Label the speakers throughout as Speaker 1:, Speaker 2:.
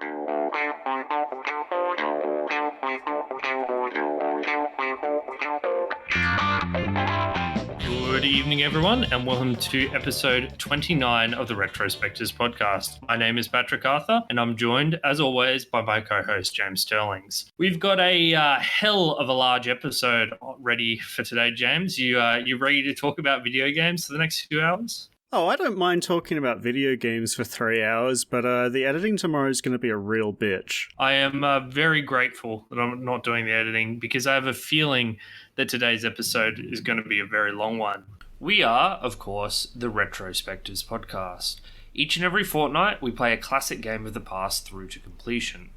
Speaker 1: Good evening, everyone, and welcome to episode 29 of the Retrospectives podcast. My name is Patrick Arthur, and I'm joined, as always, by my co-host, James Sterlings. We've got a hell of a large episode ready for today, James. You ready to talk about video games for the next few hours?
Speaker 2: Oh, I don't mind talking about video games for 3 hours, but the editing tomorrow is going to be a real bitch.
Speaker 1: I am very grateful that I'm not doing the editing because I have a feeling that today's episode is going to be a very long one. We are, of course, the Retrospectives podcast. Each and every fortnight, we play a classic game of the past through to completion.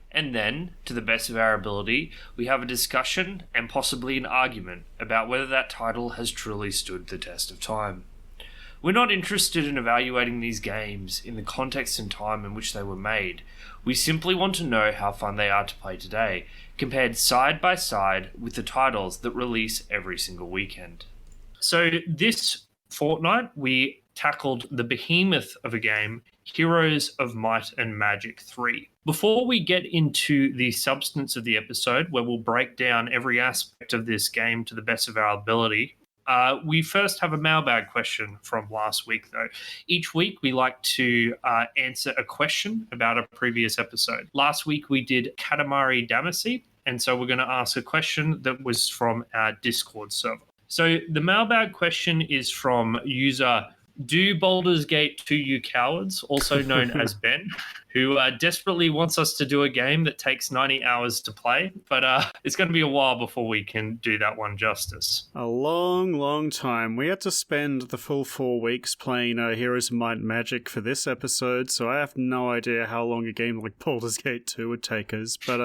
Speaker 1: And then, to the best of our ability, we have a discussion and possibly an argument about whether that title has truly stood the test of time. We're not interested in evaluating these games in the context and time in which they were made. We simply want to know how fun they are to play today, compared side by side with the titles that release every single weekend. So this fortnight, we tackled the behemoth of a game, Heroes of Might and Magic 3. Before we get into the substance of the episode, where we'll break down every aspect of this game to the best of our ability, we first have a mailbag question from last week, though. Each week, we like to answer a question about a previous episode. Last week, we did Katamari Damacy, and so we're going to ask a question that was from our Discord server. So the mailbag question is from user Do Baldur's Gate 2 You Cowards, also known as Ben, who desperately wants us to do a game that takes 90 hours to play, but it's going to be a while before we can do that one justice.
Speaker 2: A long, long time. We had to spend the full 4 weeks playing Heroes of Might and Magic for this episode, so I have no idea how long a game like Baldur's Gate 2 would take us. But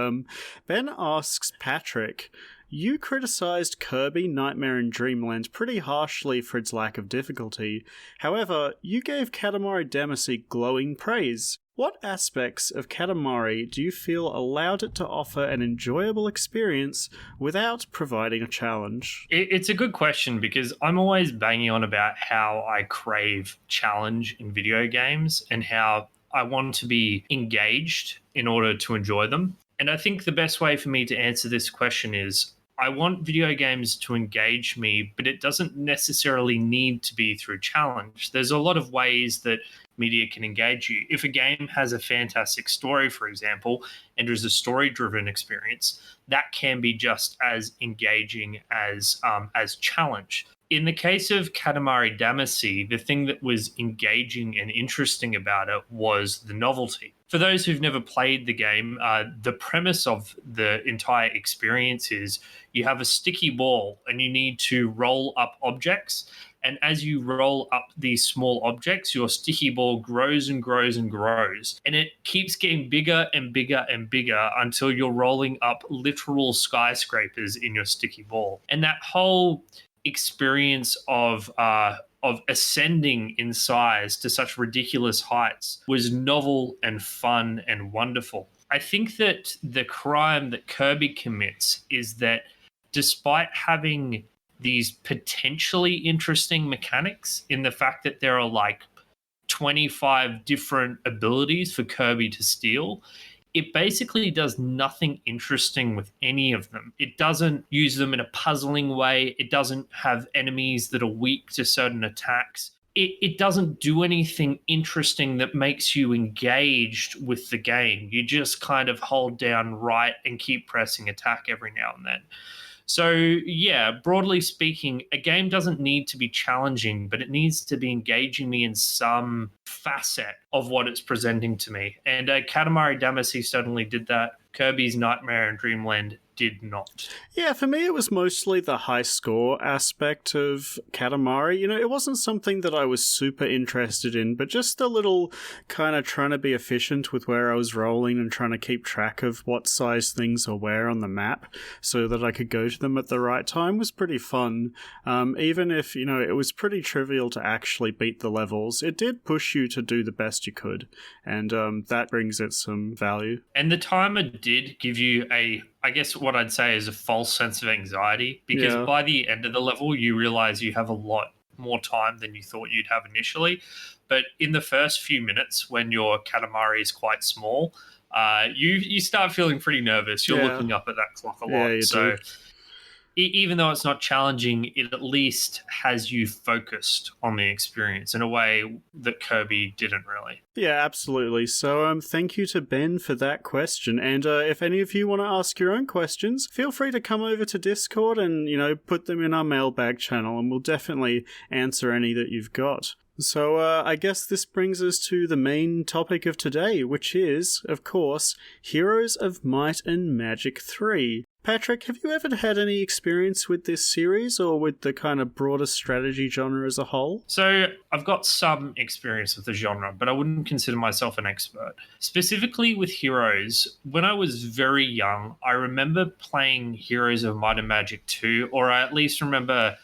Speaker 2: Ben asks Patrick, you criticized Kirby Nightmare in Dreamland pretty harshly for its lack of difficulty. However, you gave Katamari Damacy glowing praise. What aspects of Katamari do you feel allowed it to offer an enjoyable experience without providing a challenge?
Speaker 1: It's a good question because I'm always banging on about how I crave challenge in video games and how I want to be engaged in order to enjoy them. And I think the best way for me to answer this question is I want video games to engage me, but it doesn't necessarily need to be through challenge. There's a lot of ways that media can engage you. If a game has a fantastic story, for example, and there's a story-driven experience, that can be just as engaging as challenge. In the case of Katamari Damacy, the thing that was engaging and interesting about it was the novelty. For those who've never played the game, the premise of the entire experience is you have a sticky ball and you need to roll up objects. And as you roll up these small objects, your sticky ball grows and grows and grows. And it keeps getting bigger and bigger and bigger until you're rolling up literal skyscrapers in your sticky ball. And that whole experience of ascending in size to such ridiculous heights was novel and fun and wonderful. I think that the crime that Kirby commits is that despite having these potentially interesting mechanics in the fact that there are like 25 different abilities for Kirby to steal, it basically does nothing interesting with any of them. It doesn't use them in a puzzling way. It doesn't have enemies that are weak to certain attacks. It doesn't do anything interesting that makes you engaged with the game. You just kind of hold down right and keep pressing attack every now and then. So, yeah, broadly speaking, a game doesn't need to be challenging, but it needs to be engaging me in some facet of what it's presenting to me. And Katamari Damacy certainly did that. Kirby's Nightmare in Dreamland did not.
Speaker 2: Yeah, for me it was mostly the high score aspect of Katamari. You know, it wasn't something that I was super interested in, but just a little kind of trying to be efficient with where I was rolling and trying to keep track of what size things are where on the map so that I could go to them at the right time was pretty fun. Even if, you know, it was pretty trivial to actually beat the levels, it did push you to do the best you could, and that brings it some value.
Speaker 1: And the timer did give you I guess what I'd say is a false sense of anxiety, because by the end of the level, you realize you have a lot more time than you thought you'd have initially. But in the first few minutes, when your Katamari is quite small, you start feeling pretty nervous. You're looking up at that clock a lot.
Speaker 2: You
Speaker 1: So
Speaker 2: do.
Speaker 1: even though it's not challenging, it at least has you focused on the experience in a way that Kirby didn't really.
Speaker 2: Yeah, absolutely. So thank you to Ben for that question. And if any of you want to ask your own questions, feel free to come over to Discord and, put them in our mailbag channel, and we'll definitely answer any that you've got. So I guess this brings us to the main topic of today, which is, of course, Heroes of Might and Magic 3. Patrick, have you ever had any experience with this series or with the kind of broader strategy genre as a whole?
Speaker 1: So I've got some experience with the genre, but I wouldn't consider myself an expert. Specifically with Heroes, when I was very young, I remember playing Heroes of Might and Magic 2, or I at least remember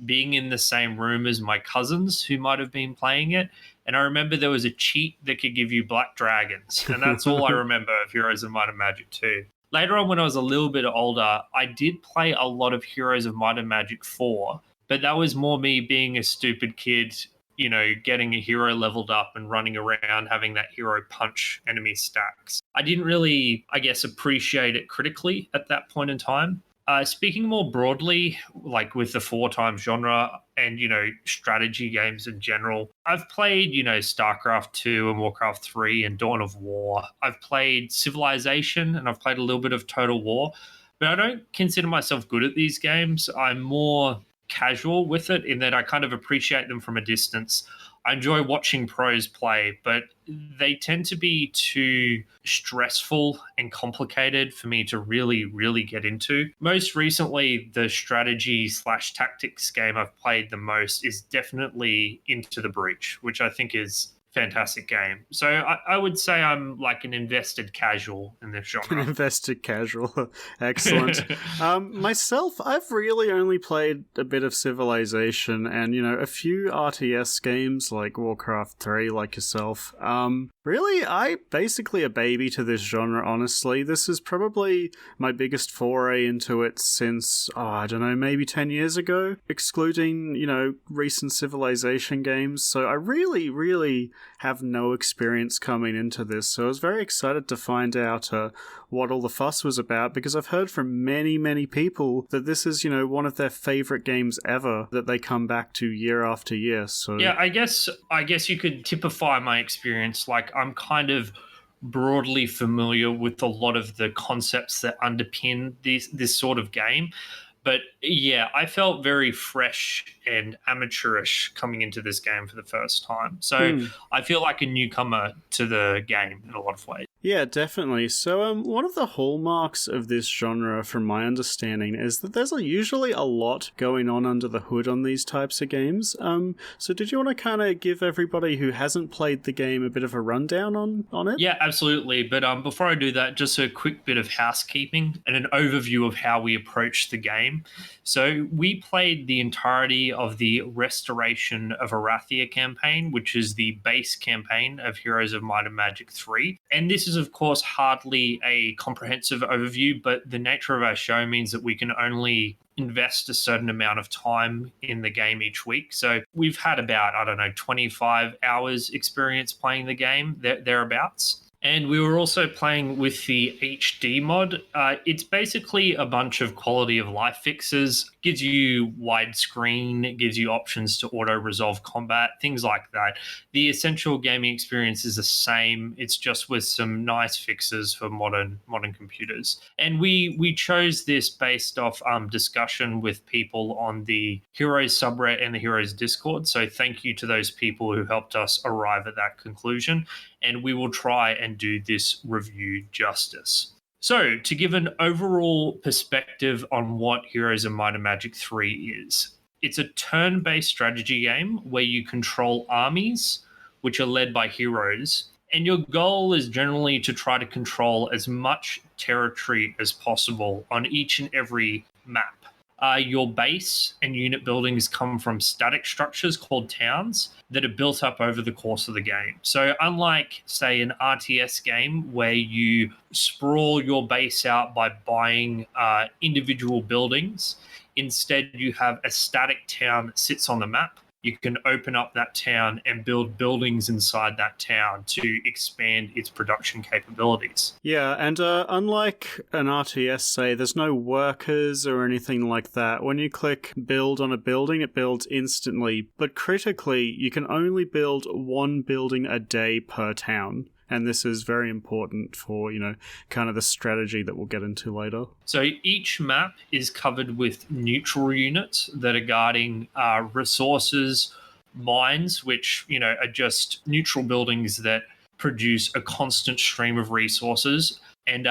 Speaker 1: being in the same room as my cousins who might have been playing it. And I remember there was a cheat that could give you black dragons. And that's all I remember of Heroes of Might and Magic 2. Later on, when I was a little bit older, I did play a lot of Heroes of Might and Magic 4, but that was more me being a stupid kid, getting a hero leveled up and running around, having that hero punch enemy stacks. I didn't really, appreciate it critically at that point in time. Speaking more broadly, like with the 4 times genre and, strategy games in general, I've played, StarCraft 2 and Warcraft 3 and Dawn of War. I've played Civilization and I've played a little bit of Total War, but I don't consider myself good at these games. I'm more casual with it in that I kind of appreciate them from a distance. I enjoy watching pros play, but they tend to be too stressful and complicated for me to really, really get into. Most recently, the strategy/tactics game I've played the most is definitely Into the Breach, which I think is a fantastic game. So I would say I'm like an invested casual in this genre.
Speaker 2: An invested casual. Excellent. Myself, I've really only played a bit of Civilization and, a few RTS games like Warcraft 3, like yourself. Really, I basically a baby to this genre, honestly. This is probably my biggest foray into it since, maybe 10 years ago, excluding, recent Civilization games. So I really, really have no experience coming into this. So I was very excited to find out what all the fuss was about, because I've heard from many, many people that this is, one of their favorite games ever that they come back to year after year. So
Speaker 1: yeah, I guess you could typify my experience. Like, I'm kind of broadly familiar with a lot of the concepts that underpin this sort of game. But yeah, I felt very fresh and amateurish coming into this game for the first time. So I feel like a newcomer to the game in a lot of ways.
Speaker 2: Yeah, definitely. So one of the hallmarks of this genre, from my understanding, is that there's usually a lot going on under the hood on these types of games. So did you want to kind of give everybody who hasn't played the game a bit of a rundown on it?
Speaker 1: Yeah, absolutely. But before I do that, just a quick bit of housekeeping and an overview of how we approach the game. So we played the entirety of the Restoration of Arathia campaign, which is the base campaign of Heroes of Might and Magic 3. And this is, of course, hardly a comprehensive overview, but the nature of our show means that we can only invest a certain amount of time in the game each week. So we've had about, 25 hours experience playing the game, thereabouts. And we were also playing with the HD mod. It's basically a bunch of quality of life fixes. Gives you widescreen, it gives you options to auto-resolve combat, things like that. The essential gaming experience is the same. It's just with some nice fixes for modern computers. And we chose this based off discussion with people on the Heroes subreddit and the Heroes Discord. So thank you to those people who helped us arrive at that conclusion. And we will try and do this review justice. So, to give an overall perspective on what Heroes of Might and Magic 3 is, it's a turn-based strategy game where you control armies, which are led by heroes, and your goal is generally to try to control as much territory as possible on each and every map. Your base and unit buildings come from static structures called towns that are built up over the course of the game. So unlike, say, an RTS game where you sprawl your base out by buying individual buildings, instead you have a static town that sits on the map. you can open up that town and build buildings inside that town to expand its production capabilities.
Speaker 2: Yeah, and unlike an RTS, say, there's no workers or anything like that. When you click build on a building, it builds instantly. But critically, you can only build one building a day per town. And this is very important for, kind of the strategy that we'll get into later.
Speaker 1: So each map is covered with neutral units that are guarding resources, mines, which, are just neutral buildings that produce a constant stream of resources, and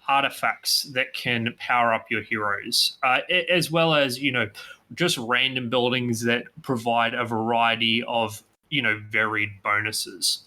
Speaker 1: artifacts that can power up your heroes, as well as, just random buildings that provide a variety of varied bonuses.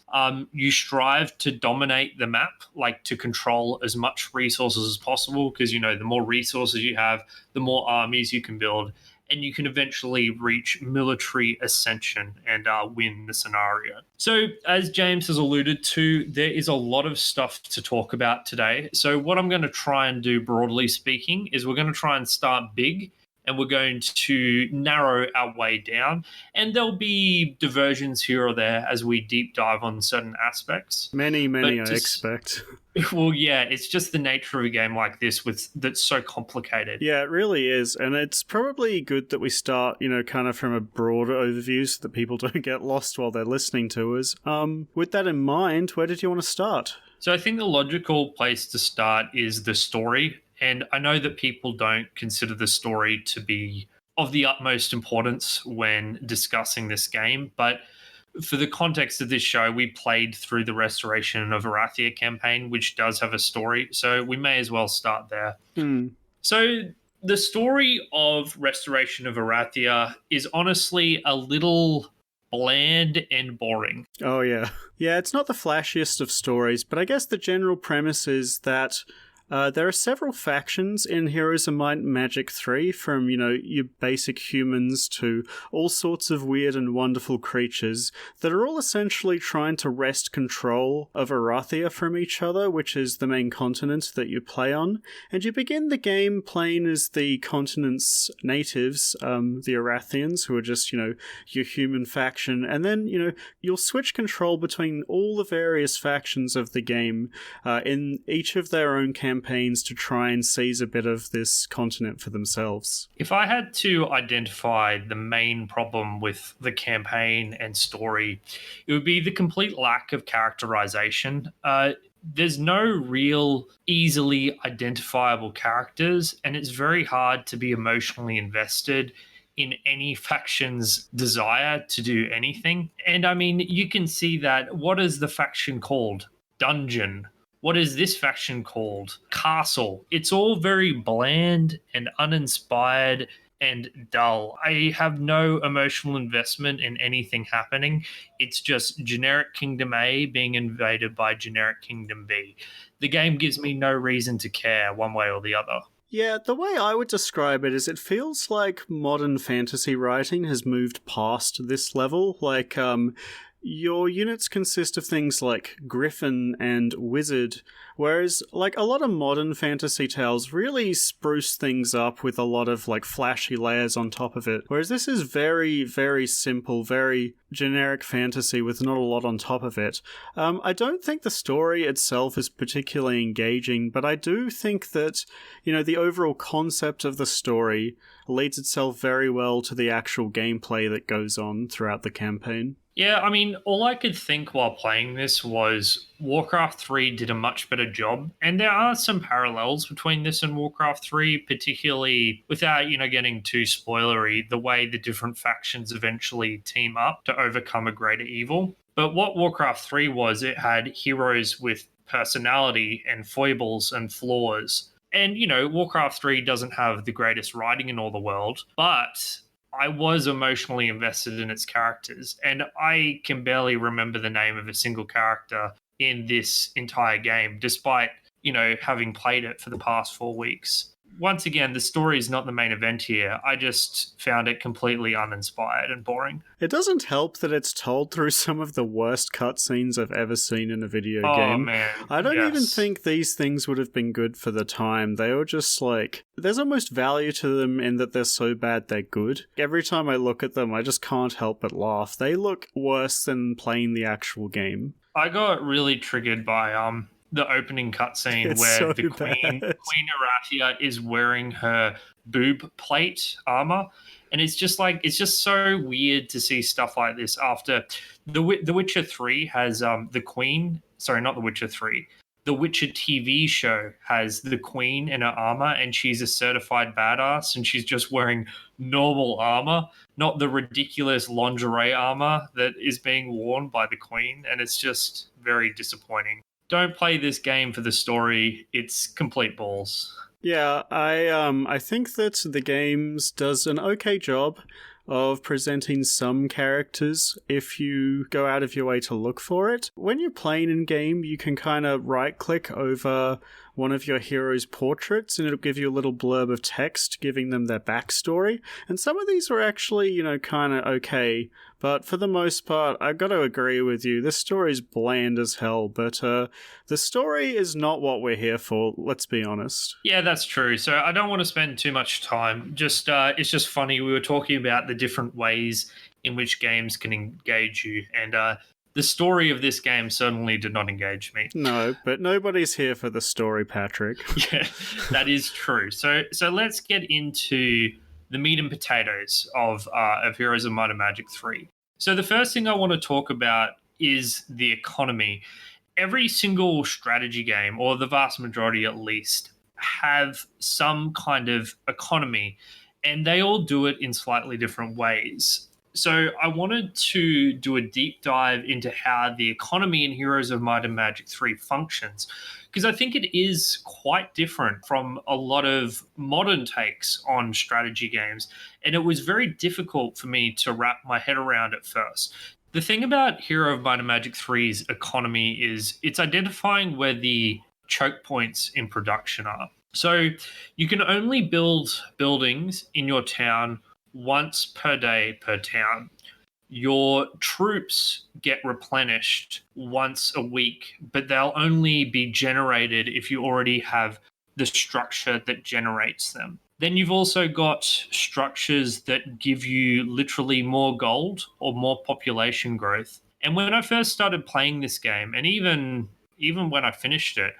Speaker 1: You strive to dominate the map, like to control as much resources as possible, because the more resources you have, the more armies you can build, and you can eventually reach military ascension and win the scenario. So, as James has alluded to, there is a lot of stuff to talk about today. So what I'm going to try and do, broadly speaking, is we're going to try and start big, and we're going to narrow our way down. And there'll be diversions here or there as we deep dive on certain aspects.
Speaker 2: Many, I expect.
Speaker 1: Well, yeah, it's just the nature of a game like this that's so complicated.
Speaker 2: Yeah, it really is. And it's probably good that we start, kind of from a broader overview so that people don't get lost while they're listening to us. With that in mind, where did you want to start?
Speaker 1: So I think the logical place to start is the story. And I know that people don't consider the story to be of the utmost importance when discussing this game, but for the context of this show, we played through the Restoration of Arathia campaign, which does have a story, so we may as well start there. So the story of Restoration of Arathia is honestly a little bland and boring.
Speaker 2: Oh, yeah. Yeah, it's not the flashiest of stories, but I guess the general premise is that there are several factions in Heroes of Might and Magic 3, from, your basic humans to all sorts of weird and wonderful creatures that are all essentially trying to wrest control of Arathia from each other, which is the main continent that you play on. And you begin the game playing as the continent's natives, the Arathians, who are just, your human faction. And then, you'll switch control between all the various factions of the game in each of their own campaigns to try and seize a bit of this continent for themselves.
Speaker 1: If I had to identify the main problem with the campaign and story, it would be the complete lack of characterization. There's no real easily identifiable characters, and it's very hard to be emotionally invested in any faction's desire to do anything. And I mean, you can see that. What is the faction called? Dungeon. What is this faction called? Castle. It's all very bland and uninspired and dull. I have no emotional investment in anything happening. It's just generic Kingdom A being invaded by generic Kingdom B. The game gives me no reason to care one way or the other.
Speaker 2: Yeah, the way I would describe it is it feels like modern fantasy writing has moved past this level. Like, your units consist of things like Griffin and Wizard, whereas like a lot of modern fantasy tales really spruce things up with a lot of like flashy layers on top of it, whereas this is very, very simple, very generic fantasy with not a lot on top of it. I don't think the story itself is particularly engaging, but I do think that, the overall concept of the story leads itself very well to the actual gameplay that goes on throughout the campaign.
Speaker 1: Yeah, I mean, all I could think while playing this was Warcraft 3 did a much better job. And there are some parallels between this and Warcraft 3, particularly without, getting too spoilery, the way the different factions eventually team up to overcome a greater evil. But what Warcraft 3 was, it had heroes with personality and foibles and flaws. And, Warcraft 3 doesn't have the greatest writing in all the world, but I was emotionally invested in its characters, and I can barely remember the name of a single character in this entire game, despite, having played it for the past 4 weeks. once again, the story is not the main event here. I just found it completely uninspired and boring.
Speaker 2: It doesn't help that it's told through some of the worst cutscenes I've ever seen in a video
Speaker 1: Oh
Speaker 2: game.
Speaker 1: man,
Speaker 2: I don't even
Speaker 1: yes.
Speaker 2: think these things would have been good for the time. They were just like, there's almost value to them in that they're so bad they're good. Every time I look at them, I just can't help but laugh. They look worse than playing the actual game.
Speaker 1: I got really triggered by the opening cutscene
Speaker 2: It's
Speaker 1: where
Speaker 2: so
Speaker 1: the
Speaker 2: bad.
Speaker 1: Queen Aratia is wearing her boob plate armor, and it's just so weird to see stuff like this after the Witcher 3 has the Queen. Sorry, not the Witcher 3. The Witcher TV show has the Queen in her armor, and she's a certified badass, and she's just wearing normal armor, not the ridiculous lingerie armor that is being worn by the Queen, and it's just very disappointing. Don't play this game for the story. It's complete balls.
Speaker 2: Yeah, I think that the games does an okay job of presenting some characters if you go out of your way to look for it. When you're playing in game, you can kind of right-click over one of your hero's portraits and it'll give you a little blurb of text giving them their backstory. And some of these are actually, kind of okay. But for the most part, I've got to agree with you. This story's bland as hell, but the story is not what we're here for, let's be honest.
Speaker 1: Yeah, that's true. So I don't want to spend too much time. Just it's just funny. We were talking about the different ways in which games can engage you, and the story of this game certainly did not engage me.
Speaker 2: No, but nobody's here for the story, Patrick.
Speaker 1: Yeah, that is true. So let's get into the meat and potatoes of Heroes of Might and Magic 3. So the first thing I want to talk about is the economy. Every single strategy game, or the vast majority at least, have some kind of economy, and they all do it in slightly different ways. So I wanted to do a deep dive into how the economy in Heroes of Might and Magic 3 functions, because I think it is quite different from a lot of modern takes on strategy games, and it was very difficult for me to wrap my head around at first. The thing about Hero of Might and Magic 3's economy is it's identifying where the choke points in production are. So you can only build buildings in your town once per day per town. Your troops get replenished once a week, but they'll only be generated if you already have the structure that generates them. Then you've also got structures that give you literally more gold or more population growth. And when I first started playing this game, and even when I finished it,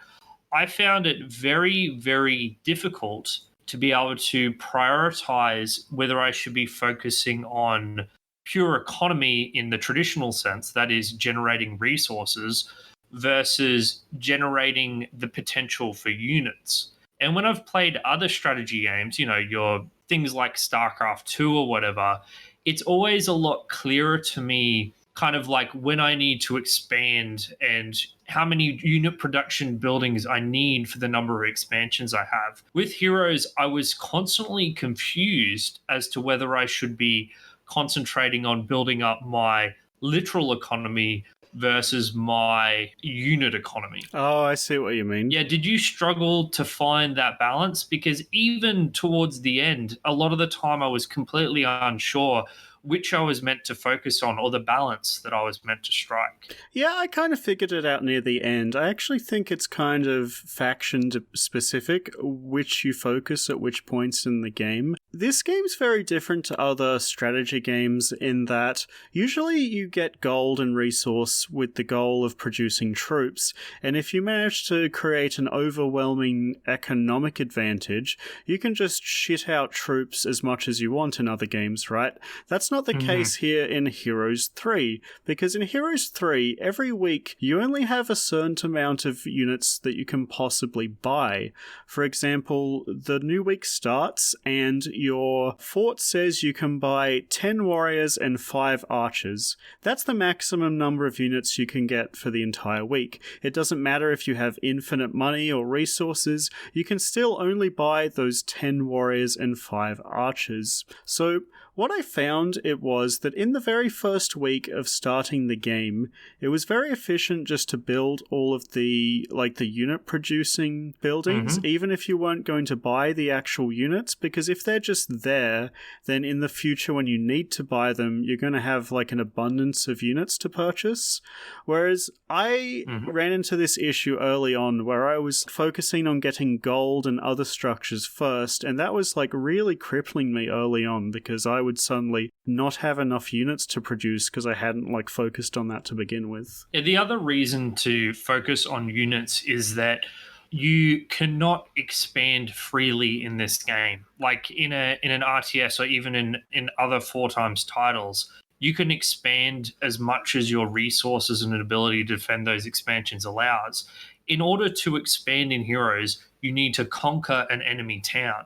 Speaker 1: I found it very, very difficult to be able to prioritize whether I should be focusing on pure economy in the traditional sense, that is, generating resources, versus generating the potential for units. And when I've played other strategy games, your things like StarCraft 2 or whatever, it's always a lot clearer to me kind of like when I need to expand and how many unit production buildings I need for the number of expansions I have. With Heroes, I was constantly confused as to whether I should be concentrating on building up my literal economy versus my unit economy.
Speaker 2: Oh, I see what you mean.
Speaker 1: Yeah, did you struggle to find that balance? Because even towards the end, a lot of the time I was completely unsure which I was meant to focus on or the balance that I was meant to strike.
Speaker 2: Yeah, I kind of figured it out near the end. I actually think it's kind of faction specific, which you focus at which points in the game. This game's very different to other strategy games in that usually you get gold and resource with the goal of producing troops, and if you manage to create an overwhelming economic advantage, you can just shit out troops as much as you want in other games, right? That's not the case here in Heroes 3, because in Heroes 3, every week you only have a certain amount of units that you can possibly buy. For example, the new week starts and your fort says you can buy 10 warriors and 5 archers. That's the maximum number of units you can get for the entire week. It doesn't matter if you have infinite money or resources, you can still only buy those 10 warriors and 5 archers. So What I found it was that in the very first week of starting the game, it was very efficient just to build all of the unit producing buildings, even if you weren't going to buy the actual units, because if they're just there, then in the future when you need to buy them, you're going to have like an abundance of units to purchase. Whereas I ran into this issue early on where I was focusing on getting gold and other structures first, and that was like really crippling me early on because I would suddenly not have enough units to produce because I hadn't like focused on that to begin with.
Speaker 1: Yeah, the other reason to focus on units is that you cannot expand freely in this game. Like in an RTS or even in other 4x titles, you can expand as much as your resources and ability to defend those expansions allows. In order to expand in Heroes, you need to conquer an enemy town.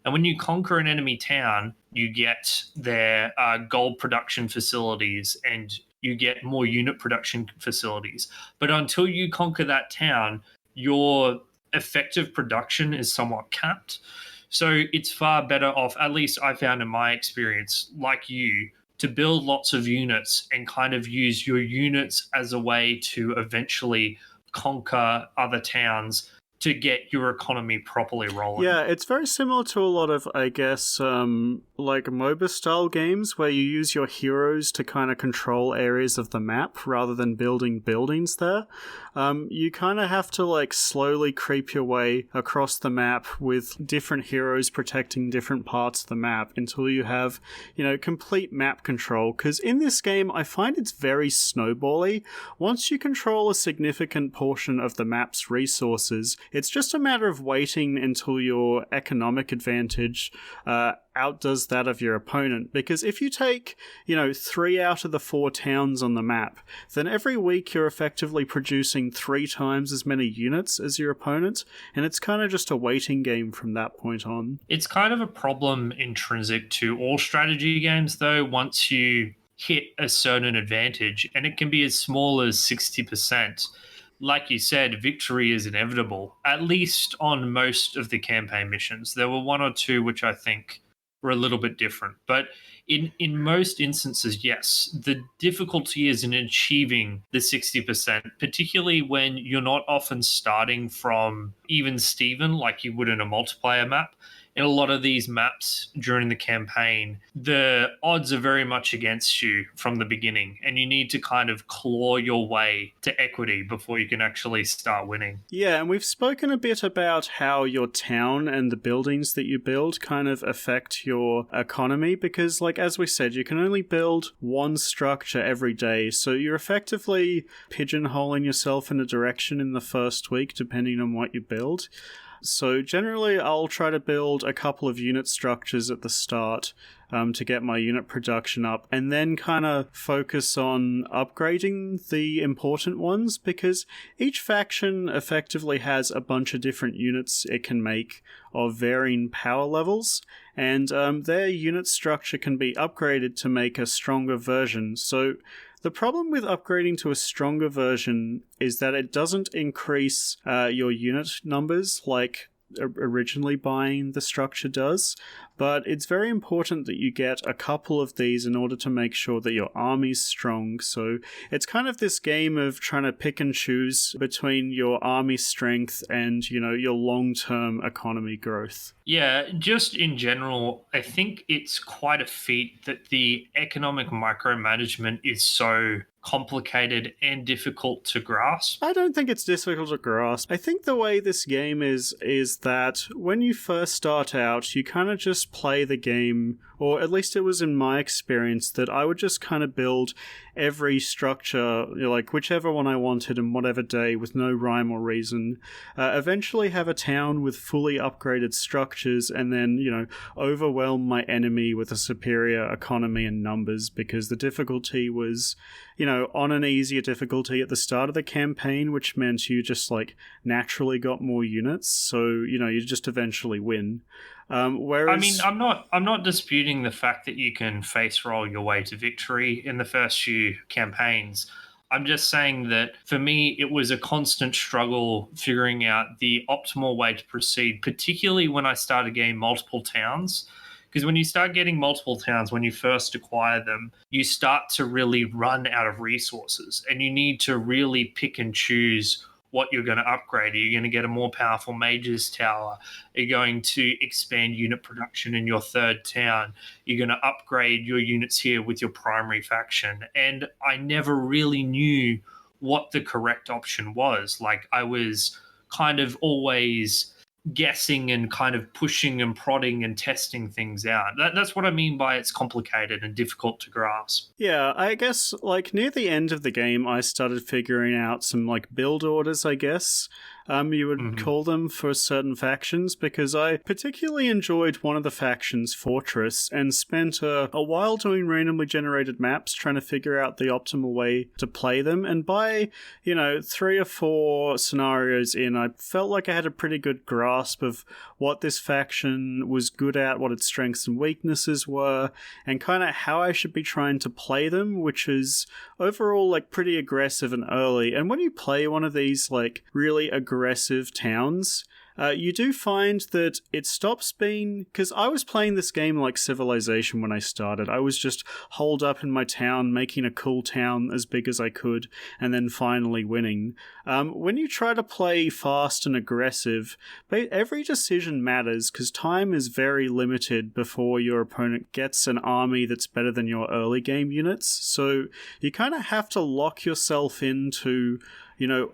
Speaker 1: And when you conquer an enemy town, you get their gold production facilities and you get more unit production facilities. But until you conquer that town, your effective production is somewhat capped. So it's far better off, at least I found in my experience, like you, to build lots of units and kind of use your units as a way to eventually conquer other towns to get your economy properly rolling.
Speaker 2: Yeah, it's very similar to a lot of, I guess, like MOBA style games where you use your heroes to kind of control areas of the map rather than building buildings there. You kind of have to like slowly creep your way across the map with different heroes protecting different parts of the map until you have, complete map control. Because in this game, I find it's very snowbally. Once you control a significant portion of the map's resources, it's just a matter of waiting until your economic advantage outdoes that of your opponent. Because if you take, 3 out of the 4 towns on the map, then every week you're effectively producing 3 times as many units as your opponent, and it's kind of just a waiting game from that point on.
Speaker 1: It's kind of a problem intrinsic to all strategy games, though, once you hit a certain advantage, and it can be as small as 60%. Like you said, victory is inevitable, at least on most of the campaign missions. There were 1 or 2 which I think were a little bit different. But in most instances, yes, the difficulty is in achieving the 60%, particularly when you're not often starting from even Steven like you would in a multiplayer map. In a lot of these maps during the campaign, the odds are very much against you from the beginning, and you need to kind of claw your way to equity before you can actually start winning.
Speaker 2: Yeah, and we've spoken a bit about how your town and the buildings that you build kind of affect your economy because, like, as we said, you can only build one structure every day, so you're effectively pigeonholing yourself in a direction in the first week depending on what you build. So generally, I'll try to build a couple of unit structures at the start to get my unit production up, and then kind of focus on upgrading the important ones, because each faction effectively has a bunch of different units it can make of varying power levels, and their unit structure can be upgraded to make a stronger version. So the problem with upgrading to a stronger version is that it doesn't increase your unit numbers like originally buying the structure does, but it's very important that you get a couple of these in order to make sure that your army's strong. So it's kind of this game of trying to pick and choose between your army strength and, your long-term economy growth.
Speaker 1: Yeah, just in general, I think it's quite a feat that the economic micromanagement is so complicated and difficult to grasp.
Speaker 2: I don't think it's difficult to grasp. I think the way this game is that when you first start out, you kind of just play the game, or at least it was in my experience that I would just kind of build every structure, like whichever one I wanted in whatever day with no rhyme or reason, eventually have a town with fully upgraded structures, and then, overwhelm my enemy with a superior economy and numbers, because the difficulty was, on an easier difficulty at the start of the campaign, which meant you just naturally got more units, so you just eventually win. Whereas,
Speaker 1: I mean, I'm not disputing the fact that you can face roll your way to victory in the first few campaigns. I'm just saying that for me, it was a constant struggle figuring out the optimal way to proceed, particularly when I started getting multiple towns, Because when you start getting multiple towns, when you first acquire them, you start to really run out of resources, and you need to really pick and choose what you're going to upgrade. Are you going to get a more powerful mage's tower? Are you going to expand unit production in your third town? You're going to upgrade your units here with your primary faction. And I never really knew what the correct option was. Like, I was kind of always guessing and kind of pushing and prodding and testing things out. That's what I mean by it's complicated and difficult to grasp.
Speaker 2: Yeah, I guess, like, near the end of the game, I started figuring out some, like, build orders, I guess, you would call them, for certain factions, because I particularly enjoyed one of the factions, Fortress, and spent a while doing randomly generated maps trying to figure out the optimal way to play them, and by, 3 or 4 scenarios in, I felt like I had a pretty good grasp of what this faction was good at, what its strengths and weaknesses were, and kind of how I should be trying to play them, which is overall, like, pretty aggressive and early. And when you play one of these, like, really aggressive towns, you do find that it stops being... Because I was playing this game like Civilization when I started. I was just holed up in my town, making a cool town as big as I could, and then finally winning. When you try to play fast and aggressive, every decision matters, because time is very limited before your opponent gets an army that's better than your early game units. So you kind of have to lock yourself into...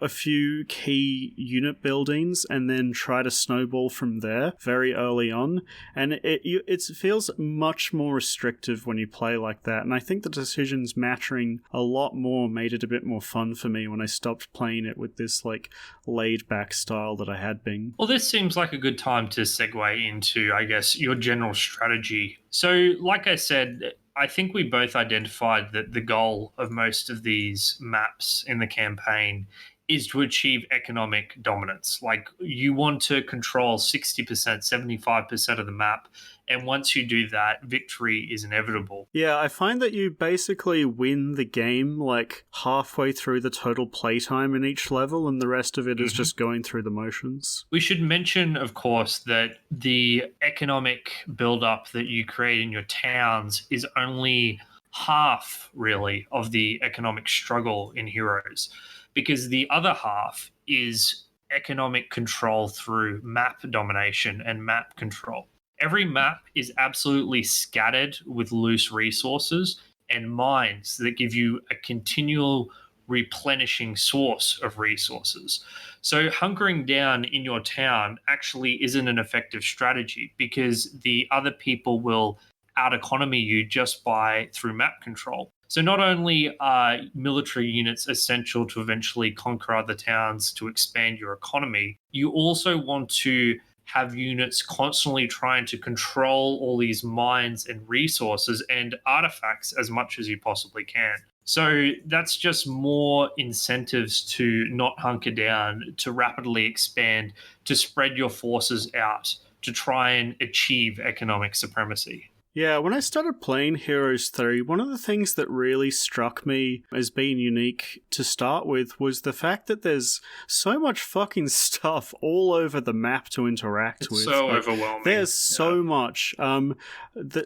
Speaker 2: a few key unit buildings and then try to snowball from there very early on. And it feels much more restrictive when you play like that. And I think the decisions mattering a lot more made it a bit more fun for me when I stopped playing it with this, like, laid-back style that I had been.
Speaker 1: Well, this seems like a good time to segue into, I guess, your general strategy. So, like I said, I think we both identified that the goal of most of these maps in the campaign is to achieve economic dominance. Like, you want to control 60%, 75% of the map, and once you do that, victory is inevitable.
Speaker 2: Yeah, I find that you basically win the game, like, halfway through the total playtime in each level, and the rest of it is just going through the motions.
Speaker 1: We should mention, of course, that the economic build-up that you create in your towns is only half, really, of the economic struggle in Heroes, because the other half is economic control through map domination and map control. Every map is absolutely scattered with loose resources and mines that give you a continual replenishing source of resources. So hunkering down in your town actually isn't an effective strategy, because the other people will out economy you just through map control. So not only are military units essential to eventually conquer other towns to expand your economy, you also want to have units constantly trying to control all these mines and resources and artifacts as much as you possibly can. So that's just more incentives to not hunker down, to rapidly expand, to spread your forces out, to try and achieve economic supremacy.
Speaker 2: Yeah, when I started playing Heroes 3, one of the things that really struck me as being unique to start with was the fact that there's so much fucking stuff all over the map to interact with.
Speaker 1: So overwhelming.
Speaker 2: There's so much.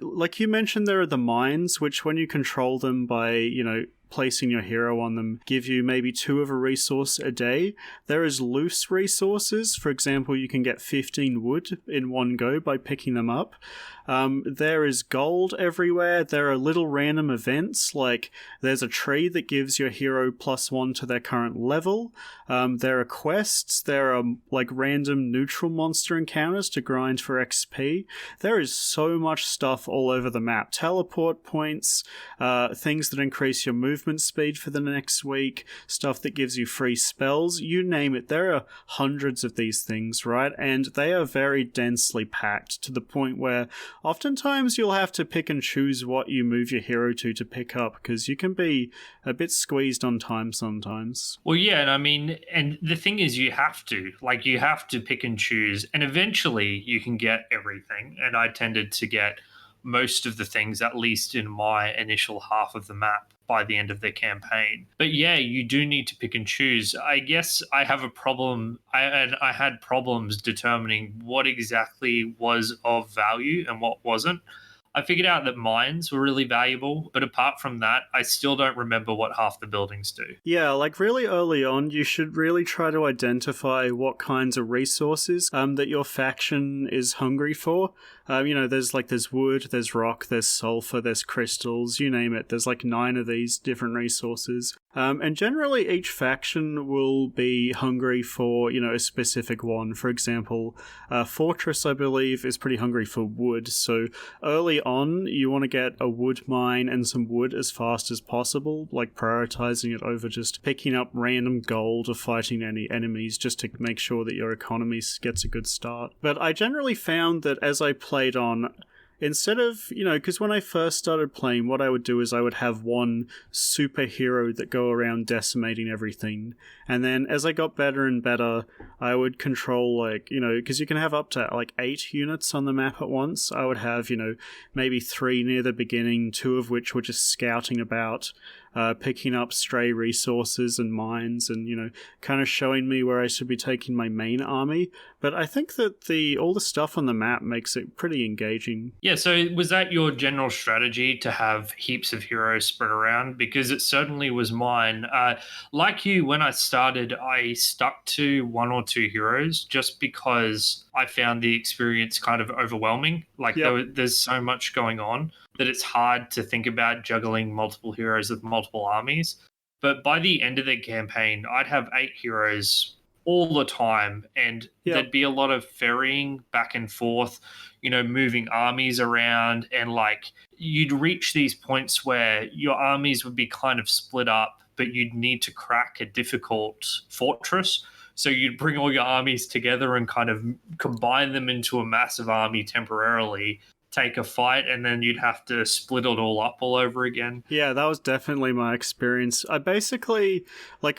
Speaker 2: Like you mentioned, there are the mines, which when you control them by, placing your hero on them, give you maybe 2 of a resource a day. There is loose resources. For example, you can get 15 wood in one go by picking them up. There is gold everywhere. There are little random events, like there's a tree that gives your hero +1 to their current level. There are quests. There are like random neutral monster encounters to grind for XP. There is so much stuff all over the map. Teleport points, things that increase your movement speed for the next week, stuff that gives you free spells, you name it. There are hundreds of these things, right? And they are very densely packed to the point where oftentimes you'll have to pick and choose what you move your hero to pick up, because you can be a bit squeezed on time sometimes.
Speaker 1: Well, yeah, and I mean, and the thing is, you have to pick and choose, and eventually you can get everything. And I tended to get most of the things, at least in my initial half of the map, by the end of the campaign. But yeah, you do need to pick and choose. I guess I have a problem. I had problems determining what exactly was of value and what wasn't. I figured out that mines were really valuable, but apart from that, I still don't remember what half the buildings do.
Speaker 2: Yeah, like really early on, you should really try to identify what kinds of resources that your faction is hungry for. There's wood, there's rock, there's sulfur, there's crystals, you name it. There's like 9 of these different resources. And generally, each faction will be hungry for, a specific one. For example, Fortress, I believe, is pretty hungry for wood. So early on, you want to get a wood mine and some wood as fast as possible, like prioritizing it over just picking up random gold or fighting any enemies just to make sure that your economy gets a good start. But I generally found that as I played on, instead of, because when I first started playing, what I would do is I would have one superhero that go around decimating everything. And then as I got better and better, I would control, because you can have up to 8 units on the map at once. I would have, maybe 3 near the beginning, 2 of which were just scouting about, picking up stray resources and mines and, kind of showing me where I should be taking my main army. But I think that all the stuff on the map makes it pretty engaging.
Speaker 1: Yeah, so was that your general strategy, to have heaps of heroes spread around? Because it certainly was mine. Like you, when I started, I stuck to 1 or 2 heroes just because I found the experience kind of overwhelming. There's so much going on that it's hard to think about juggling multiple heroes with multiple armies. But by the end of the campaign, I'd have 8 heroes all the time, and there'd be a lot of ferrying back and forth, moving armies around, and you'd reach these points where your armies would be kind of split up, but you'd need to crack a difficult fortress. So you'd bring all your armies together and kind of combine them into a massive army temporarily, take a fight, and then you'd have to split it all up all over again.
Speaker 2: Yeah, that was definitely my experience. I basically,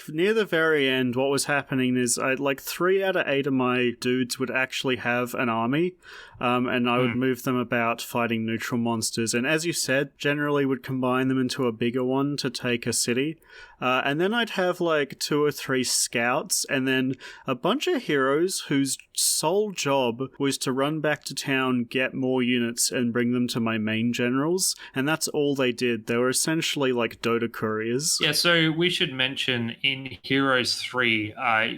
Speaker 2: near the very end, what was happening is 3 out of 8 of my dudes would actually have an army, and I would move them about fighting neutral monsters. And as you said, generally would combine them into a bigger one to take a city. And then I'd have 2 or 3 scouts, and then a bunch of heroes whose sole job was to run back to town, get more units, and bring them to my main generals. And that's all they did. They were essentially like Dota couriers.
Speaker 1: Yeah, so we should mention in Heroes 3,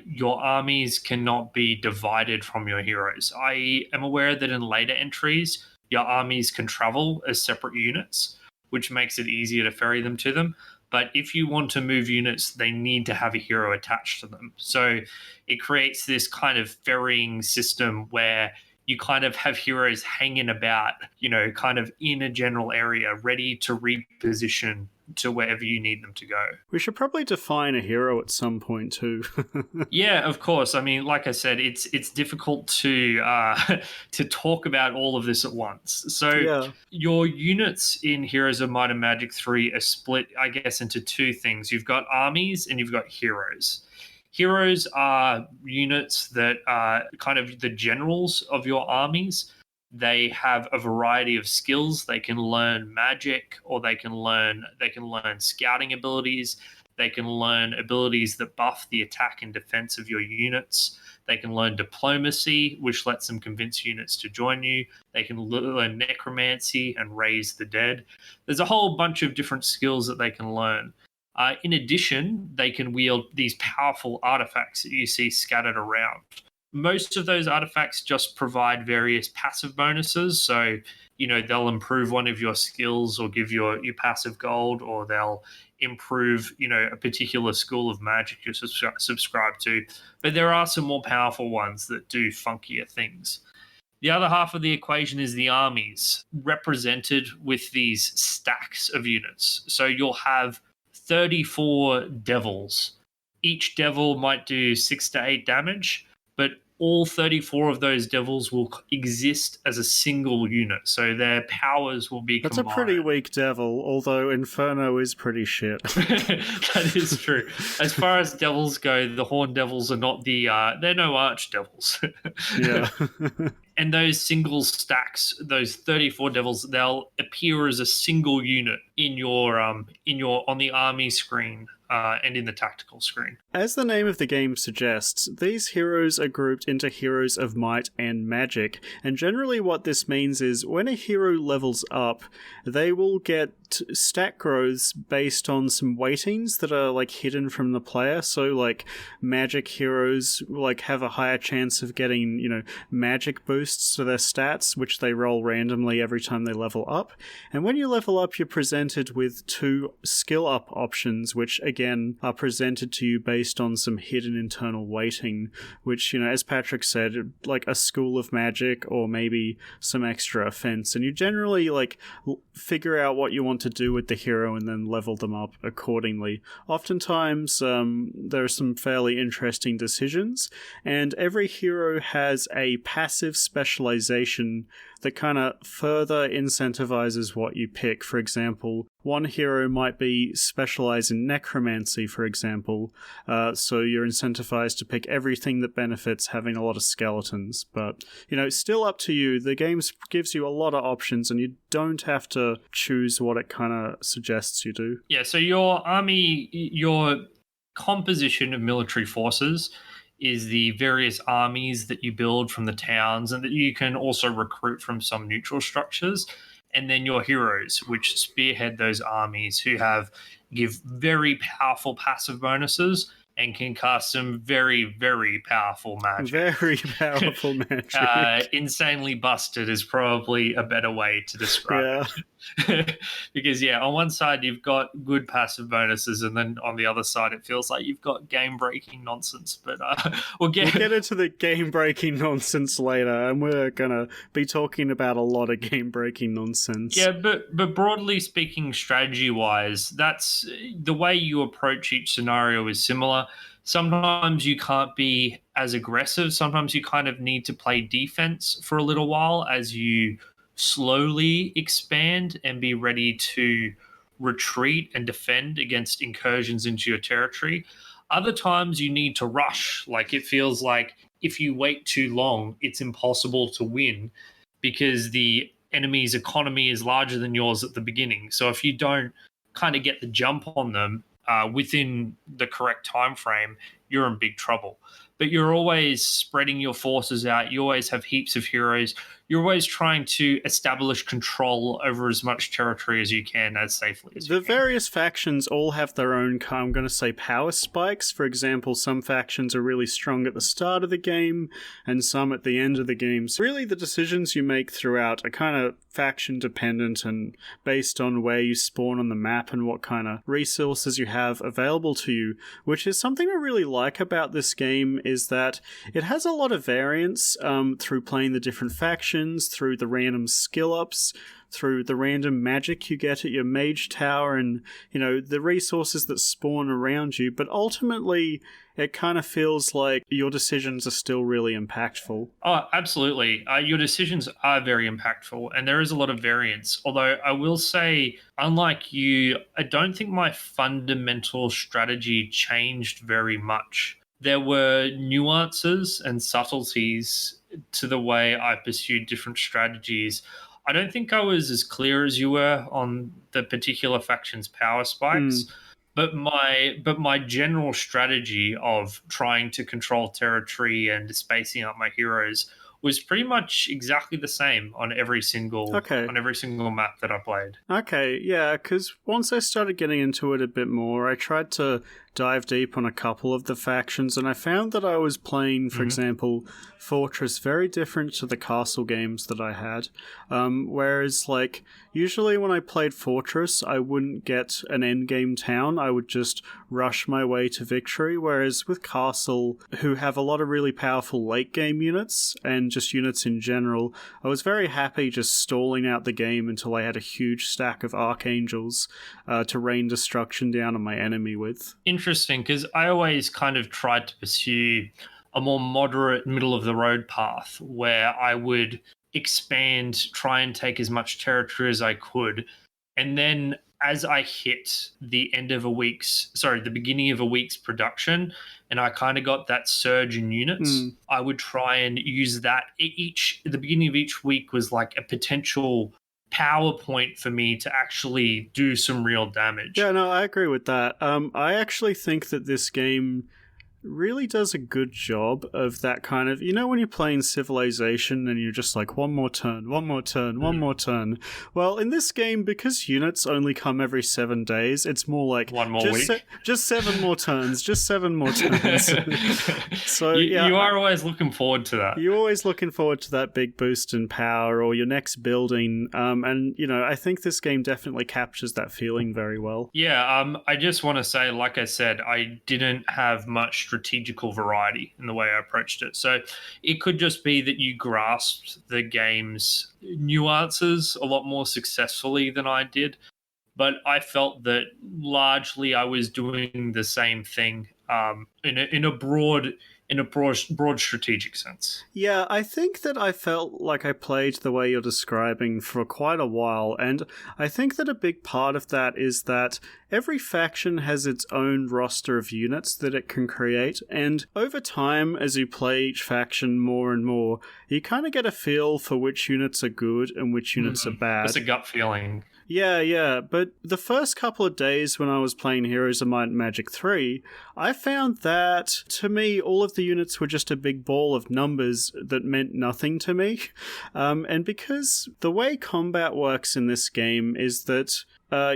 Speaker 1: your armies cannot be divided from your heroes. I am aware that in later entries, your armies can travel as separate units, which makes it easier to ferry them to them. But if you want to move units, they need to have a hero attached to them. So it creates this kind of ferrying system where you kind of have heroes hanging about, kind of in a general area, ready to reposition to wherever you need them to go.
Speaker 2: We should probably define a hero at some point too.
Speaker 1: Yeah, of course. I mean, like I said, it's difficult to talk about all of this at once. So your units in Heroes of Might and Magic 3 are split, I guess, into 2 things. You've got armies and you've got heroes. Heroes are units that are kind of the generals of your armies. They have a variety of skills. They can learn magic, or they can learn scouting abilities. They can learn abilities that buff the attack and defense of your units. They can learn diplomacy, which lets them convince units to join you. They can learn necromancy and raise the dead. There's a whole bunch of different skills that they can learn. In addition, they can wield these powerful artifacts that you see scattered around. Most of those artifacts just provide various passive bonuses. So, they'll improve one of your skills or give you passive gold, or they'll improve, a particular school of magic you subscribe to. But there are some more powerful ones that do funkier things. The other half of the equation is the armies, represented with these stacks of units. So you'll have 34 devils. Each devil might do 6 to 8 damage, but all 34 of those devils will exist as a single unit. So their powers will be
Speaker 2: That's
Speaker 1: combined.
Speaker 2: a pretty weak devil, although Inferno is pretty shit.
Speaker 1: That is true. As far as devils go, the Horned Devils are not they're no archdevils.
Speaker 2: Yeah.
Speaker 1: And those single stacks, those 34 devils, they'll appear as a single unit in your on the army screen and in the tactical screen.
Speaker 2: As the name of the game suggests, these heroes are grouped into heroes of might and magic, and generally what this means is when a hero levels up, they will get stat growths based on some weightings that are like hidden from the player. So like magic heroes like have a higher chance of getting, magic boosts to their stats, which they roll randomly every time they level up. And when you level up, you're presented with 2 skill up options, which again are presented to you based on some hidden internal weighting, which, as Patrick said, like a school of magic or maybe some extra offense. And you generally like figure out what you want to do with the hero and then level them up accordingly. Oftentimes, there are some fairly interesting decisions, and every hero has a passive specialization that kind of further incentivizes what you pick. For example, one hero might be specialized in necromancy, for example, so you're incentivized to pick everything that benefits having a lot of skeletons. But, still up to you. The game gives you a lot of options, and you don't have to choose what it kind of suggests you do.
Speaker 1: Yeah, so your army, your composition of military forces is the various armies that you build from the towns and that you can also recruit from some neutral structures. And then your heroes, which spearhead those armies, who give very powerful passive bonuses and can cast some very, very powerful magic.
Speaker 2: Very powerful magic.
Speaker 1: Insanely busted is probably a better way to describe it. Because, on one side you've got good passive bonuses, and then on the other side it feels like you've got game-breaking nonsense. But we'll get
Speaker 2: into the game-breaking nonsense later, and we're going to be talking about a lot of game-breaking nonsense.
Speaker 1: Yeah, but broadly speaking, strategy-wise, that's the way you approach each scenario is similar. Sometimes you can't be as aggressive. Sometimes you kind of need to play defense for a little while as you slowly expand and be ready to retreat and defend against incursions into your territory. Other times you need to rush. Like, it feels like if you wait too long, it's impossible to win because the enemy's economy is larger than yours at the beginning. So if you don't kind of get the jump on them within the correct time frame, you're in big trouble. But you're always spreading your forces out. You always have heaps of heroes. You're always trying to establish control over as much territory as you can as safely as you can.
Speaker 2: The various factions all have their own, I'm going to say, power spikes. For example, some factions are really strong at the start of the game and some at the end of the game. So really the decisions you make throughout are kind of faction dependent and based on where you spawn on the map and what kind of resources you have available to you, which is something I really like about this game, is that it has a lot of variance through playing the different factions, through the random skill ups, through the random magic you get at your mage tower, and the resources that spawn around you. But ultimately it kind of feels like your decisions are still really impactful.
Speaker 1: Oh, absolutely. Your decisions are very impactful, and there is a lot of variance. Although I will say, unlike you, I don't think my fundamental strategy changed very much. There were nuances and subtleties to the way I pursued different strategies. I don't think I was as clear as you were on the particular faction's power spikes. But my general strategy of trying to control territory and spacing out my heroes was pretty much exactly the same on every single map that I played.
Speaker 2: Okay, yeah, because once I started getting into it a bit more, I tried to dive deep on a couple of the factions, and I found that I was playing, for example, Fortress very different to the castle games that I had. Whereas, usually when I played Fortress, I wouldn't get an endgame town, I would just rush my way to victory, whereas with Castle, who have a lot of really powerful late game units, and just units in general, I was very happy just stalling out the game until I had a huge stack of Archangels to rain destruction down on my enemy with.
Speaker 1: Interesting, because I always kind of tried to pursue a more moderate, middle of the road path where I would expand, try and take as much territory as I could. And then as I hit the beginning of a week's production, and I kind of got that surge in units, I would try and use that. The beginning of each week was like a potential PowerPoint for me to actually do some real damage.
Speaker 2: Yeah, no, I agree with that. I actually think that this game really does a good job of that kind of, when you're playing Civilization and you're just like, one more turn, one more turn, one more turn. Well, in this game, because units only come every 7 days, it's more like
Speaker 1: one more week.
Speaker 2: Just 7 more turns, just 7 more turns. So
Speaker 1: you are always looking forward to that.
Speaker 2: You're always looking forward to that big boost in power or your next building. And I think this game definitely captures that feeling very well.
Speaker 1: Yeah, I just want to say, like I said, I didn't have much strategical variety in the way I approached it. So it could just be that you grasped the game's nuances a lot more successfully than I did. But I felt that largely I was doing the same thing in a broad strategic sense.
Speaker 2: Yeah, I think that I felt like I played the way you're describing for quite a while, and I think that a big part of that is that every faction has its own roster of units that it can create, and over time, as you play each faction more and more, you kind of get a feel for which units are good and which units are bad.
Speaker 1: It's a gut feeling.
Speaker 2: Yeah, but the first couple of days when I was playing Heroes of Might and Magic 3, I found that, to me, all of the units were just a big ball of numbers that meant nothing to me. And because the way combat works in this game is that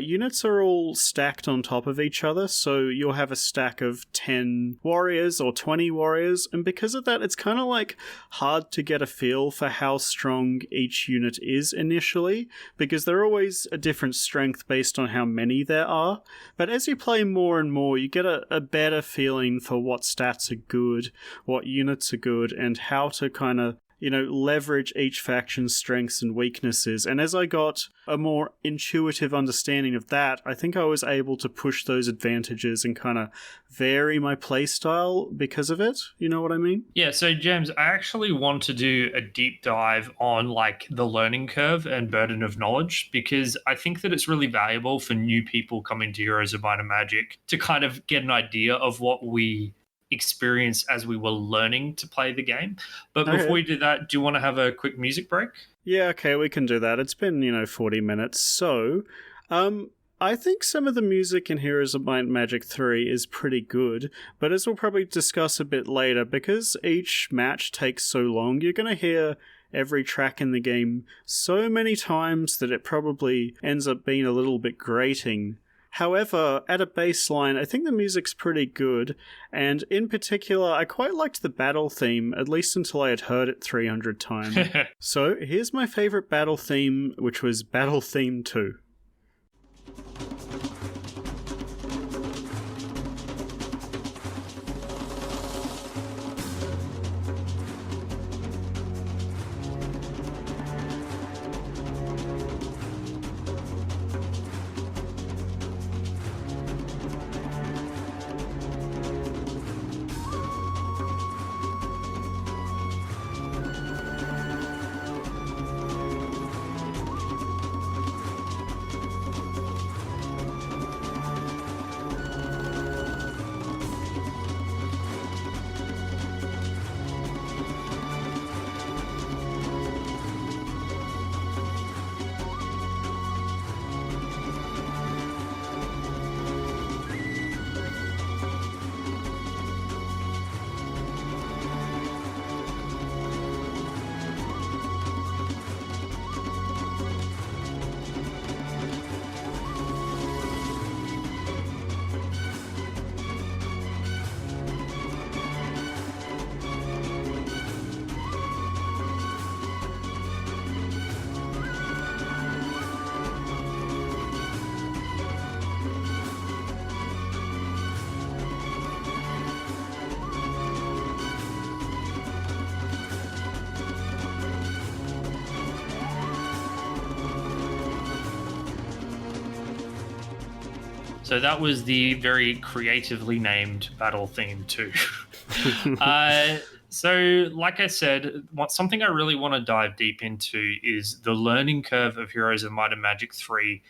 Speaker 2: units are all stacked on top of each other, so you'll have a stack of 10 warriors or 20 warriors, and because of that, it's kind of like hard to get a feel for how strong each unit is initially, because they're always a different strength based on how many there are. But as you play more and more, you get a better feeling for what stats are good, what units are good, and how to kind of leverage each faction's strengths and weaknesses. And as I got a more intuitive understanding of that, I think I was able to push those advantages and kind of vary my playstyle because of it. You know what I mean?
Speaker 1: Yeah, so James, I actually want to do a deep dive on like the learning curve and burden of knowledge, because I think that it's really valuable for new people coming to Heroes of Might and Magic to kind of get an idea of what we experience as we were learning to play the game. But before we do that, do you want to have a quick music break?
Speaker 2: Yeah, okay, we can do that. It's been, 40 minutes. So, I think some of the music in Heroes of Might and Magic 3 is pretty good, but as we'll probably discuss a bit later, because each match takes so long, you're going to hear every track in the game so many times that it probably ends up being a little bit grating. However, at a baseline, I think the music's pretty good, and in particular, I quite liked the battle theme, at least until I had heard it 300 times. So, here's my favourite battle theme, which was Battle Theme 2. So that was the very creatively named Battle Theme 2.
Speaker 1: So, like I said, something I really want to dive deep into is the learning curve of Heroes of Might and Magic 3,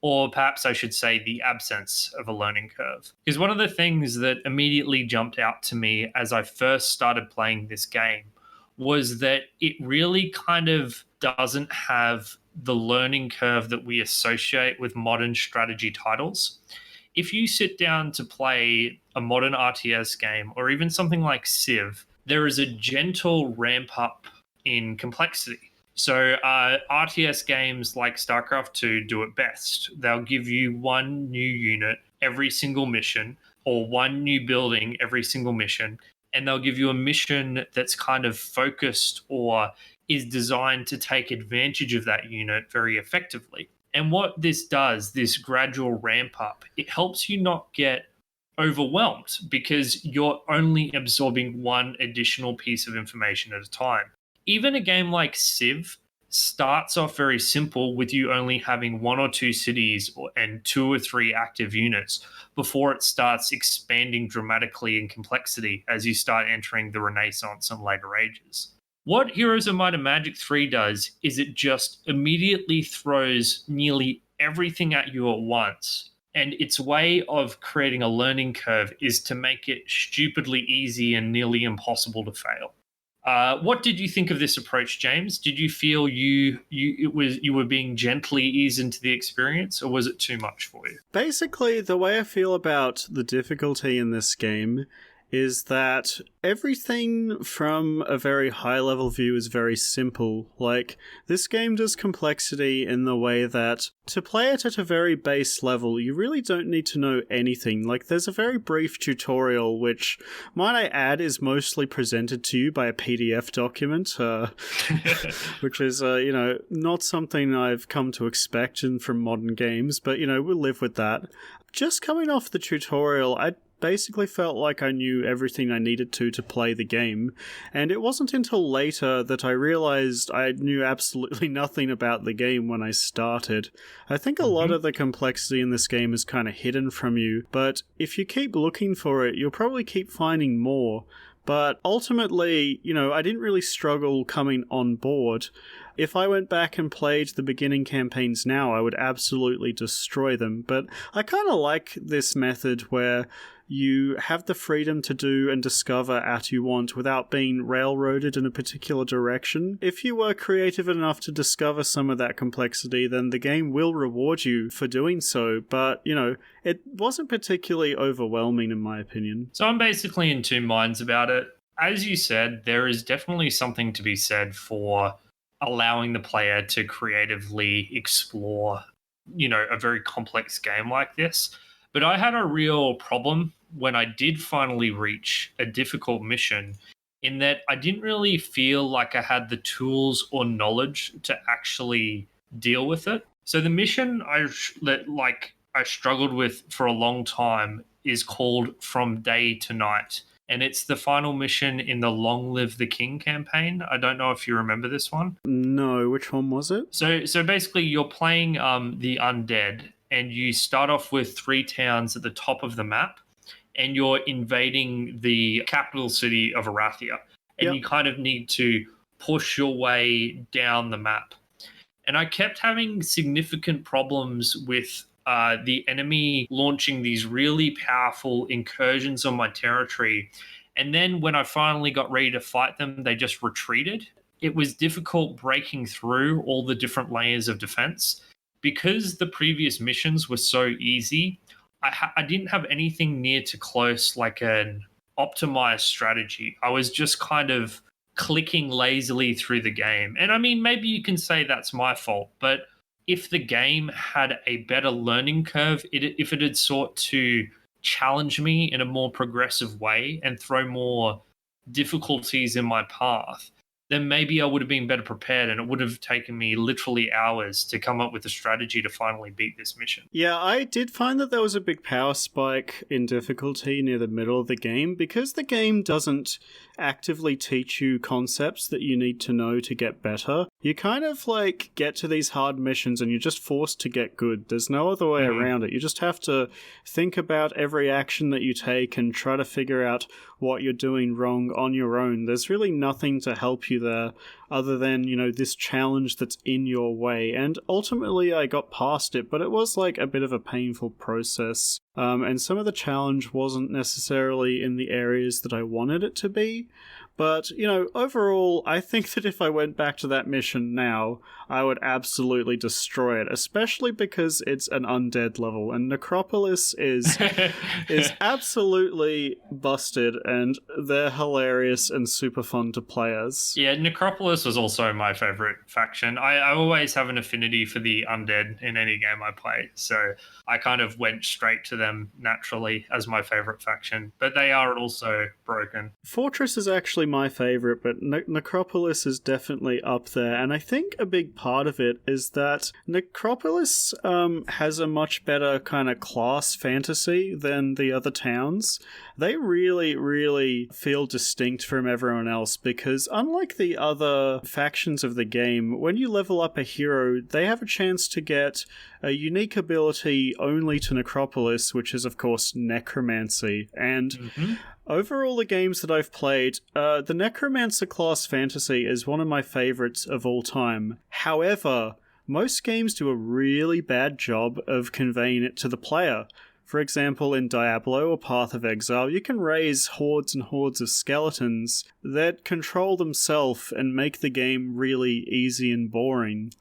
Speaker 1: or perhaps I should say the absence of a learning curve. Because one of the things that immediately jumped out to me as I first started playing this game was that it really kind of doesn't have the learning curve that we associate with modern strategy titles. If you sit down to play a modern RTS game or even something like Civ, there is a gentle ramp up in complexity. So RTS games like StarCraft 2 do it best. They'll give you one new unit every single mission, or one new building every single mission, and they'll give you a mission that's kind of focused or is designed to take advantage of that unit very effectively. And what this does, this gradual ramp up, it helps you not get overwhelmed because you're only absorbing one additional piece of information at a time. Even a game like Civ starts off very simple with you only having one or two cities and two or three active units before it starts expanding dramatically in complexity as you start entering the Renaissance and later ages. What Heroes of Might and Magic 3 does is it just immediately throws nearly everything at you at once. And its way of creating a learning curve is to make it stupidly easy and nearly impossible to fail. What did you think of this approach, James? Did you feel you were being gently eased into the experience, or was it too much for you?
Speaker 2: Basically, the way I feel about the difficulty in this game is that everything from a very high-level view is very simple. Like, this game does complexity in the way that to play it at a very base level, you really don't need to know anything. Like, there's a very brief tutorial, which, might I add, is mostly presented to you by a PDF document, which is, not something I've come to expect from modern games, but, we'll live with that. Just coming off the tutorial, I basically felt like I knew everything I needed to play the game, and it wasn't until later that I realized I knew absolutely nothing about the game when I started. I think a lot of the complexity in this game is kind of hidden from you, but if you keep looking for it, you'll probably keep finding more. But ultimately, I didn't really struggle coming on board. If I went back and played the beginning campaigns now, I would absolutely destroy them. But I kind of like this method where you have the freedom to do and discover as you want without being railroaded in a particular direction. If you were creative enough to discover some of that complexity, then the game will reward you for doing so. But, it wasn't particularly overwhelming in my opinion.
Speaker 1: So I'm basically in two minds about it. As you said, there is definitely something to be said for allowing the player to creatively explore, a very complex game like this. But I had a real problem when I did finally reach a difficult mission, in that I didn't really feel like I had the tools or knowledge to actually deal with it. So the mission I struggled with for a long time is called From Day to Night. And it's the final mission in the Long Live the King campaign. I don't know if you remember this one.
Speaker 2: No, which one was it?
Speaker 1: So basically you're playing the undead, and you start off with 3 towns at the top of the map, and you're invading the capital city of Arathia. And you kind of need to push your way down the map. And I kept having significant problems with the enemy launching these really powerful incursions on my territory. And then when I finally got ready to fight them, they just retreated. It was difficult breaking through all the different layers of defense. Because the previous missions were so easy, I didn't have anything near to close like an optimized strategy. I was just kind of clicking lazily through the game. And I mean, maybe you can say that's my fault, but if the game had a better learning curve, if it had sought to challenge me in a more progressive way and throw more difficulties in my path, then maybe I would have been better prepared, and it would have taken me literally hours to come up with a strategy to finally beat this mission.
Speaker 2: Yeah, I did find that there was a big power spike in difficulty near the middle of the game, because the game doesn't actively teach you concepts that you need to know to get better. You kind of like get to these hard missions and you're just forced to get good. There's no other way around it. You just have to think about every action that you take and try to figure out what you're doing wrong on your own. There's really nothing to help you there other than, this challenge that's in your way. And ultimately I got past it, but it was like a bit of a painful process. And some of the challenge wasn't necessarily in the areas that I wanted it to be. But, overall, I think that if I went back to that mission now, I would absolutely destroy it, especially because it's an undead level, and Necropolis is absolutely busted, and they're hilarious and super fun to play as.
Speaker 1: Yeah, Necropolis was also my favorite faction. I always have an affinity for the undead in any game I play, so I kind of went straight to them naturally as my favorite faction, but they are also broken.
Speaker 2: Fortress is actually my favorite, but Necropolis is definitely up there, and I think a big part of it is that Necropolis has a much better kind of class fantasy than the other towns. They really, really feel distinct from everyone else because unlike the other factions of the game, when you level up a hero, they have a chance to get a unique ability only to Necropolis, which is, of course, Necromancy. And overall, the games that I've played, the Necromancer class fantasy is one of my favorites of all time. However, most games do a really bad job of conveying it to the player. For example, in Diablo or Path of Exile, you can raise hordes and hordes of skeletons that control themselves and make the game really easy and boring.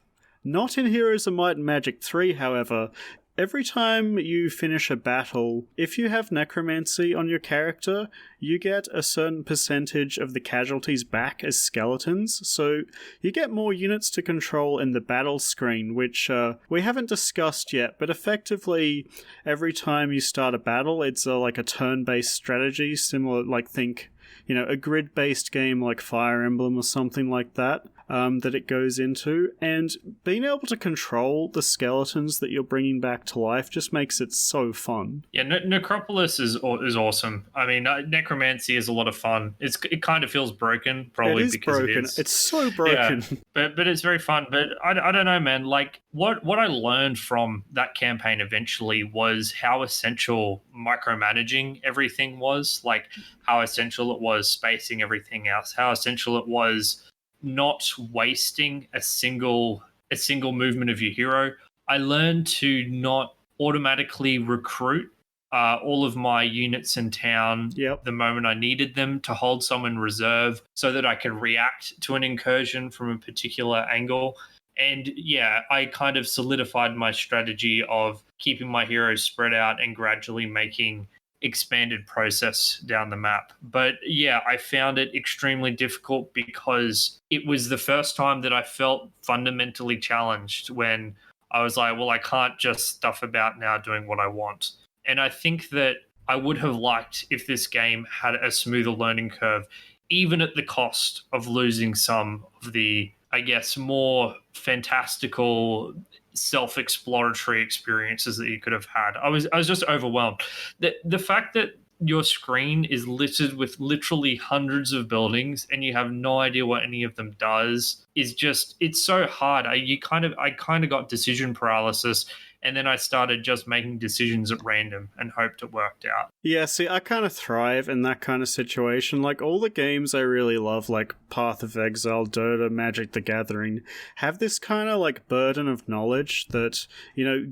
Speaker 2: Not in Heroes of Might and Magic 3, however. Every time you finish a battle, if you have Necromancy on your character, you get a certain percentage of the casualties back as skeletons, so you get more units to control in the battle screen, which we haven't discussed yet, but effectively, every time you start a battle, it's like a turn-based strategy, similar, like think, a grid-based game like Fire Emblem or something like that. That it goes into, and being able to control the skeletons that you're bringing back to life just makes it so fun.
Speaker 1: Yeah, Necropolis is awesome. I mean, Necromancy is a lot of fun. It kind of feels broken, probably because
Speaker 2: broken.
Speaker 1: it is.
Speaker 2: It's so broken.
Speaker 1: Yeah, but it's very fun. But I don't know, man. Like what I learned from that campaign eventually was how essential micromanaging everything was. Like how essential it was spacing everything else. How essential it was not wasting a single movement of your hero. I learned to not automatically recruit all of my units in town the moment I needed them, to hold some in reserve so that I could react to an incursion from a particular angle. And yeah, I kind of solidified my strategy of keeping my heroes spread out and gradually making expanded process down the map. But yeah, I found it extremely difficult because it was the first time that I felt fundamentally challenged when I was like, well, I can't just stuff about now doing what I want. And I think that I would have liked if this game had a smoother learning curve, even at the cost of losing some of the, I guess, more fantastical self-exploratory experiences that you could have had. I was just overwhelmed. The fact that your screen is littered with literally hundreds of buildings and you have no idea what any of them does is just, it's so hard. I kind of got decision paralysis, and then I started just making decisions at random and hoped it worked out.
Speaker 2: Yeah, see, I kind of thrive in that kind of situation. Like, all the games I really love, like Path of Exile, Dota, Magic the Gathering, have this kind of, like, burden of knowledge that,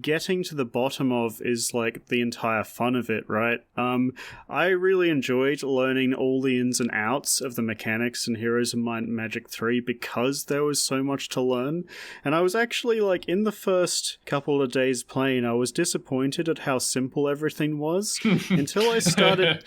Speaker 2: getting to the bottom of is, like, the entire fun of it, right? I really enjoyed learning all the ins and outs of the mechanics in Heroes of Might and Magic 3 because there was so much to learn. And I was actually, like, in the first couple of days playing, I was disappointed at how simple everything was until I started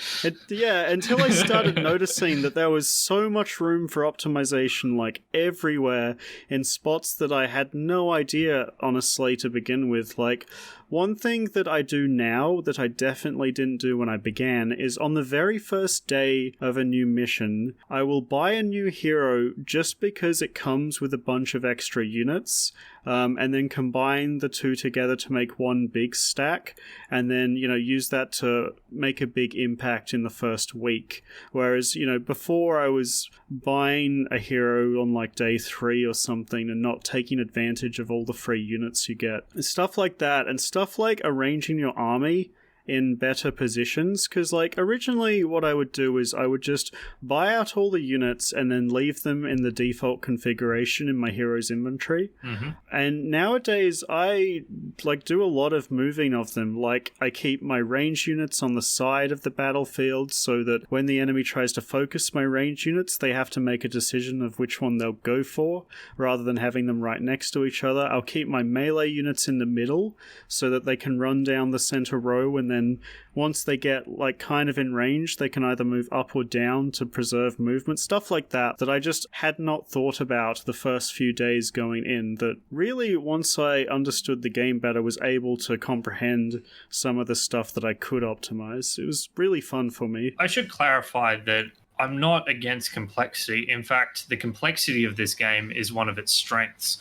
Speaker 2: noticing that there was so much room for optimization, like everywhere, in spots that I had no idea, honestly, to begin with. Like, one thing that I do now that I definitely didn't do when I began is on the very first day of a new mission, I will buy a new hero just because it comes with a bunch of extra units, and then combine the two together to make one big stack, and then, use that to make a big impact in the first week. Whereas, before I was buying a hero on like day 3 or something and not taking advantage of all the free units you get. Stuff like that, and stuff like arranging your army in better positions, because like originally what I would do is I would just buy out all the units and then leave them in the default configuration in my hero's inventory. And nowadays I like do a lot of moving of them. Like I keep my range units on the side of the battlefield so that when the enemy tries to focus my range units, they have to make a decision of which one they'll go for rather than having them right next to each other. I'll keep my melee units in the middle so that they can run down the center row, and then once they get like kind of in range, they can either move up or down to preserve movement. Stuff like that I just had not thought about the first few days going in, that really once I understood the game better was able to comprehend some of the stuff that I could optimize. It was really fun for me.
Speaker 1: I should clarify that I'm not against complexity. In fact, the complexity of this game is one of its strengths.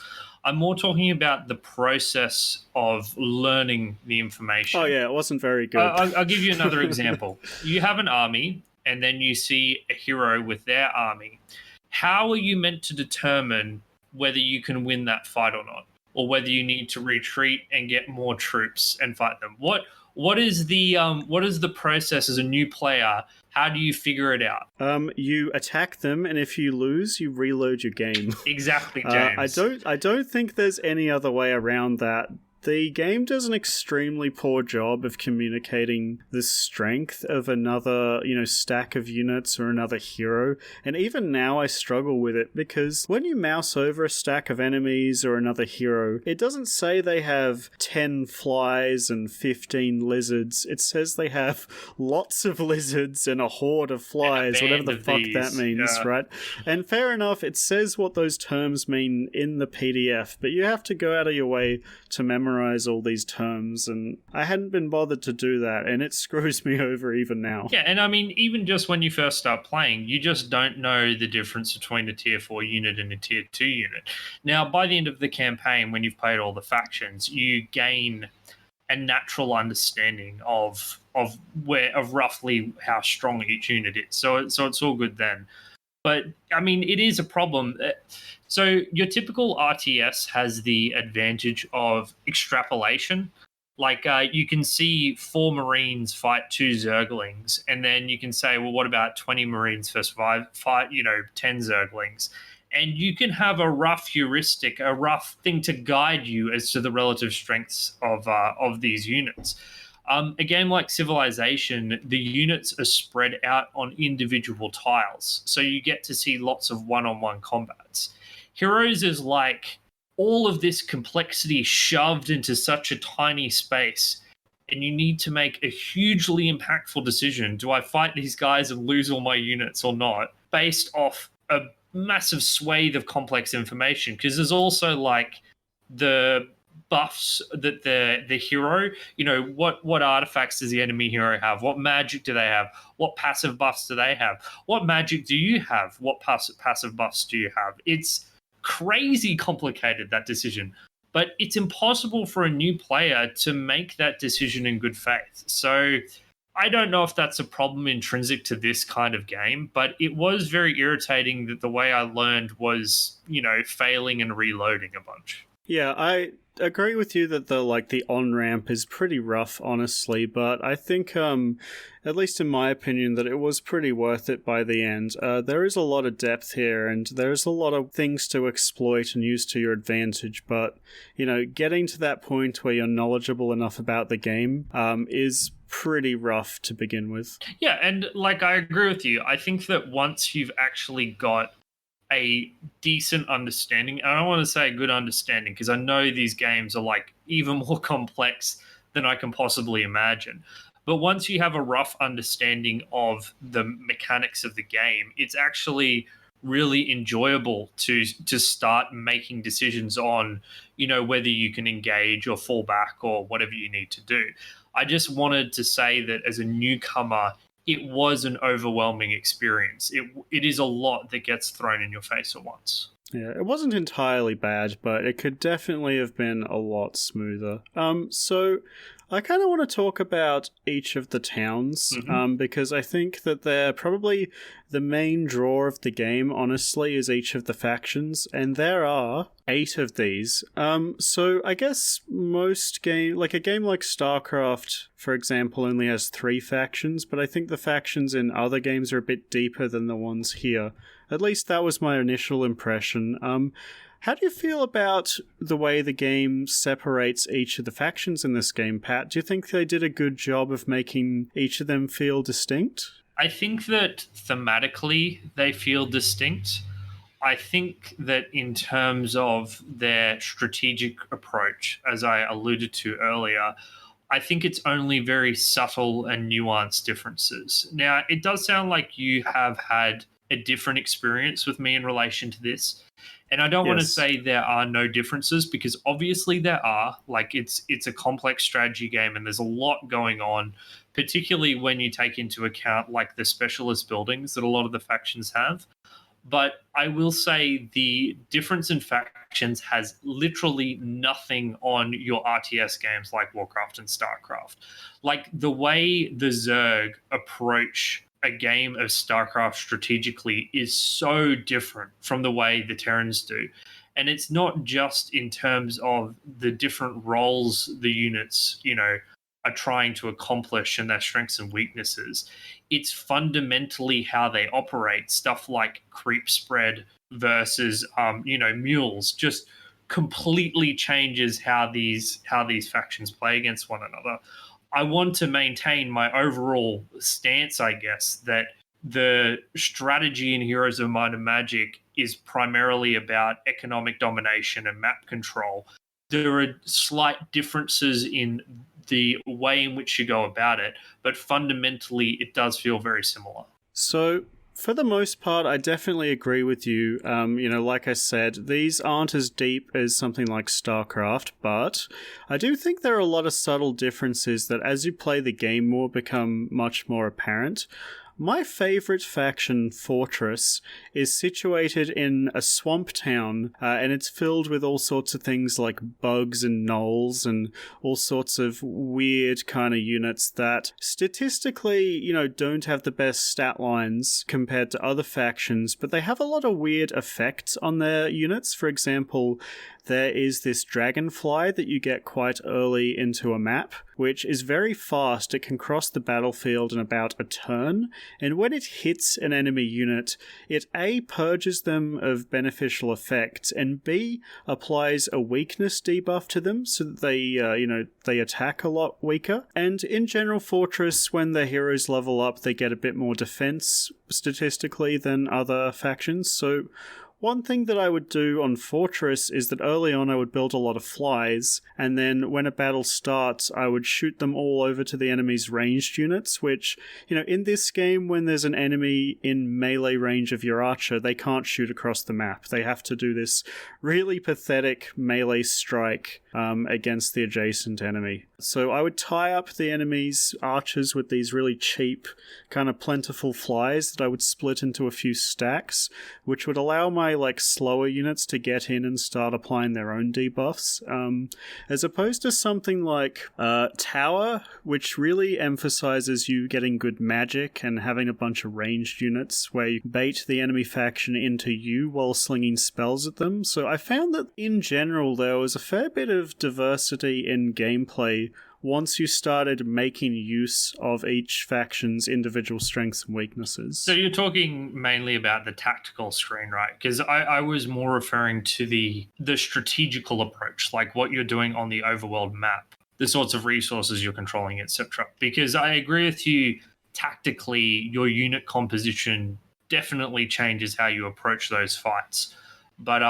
Speaker 1: I'm more talking about the process of learning the information.
Speaker 2: Oh yeah, it wasn't very good.
Speaker 1: I'll give you another example. You have an army, and then you see a hero with their army. How are you meant to determine whether you can win that fight or not? Or whether you need to retreat and get more troops and fight them? What is the process as a new player? How do you figure it out?
Speaker 2: You attack them, and if you lose, you reload your game.
Speaker 1: Exactly, James.
Speaker 2: I don't think there's any other way around that. The game does an extremely poor job of communicating the strength of another, stack of units or another hero. And even now I struggle with it, because when you mouse over a stack of enemies or another hero, it doesn't say they have 10 flies and 15 lizards. It says they have lots of lizards and a horde of flies, whatever the fuck that means, right? And fair enough, it says what those terms mean in the PDF, but you have to go out of your way to memorize all these terms, and I hadn't been bothered to do that, and it screws me over even now.
Speaker 1: Yeah, and I mean, even just when you first start playing, you just don't know the difference between a tier 4 unit and a tier 2 unit. Now, by the end of the campaign, when you've played all the factions, you gain a natural understanding of roughly how strong each unit is. So it's all good then. But, I mean, it is a problem. So your typical RTS has the advantage of extrapolation. Like, you can see 4 Marines fight 2 Zerglings, and then you can say, well, what about 20 Marines fight 10 Zerglings? And you can have a rough heuristic, a rough thing to guide you as to the relative strengths of these units. A game like Civilization, the units are spread out on individual tiles, so you get to see lots of one-on-one combats. Heroes is like all of this complexity shoved into such a tiny space, and you need to make a hugely impactful decision. Do I fight these guys and lose all my units or not? Based off a massive swathe of complex information, because there's also like the buffs that the hero, what artifacts does the enemy hero have? What magic do they have? What passive buffs do they have? What magic do you have? What passive buffs do you have? It's crazy complicated, that decision. But it's impossible for a new player to make that decision in good faith. So I don't know if that's a problem intrinsic to this kind of game, but it was very irritating that the way I learned was, failing and reloading a bunch.
Speaker 2: Yeah, I agree with you that the on-ramp is pretty rough, honestly, but I think, at least in my opinion, that it was pretty worth it by the end. There is a lot of depth here, and there's a lot of things to exploit and use to your advantage, but, getting to that point where you're knowledgeable enough about the game is pretty rough to begin with.
Speaker 1: Yeah, and, I agree with you. I think that once you've actually got a decent understanding, and I don't want to say a good understanding, because I know these games are even more complex than I can possibly imagine. But once you have a rough understanding of the mechanics of the game, it's actually really enjoyable to start making decisions on, whether you can engage or fall back or whatever you need to do. I just wanted to say that as a newcomer, it was an overwhelming experience. It is a lot that gets thrown in your face at once.
Speaker 2: Yeah, it wasn't entirely bad, but it could definitely have been a lot smoother. So I kind of want to talk about each of the towns, because I think that they're probably the main draw of the game, honestly, is each of the factions, and there are 8 of these. So I guess most game, like a game like StarCraft, for example, only has 3 factions, but I think the factions in other games are a bit deeper than the ones here. At least that was my initial impression. How do you feel about the way the game separates each of the factions in this game, Pat? Do you think they did a good job of making each of them feel distinct?
Speaker 1: I think that thematically they feel distinct. I think that in terms of their strategic approach, as I alluded to earlier, I think it's only very subtle and nuanced differences. Now, it does sound like you have had a different experience with me in relation to this. And I don't want to say there are no differences, because obviously there are. Like, it's a complex strategy game and there's a lot going on, particularly when you take into account like the specialist buildings that a lot of the factions have. But I will say the difference in factions has literally nothing on your RTS games like Warcraft and StarCraft. Like, the way the Zerg approach a game of StarCraft strategically is so different from the way the Terrans do. And it's not just in terms of the different roles the units, are trying to accomplish and their strengths and weaknesses. It's fundamentally how they operate. Stuff like creep spread versus, mules just completely changes how these factions play against one another. I want to maintain my overall stance, I guess, that the strategy in Heroes of Might and Magic is primarily about economic domination and map control. There are slight differences in the way in which you go about it, but fundamentally it does feel very similar.
Speaker 2: So, for the most part, I definitely agree with you. Like I said, these aren't as deep as something like StarCraft, but I do think there are a lot of subtle differences that as you play the game more become much more apparent. My favorite faction, Fortress, is situated in a swamp town, and it's filled with all sorts of things like bugs and gnolls and all sorts of weird kind of units that statistically, don't have the best stat lines compared to other factions, but they have a lot of weird effects on their units. For example, there is this dragonfly that you get quite early into a map, which is very fast. It can cross the battlefield in about a turn, and when it hits an enemy unit, it A, purges them of beneficial effects, and B, applies a weakness debuff to them so that they attack a lot weaker. And in general, Fortress, when the heroes level up, they get a bit more defense statistically than other factions, so one thing that I would do on Fortress is that early on I would build a lot of flies, and then when a battle starts, I would shoot them all over to the enemy's ranged units, which, in this game, when there's an enemy in melee range of your archer, they can't shoot across the map. They have to do this really pathetic melee strike against the adjacent enemy. So I would tie up the enemy's archers with these really cheap, kind of plentiful flies that I would split into a few stacks, which would allow my slower units to get in and start applying their own debuffs, as opposed to something like Tower, which really emphasizes you getting good magic and having a bunch of ranged units where you bait the enemy faction into you while slinging spells at them. So I found that in general there was a fair bit of diversity in gameplay once you started making use of each faction's individual strengths and weaknesses.
Speaker 1: So you're talking mainly about the tactical screen, right? Because I was more referring to the strategical approach, like what you're doing on the overworld map, the sorts of resources you're controlling, etc. Because I agree with you, tactically, your unit composition definitely changes how you approach those fights. But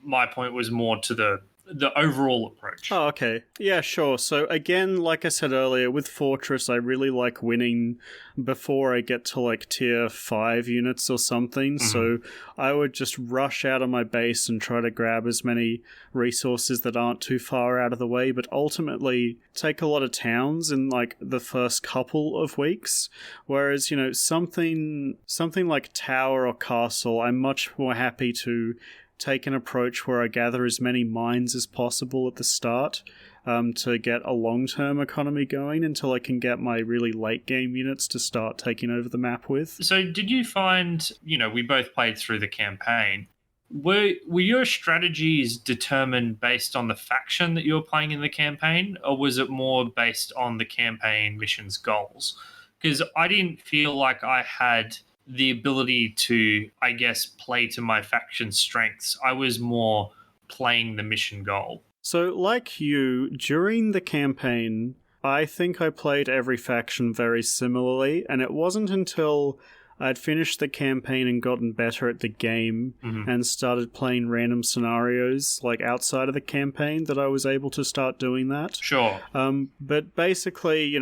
Speaker 1: my point was more to the the overall approach.
Speaker 2: Oh, okay. Yeah, sure. So again, like I said earlier, with Fortress, I really like winning before I get to like tier 5 units or something. So I would just rush out of my base and try to grab as many resources that aren't too far out of the way, but ultimately take a lot of towns in like the first couple of weeks. Whereas, something like Tower or Castle, I'm much more happy to take an approach where I gather as many mines as possible at the start to get a long-term economy going until I can get my really late-game units to start taking over the map with.
Speaker 1: So did you find, we both played through the campaign. Were your strategies determined based on the faction that you were playing in the campaign, or was it more based on the campaign mission's goals? Because I didn't feel like I had the ability to, I guess, play to my faction's strengths. I was more playing the mission goal.
Speaker 2: So, like you, during the campaign, I think I played every faction very similarly, and it wasn't until I'd finished the campaign and gotten better at the game and started playing random scenarios like outside of the campaign that I was able to start doing that.
Speaker 1: Sure.
Speaker 2: But basically,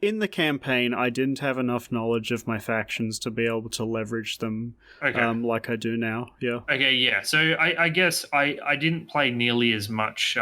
Speaker 2: in the campaign, I didn't have enough knowledge of my factions to be able to leverage them like I do now. Yeah.
Speaker 1: Okay, yeah. So I guess I didn't play nearly as much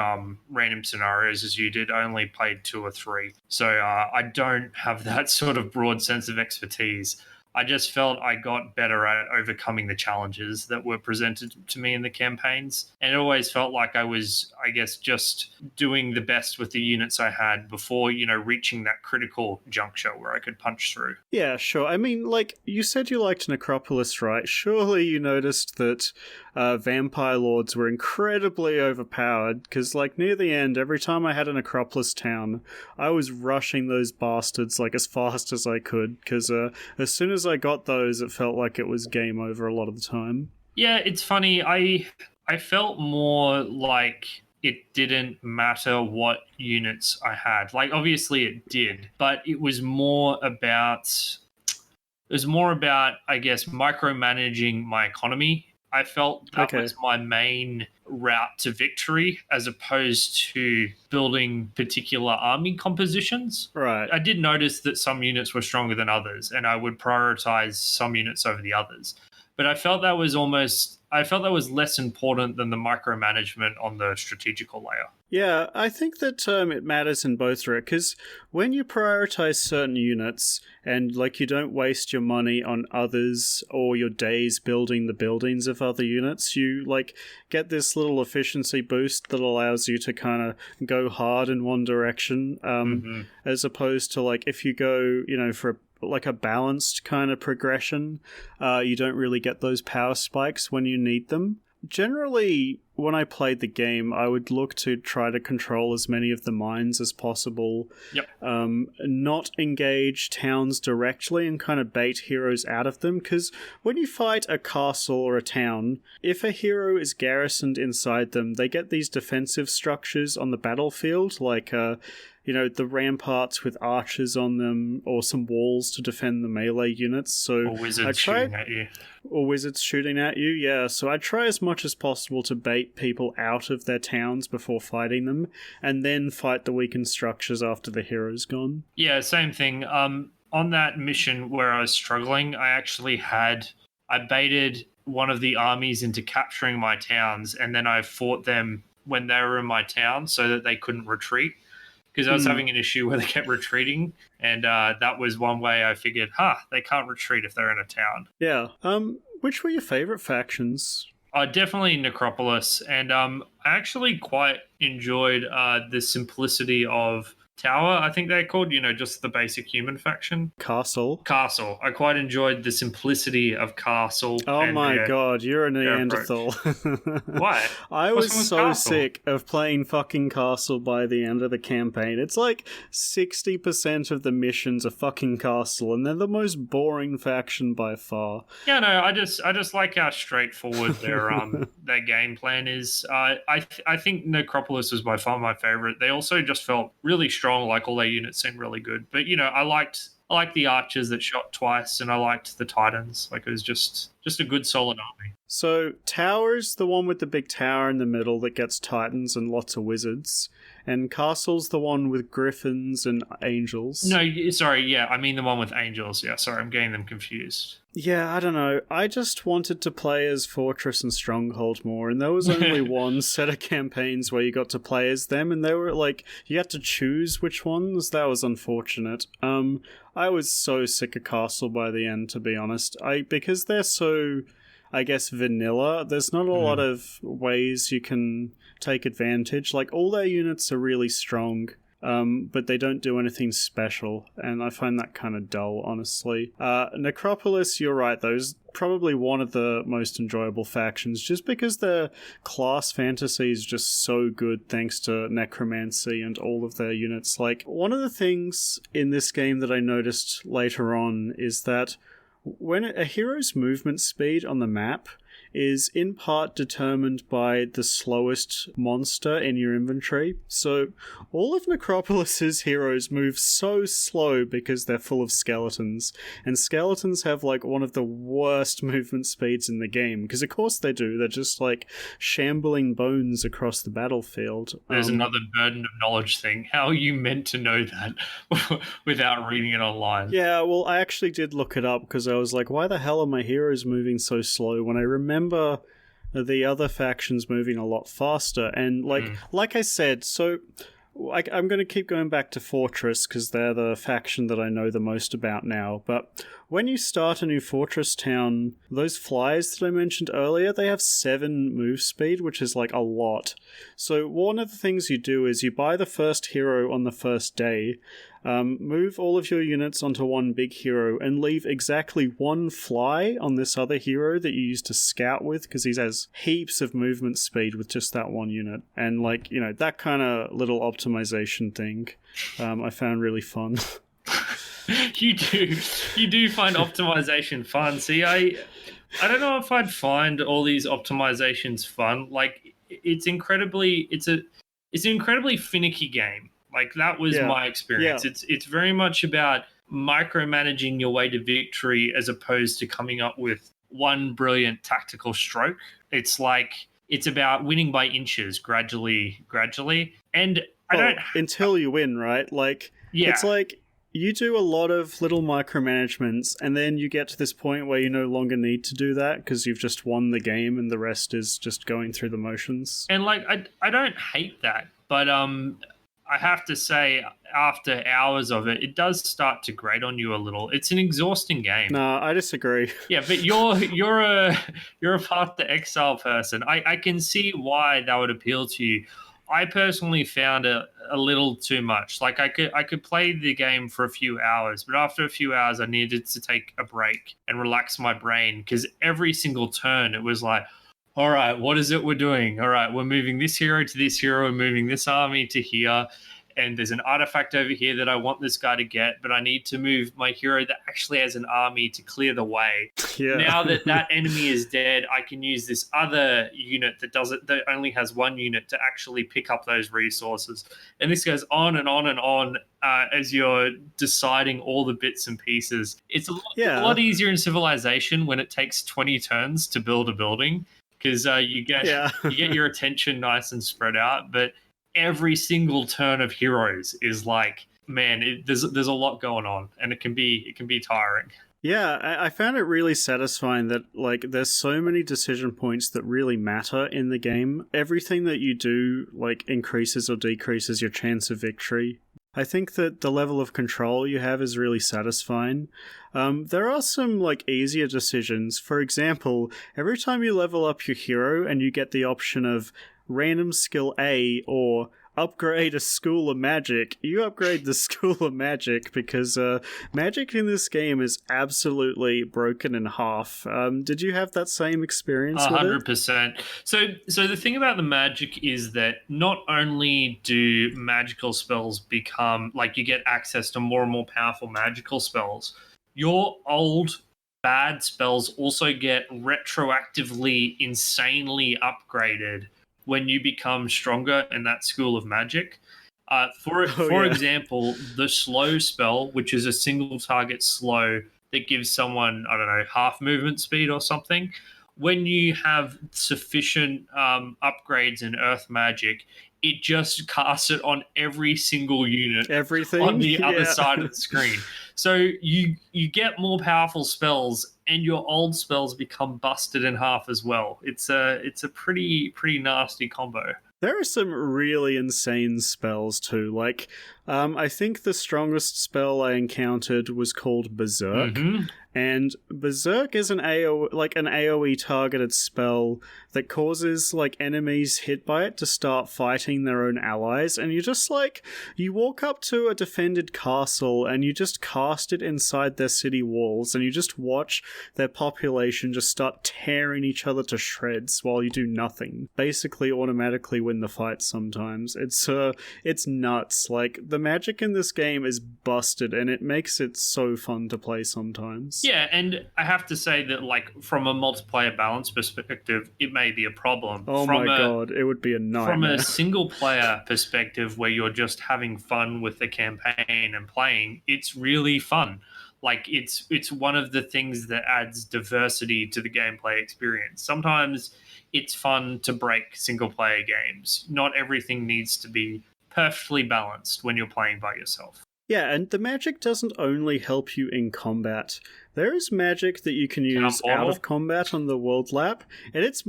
Speaker 1: random scenarios as you did. I only played 2 or 3. So I don't have that sort of broad sense of expertise. I just felt I got better at overcoming the challenges that were presented to me in the campaigns. And it always felt like I was, I guess, just doing the best with the units I had before, reaching that critical juncture where I could punch through.
Speaker 2: Yeah, sure. I mean, like, you said you liked Necropolis, right? Surely you noticed that vampire lords were incredibly overpowered, because, like, near the end, every time I had a Necropolis town, I was rushing those bastards, like, as fast as I could, because as soon as I got those, it felt like it was game over a lot of the time.
Speaker 1: Yeah, it's funny. I felt more like it didn't matter what units I had. Like, obviously it did, but it was more about I guess, micromanaging my economy. I felt that was my main route to victory, as opposed to building particular army compositions.
Speaker 2: Right.
Speaker 1: I did notice that some units were stronger than others, and I would prioritize some units over the others. But I felt that was less important than the micromanagement on the strategical layer.
Speaker 2: Yeah, I think that it matters in both directions, because when you prioritize certain units and like you don't waste your money on others or your days building the buildings of other units, you like get this little efficiency boost that allows you to kind of go hard in one direction, as opposed to like if you go, for like a balanced kind of progression, you don't really get those power spikes when you need them. Generally, when I played the game, I would look to try to control as many of the mines as possible.
Speaker 1: Yep.
Speaker 2: Not engage towns directly and kind of bait heroes out of them, because when you fight a castle or a town, if a hero is garrisoned inside them, they get these defensive structures on the battlefield, like the ramparts with archers on them, or some walls to defend the melee units. So
Speaker 1: or wizards shooting at you.
Speaker 2: Or wizards shooting at you, yeah. So I try as much as possible to bait people out of their towns before fighting them, and then fight the weakened structures after the hero's gone.
Speaker 1: Yeah, same thing. On that mission where I was struggling, I baited one of the armies into capturing my towns, and then I fought them when they were in my town so that they couldn't retreat. Because I was having an issue where they kept retreating, and that was one way I figured, they can't retreat if they're in a town.
Speaker 2: Yeah. Which were your favorite factions?
Speaker 1: Definitely Necropolis, and I actually quite enjoyed the simplicity of Tower, I think they're called, just the basic human faction.
Speaker 2: Castle.
Speaker 1: I quite enjoyed the simplicity of Castle.
Speaker 2: Oh my god, you're a Neanderthal.
Speaker 1: Why?
Speaker 2: I was so sick of playing fucking Castle by the end of the campaign. It's like 60% of the missions are fucking Castle, and they're the most boring faction by far.
Speaker 1: Yeah, no, I just like how straightforward their game plan is. I think Necropolis was by far my favorite. They also just felt really strong. Like all their units seemed really good, but I liked I liked the archers that shot twice, and I liked the titans. Like it was just a good solid army.
Speaker 2: So, Tower's the one with the big tower in the middle that gets titans and lots of wizards. And Castle's the one with griffins and angels.
Speaker 1: No, sorry, yeah, I mean the one with angels. Yeah, sorry, I'm getting them confused.
Speaker 2: Yeah, I don't know. I just wanted to play as Fortress and Stronghold more, and there was only one set of campaigns where you got to play as them, and they were like, you had to choose which ones. That was unfortunate. I was so sick of Castle by the end, to be honest. Because they're so, I guess, vanilla, there's not a lot of ways you can take advantage. Like, all their units are really strong, but they don't do anything special, and I find that kind of dull, honestly. Necropolis, you're right, though, is probably one of the most enjoyable factions, just because their class fantasy is just so good thanks to necromancy and all of their units. Like, one of the things in this game that I noticed later on is that when a hero's movement speed on the map is in part determined by the slowest monster in your inventory. So all of Necropolis's heroes move so slow because they're full of skeletons, and skeletons have like one of the worst movement speeds in the game, because of course they do. They're just like shambling bones across the battlefield.
Speaker 1: There's another burden of knowledge thing. How are you meant to know that without reading it online?
Speaker 2: Yeah, well, I actually did look it up because I was like, why the hell are my heroes moving so slow when I remember the other factions moving a lot faster? And like I said, so I'm going to keep going back to Fortress because they're the faction that I know the most about now. But when you start a new Fortress town, those flyers that I mentioned earlier, they have 7 move speed, which is like a lot. So one of the things you do is you buy the first hero on the first day, move all of your units onto one big hero, and leave exactly one fly on this other hero that you use to scout with, because he has heaps of movement speed with just that one unit. And like, you know, that kind of little optimization thing I found really fun.
Speaker 1: You do find optimization fun. See, I don't know if I'd find all these optimizations fun. Like it's an incredibly finicky game. Like that was my experience.
Speaker 2: Yeah.
Speaker 1: It's very much about micromanaging your way to victory as opposed to coming up with one brilliant tactical stroke. It's about winning by inches, gradually. And
Speaker 2: until you win, right? Like,
Speaker 1: yeah.
Speaker 2: It's like you do a lot of little micromanagements, and then you get to this point where you no longer need to do that because you've just won the game and the rest is just going through the motions.
Speaker 1: And like I don't hate that, but I have to say, after hours of it, it does start to grate on you a little. It's an exhausting game.
Speaker 2: No, I disagree.
Speaker 1: Yeah, but you're a Path to Exile person. I can see why that would appeal to you. I personally found it a little too much. Like I could play the game for a few hours, but after a few hours, I needed to take a break and relax my brain, because every single turn it was like, all right, what is it we're doing? All right, we're moving this hero to this hero, we're moving this army to here, and there's an artifact over here that I want this guy to get, but I need to move my hero that actually has an army to clear the way.
Speaker 2: Yeah.
Speaker 1: Now that enemy is dead, I can use this other unit that only has one unit to actually pick up those resources. And this goes on and on and on as you're deciding all the bits and pieces. It's a lot easier in Civilization when it takes 20 turns to build a building, because you get your attention nice and spread out. But every single turn of heroes is like, man, there's a lot going on, and it can be tiring.
Speaker 2: Yeah, I found it really satisfying that like there's so many decision points that really matter in the game. Everything that you do like increases or decreases your chance of victory. I think that the level of control you have is really satisfying. There are some like easier decisions. For example, every time you level up your hero and you get the option of random skill A or upgrade a school of magic, you upgrade the school of magic, because magic in this game is absolutely broken in half. Did you have that same experience with it?
Speaker 1: 100%. So the thing about the magic is that not only do magical spells become, like, you get access to more and more powerful magical spells, your old bad spells also get retroactively insanely upgraded when you become stronger in that school of magic.
Speaker 2: Oh
Speaker 1: For
Speaker 2: yeah.
Speaker 1: example, the slow spell, which is a single target slow that gives someone, I don't know, half movement speed or something. When you have sufficient upgrades in Earth Magic, it just casts it on every single unit on
Speaker 2: Everything?
Speaker 1: the other
Speaker 2: Yeah.
Speaker 1: side of the screen. So you get more powerful spells, and your old spells become busted in half as well. It's a pretty nasty combo.
Speaker 2: There are some really insane spells too. Like, I think the strongest spell I encountered was called Berserk,
Speaker 1: Hmm.
Speaker 2: and Berserk is an AOE targeted spell that causes like enemies hit by it to start fighting their own allies, and you walk up to a defended castle and you just cast it inside their city walls, and you just watch their population just start tearing each other to shreds while you do nothing. Basically, automatically win the fight sometimes. It's nuts. Like, the magic in this game is busted, and it makes it so fun to play sometimes.
Speaker 1: Yeah, and I have to say that, like, from a multiplayer balance perspective, it may be a problem.
Speaker 2: Oh my god, it would be a
Speaker 1: From a
Speaker 2: nightmare.
Speaker 1: single player perspective, where you're just having fun with the campaign and playing, it's really fun. Like, it's one of the things that adds diversity to the gameplay experience. Sometimes it's fun to break single player games. Not everything needs to be perfectly balanced when you're playing by yourself.
Speaker 2: Yeah, and the magic doesn't only help you in combat. There is magic that you can
Speaker 1: Town
Speaker 2: use out of
Speaker 1: Portal.
Speaker 2: combat on the world lap, and it's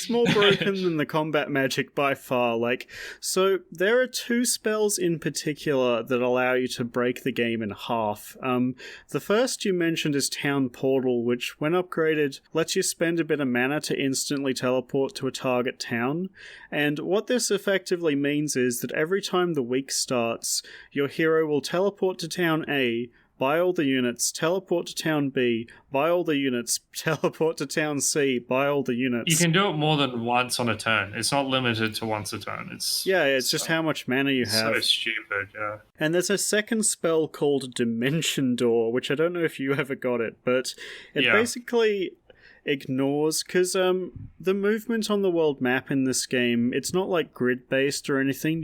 Speaker 2: more broken than the combat magic by far. Like, so there are two spells in particular that allow you to break the game in half. The first you mentioned is Town Portal, which, when upgraded, lets you spend a bit of mana to instantly teleport to a target town. And what this effectively means is that every time the week starts, your hero will teleport to Town A, buy all the units, teleport to Town B, buy all the units, teleport to Town C, buy all the
Speaker 1: You
Speaker 2: units.
Speaker 1: can do it more than once on a turn. It's not limited to once a turn.
Speaker 2: It's just how much mana you
Speaker 1: so
Speaker 2: have.
Speaker 1: stupid. Yeah.
Speaker 2: And there's a second spell called Dimension Door, which I don't know if you ever got it, but it
Speaker 1: Yeah.
Speaker 2: basically ignores, because the movement on the world map in this game, it's not like grid based or anything.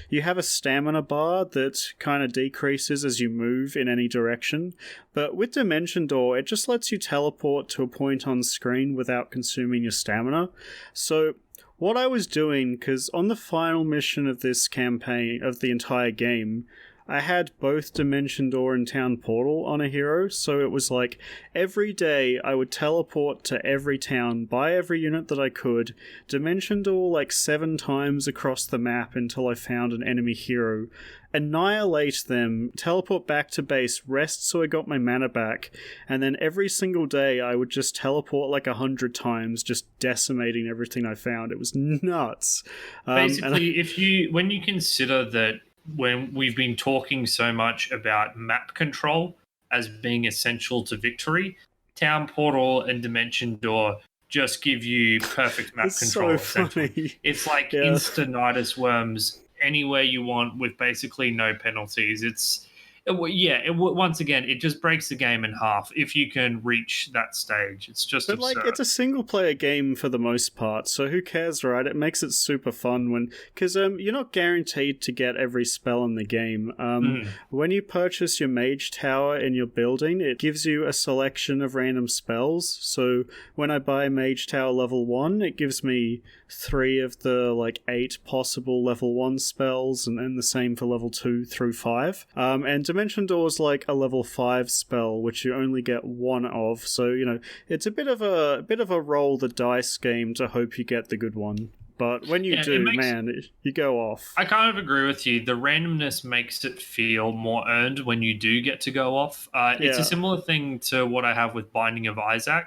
Speaker 2: You have a stamina bar that kind of decreases as you move in any direction, but with Dimension Door it just lets you teleport to a point on screen without consuming your stamina. So what I was doing, because on the final mission of this campaign, of the entire game, I had both Dimension Door and Town Portal on a hero, so it was like every day I would teleport to every town, buy every unit that I could, Dimension Door like 7 times across the map until I found an enemy hero, annihilate them, teleport back to base, rest so I got my mana back, and then every single day I would just teleport like 100 times, just decimating everything I found. It was nuts.
Speaker 1: Basically, when you consider that, when we've been talking so much about map control as being essential to victory, Town Portal and Dimension Door just give you perfect map
Speaker 2: It's
Speaker 1: control.
Speaker 2: so
Speaker 1: Essentially,
Speaker 2: funny.
Speaker 1: it's like
Speaker 2: Yeah.
Speaker 1: Instanitis worms anywhere you want with basically no penalties. Once again, it just breaks the game in half if you can reach that stage. It's just
Speaker 2: But like,
Speaker 1: absurd.
Speaker 2: it's a single player game for the most part, so who cares, right? It makes it super fun because you're not guaranteed to get every spell in the game. When you purchase your mage tower in your building, it gives you a selection of random spells. So when I buy mage tower level 1, it gives me 3 of the like 8 possible level 1 spells, and then the same for level 2 through 5. And Dimension Door is like a level 5 spell, which you only get 1 of. So it's a bit of a roll the dice game to hope you get the good one. But when you you go off.
Speaker 1: I kind of agree with you. The randomness makes it feel more earned when you do get to go off. It's a similar thing to what I have with Binding of Isaac.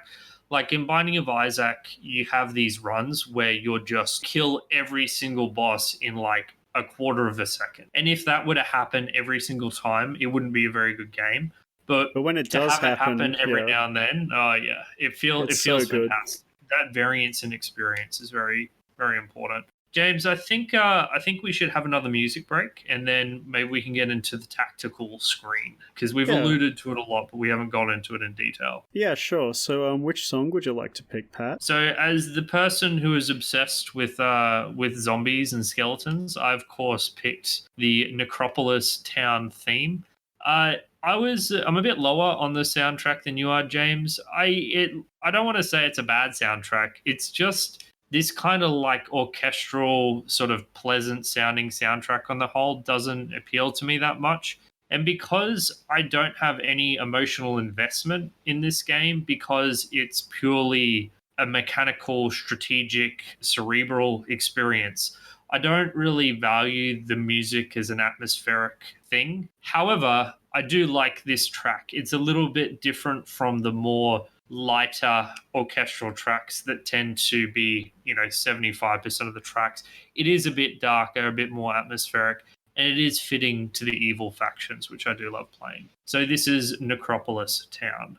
Speaker 1: Like, in Binding of Isaac, you have these runs where you'll just kill every single boss in like a quarter of a second. And if that were to happen every single time, it wouldn't be a very good game. But
Speaker 2: when it
Speaker 1: to
Speaker 2: does
Speaker 1: have it happen every now and then, it feels
Speaker 2: so good.
Speaker 1: fantastic. That variance in experience is very, very important. James, I think we should have another music break, and then maybe we can get into the tactical screen because we've
Speaker 2: Yeah.
Speaker 1: alluded to it a lot, but we haven't gone into it in detail.
Speaker 2: Yeah, sure. So, which song would you like to pick, Pat?
Speaker 1: So, as the person who is obsessed with zombies and skeletons, I of course picked the Necropolis town theme. I'm a bit lower on the soundtrack than you are, James. I don't want to say it's a bad soundtrack. It's just this kind of like orchestral, sort of pleasant sounding soundtrack on the whole doesn't appeal to me that much. And because I don't have any emotional investment in this game, because it's purely a mechanical, strategic, cerebral experience, I don't really value the music as an atmospheric thing. However, I do like this track. It's a little bit different from the more lighter orchestral tracks that tend to be, 75% of the tracks. It is a bit darker, a bit more atmospheric, and it is fitting to the evil factions, which I do love playing. So this is Necropolis Town.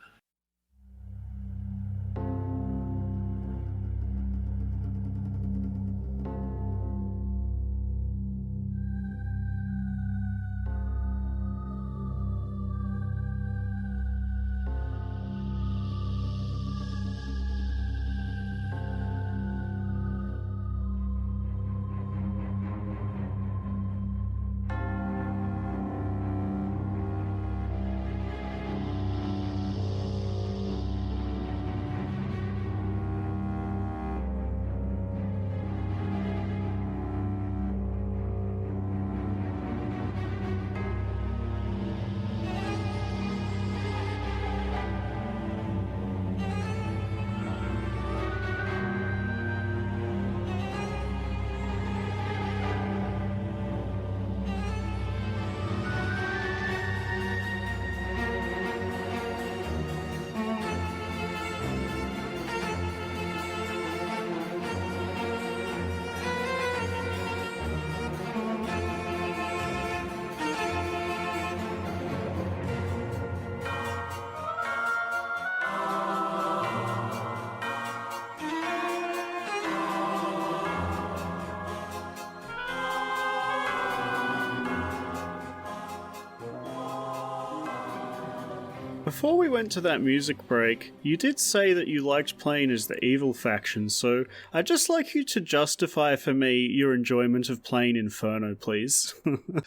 Speaker 2: Before we went to that music break, you did say that you liked playing as the evil faction, so I'd just like you to justify for me your enjoyment of playing Inferno, please.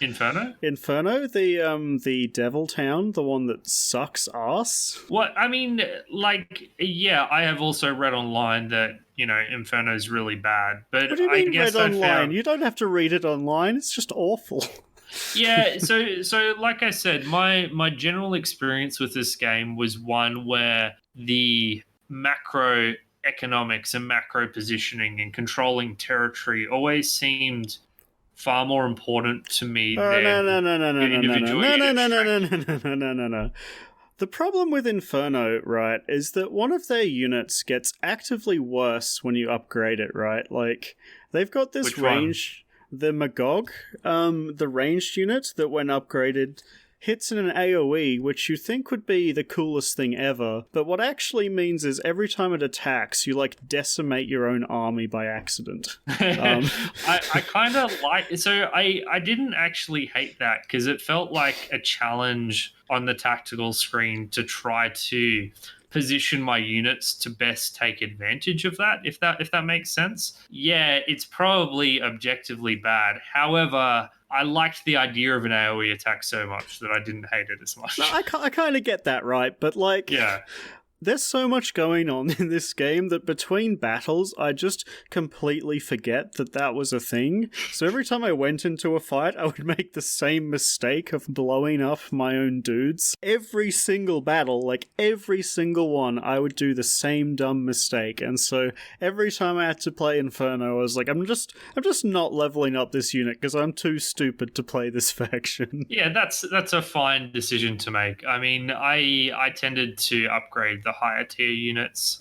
Speaker 1: Inferno?
Speaker 2: Inferno, the devil town, the one that sucks ass?
Speaker 1: What I mean, yeah, I have also read online that Inferno is really bad. But
Speaker 2: What do you mean
Speaker 1: I guess
Speaker 2: read online?
Speaker 1: found...
Speaker 2: You don't have to read it online, it's just awful.
Speaker 1: Yeah, so like I said, my general experience with this game was one where the macro economics and macro positioning and controlling territory always seemed far more important to me than individual unit strength.
Speaker 2: No. The problem with Inferno, right, is that one of their units gets actively worse when you upgrade it, right? Like, they've got this range... The Magog, the ranged unit that when upgraded hits in an AoE, which you think would be the coolest thing ever, but what actually means is every time it attacks, you decimate your own army by accident.
Speaker 1: I kind of like it. So I didn't actually hate that because it felt like a challenge on the tactical screen to try to position my units to best take advantage of that, if that makes sense. Yeah, it's probably objectively bad. However, I liked the idea of an AoE attack so much that I didn't hate it as much.
Speaker 2: No, I kind of get that, right? But yeah. There's so much going on in this game that between battles, I just completely forget that was a thing. So every time I went into a fight, I would make the same mistake of blowing up my own dudes. Every single battle, every single one, I would do the same dumb mistake. And so every time I had to play Inferno, I was like, I'm just not leveling up this unit because I'm too stupid to play this faction.
Speaker 1: Yeah, that's a fine decision to make. I mean, I tended to upgrade the higher tier units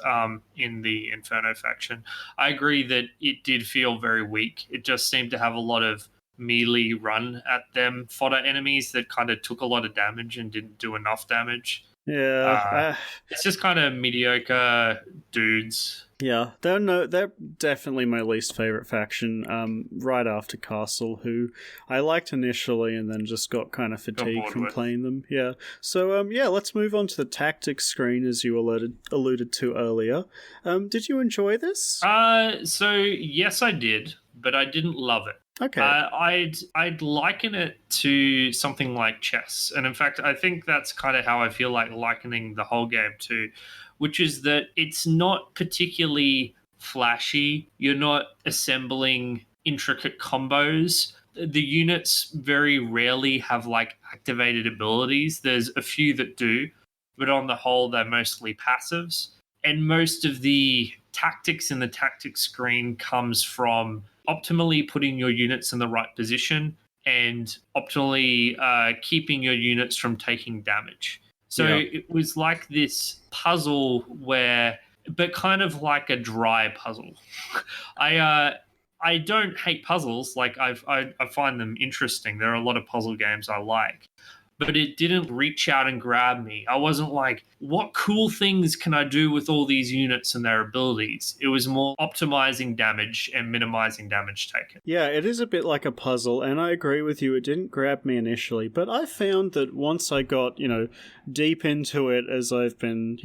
Speaker 1: in the Inferno faction. I agree that it did feel very weak. It just seemed to have a lot of melee run at them fodder enemies that kind of took a lot of damage and didn't do enough damage
Speaker 2: Yeah,
Speaker 1: Uh, it's just kind of mediocre dudes.
Speaker 2: yeah, they're definitely my least favorite faction. Right after Castle, who I liked initially, and then just got kind of
Speaker 1: Got
Speaker 2: fatigued
Speaker 1: bored
Speaker 2: from
Speaker 1: with.
Speaker 2: playing them. Yeah, so yeah, let's move on to the tactics screen as you alluded to earlier. Did you enjoy this?
Speaker 1: So yes, I did, but I didn't love it.
Speaker 2: Okay.
Speaker 1: I'd liken it to something like chess, and in fact, I think that's kind of how I feel like likening the whole game to, which is that it's not particularly flashy. You're not assembling intricate combos. The units very rarely have like activated abilities. There's a few that do, but on the whole, they're mostly passives. And most of the tactics in the tactics screen comes from optimally putting your units in the right position and optimally keeping your units from taking damage. So
Speaker 2: Yeah.
Speaker 1: it was like this puzzle where, but kind of like a dry puzzle. I don't hate puzzles. Like I find them interesting. There are a lot of puzzle games I like, but it didn't reach out and grab me. I wasn't like, what cool things can I do with all these units and their abilities? It was more optimizing damage and minimizing damage taken.
Speaker 2: Yeah, it is a bit like a puzzle, and I agree with you. It didn't grab me initially, but I found that once I got, deep into it, as I've been,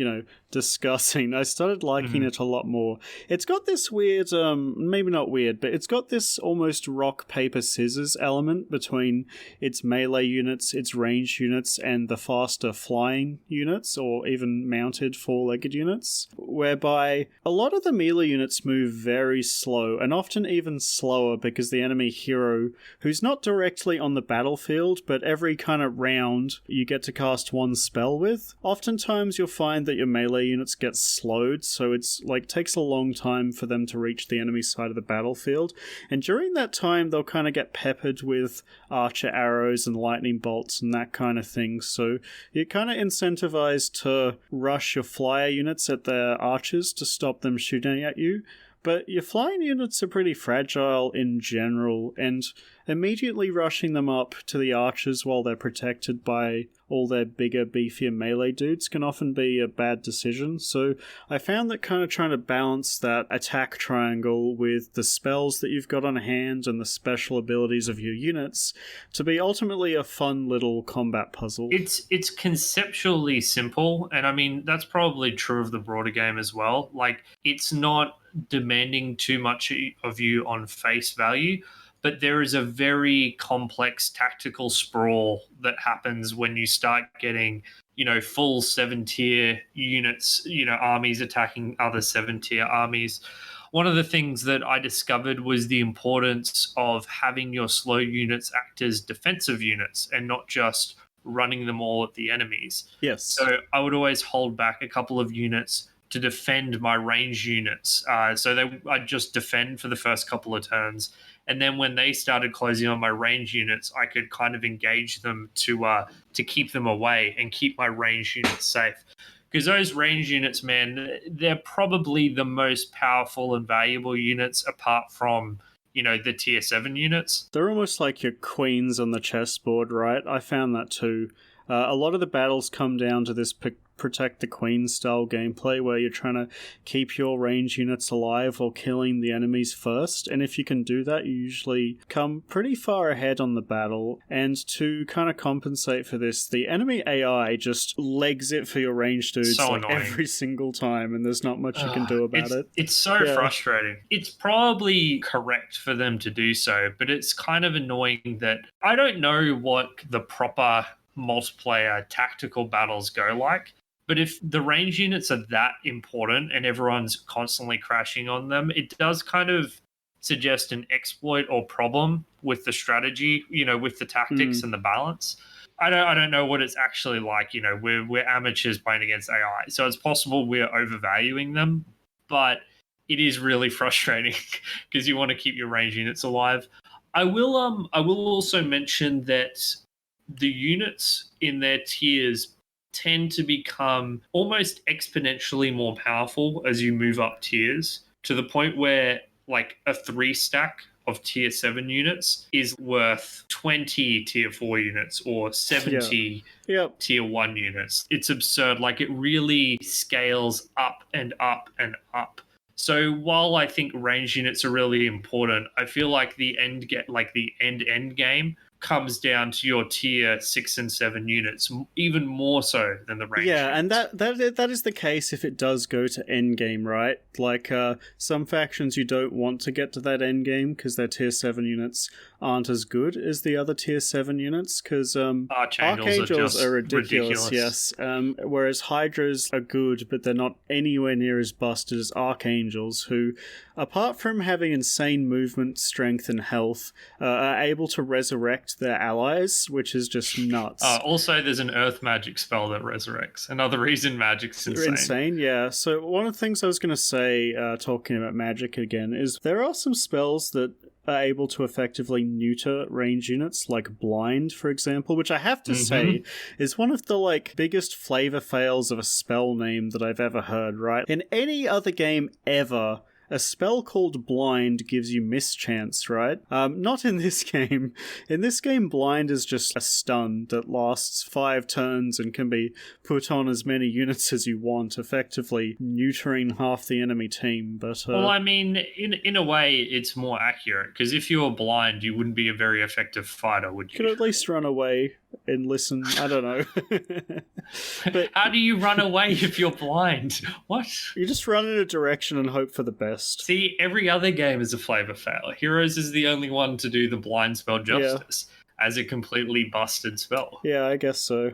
Speaker 2: discussing, I started liking
Speaker 1: Mm-hmm.
Speaker 2: it a lot more. It's got this weird, maybe not weird, but it's got this almost rock, paper, scissors element between its melee units, its ranged units, and the faster flying units, or even mounted four-legged units, whereby a lot of the melee units move very slow, and often even slower because the enemy hero, who's not directly on the battlefield, but every kind of round you get to cast one spell with, oftentimes you'll find that your melee units get slowed, so it's like takes a long time for them to reach the enemy side of the battlefield, and during that time they'll kind of get peppered with archer arrows and lightning bolts and that kind of thing, so you're kind of incentivized to rush your flyer units at their archers to stop them shooting at you. But your flying units are pretty fragile in general, and immediately rushing them up to the archers while they're protected by all their bigger, beefier melee dudes can often be a bad decision. So I found that kind of trying to balance that attack triangle with the spells that you've got on hand and the special abilities of your units to be ultimately a fun little combat puzzle.
Speaker 1: It's conceptually simple, and I mean that's probably true of the broader game as well. Like it's not demanding too much of you on face value, but there is a very complex tactical sprawl that happens when you start getting, full 7 tier units, armies attacking other 7 tier armies. One of the things that I discovered was the importance of having your slow units act as defensive units and not just running them all at the enemies.
Speaker 2: Yes.
Speaker 1: So I would always hold back a couple of units to defend my range units. I'd just defend for the first couple of turns, and then when they started closing on my range units, I could kind of engage them to keep them away and keep my range units safe. Because those range units, man, they're probably the most powerful and valuable units apart from the tier 7 units.
Speaker 2: They're almost like your queens on the chessboard, right? I found that too. A lot of the battles come down to this protect the queen style gameplay where you're trying to keep your range units alive while killing the enemies first, and if you can do that, you usually come pretty far ahead on the battle. And to kind of compensate for this, the enemy AI just legs it for your range dudes
Speaker 1: So
Speaker 2: like
Speaker 1: annoying.
Speaker 2: every single time, and there's not much you can do about it.
Speaker 1: It's so
Speaker 2: Yeah.
Speaker 1: frustrating. It's probably correct for them to do so, but it's kind of annoying that I don't know what the proper multiplayer tactical battles go like. But if the range units are that important and everyone's constantly crashing on them, it does kind of suggest an exploit or problem with the strategy, with the tactics and the balance. I don't know what it's actually like. We're amateurs playing against AI, so it's possible we're overvaluing them, but it is really frustrating because you want to keep your range units alive. I will also mention that the units in their tiers tend to become almost exponentially more powerful as you move up tiers to the point where like a 3 stack of tier 7 units is worth 20 tier 4 units or 70
Speaker 2: Yep.
Speaker 1: tier 1 units. It's absurd. Like, it really scales up and up and up. So while I think range units are really important, I feel like the end game comes down to your tier 6 and 7 units, even more so than the range
Speaker 2: Yeah,
Speaker 1: units.
Speaker 2: and that is the case if it does go to endgame, right? Like, some factions you don't want to get to that endgame because their tier 7 units aren't as good as the other tier 7 units, because Archangels are ridiculous, yes. Whereas Hydras are good, but they're not anywhere near as busted as Archangels, who, apart from having insane movement, strength, and health, are able to resurrect their allies, which is just nuts.
Speaker 1: Also, there's an earth magic spell that resurrects. Another reason magic's insane.
Speaker 2: Yeah. So one of the things I was going to say, talking about magic again, is there are some spells that are able to effectively neuter range units, like Blind, for example, which I have to say is one of the biggest flavor fails of a spell name that I've ever heard, right? In any other game ever, a spell called Blind gives you mischance, right? Not in this game. In this game, Blind is just a stun that lasts 5 turns and can be put on as many units as you want, effectively neutering half the enemy team. But
Speaker 1: well, I mean, in a way, it's more accurate, because if you were blind, you wouldn't be a very effective fighter, would you?
Speaker 2: Could at least run away and listen. I don't know.
Speaker 1: But how do you run away if you're blind? What?
Speaker 2: You just run in a direction and hope for the best.
Speaker 1: See, every other game is a flavor fail. Heroes is the only one to do the blind spell justice as a completely busted spell.
Speaker 2: Yeah, I guess so.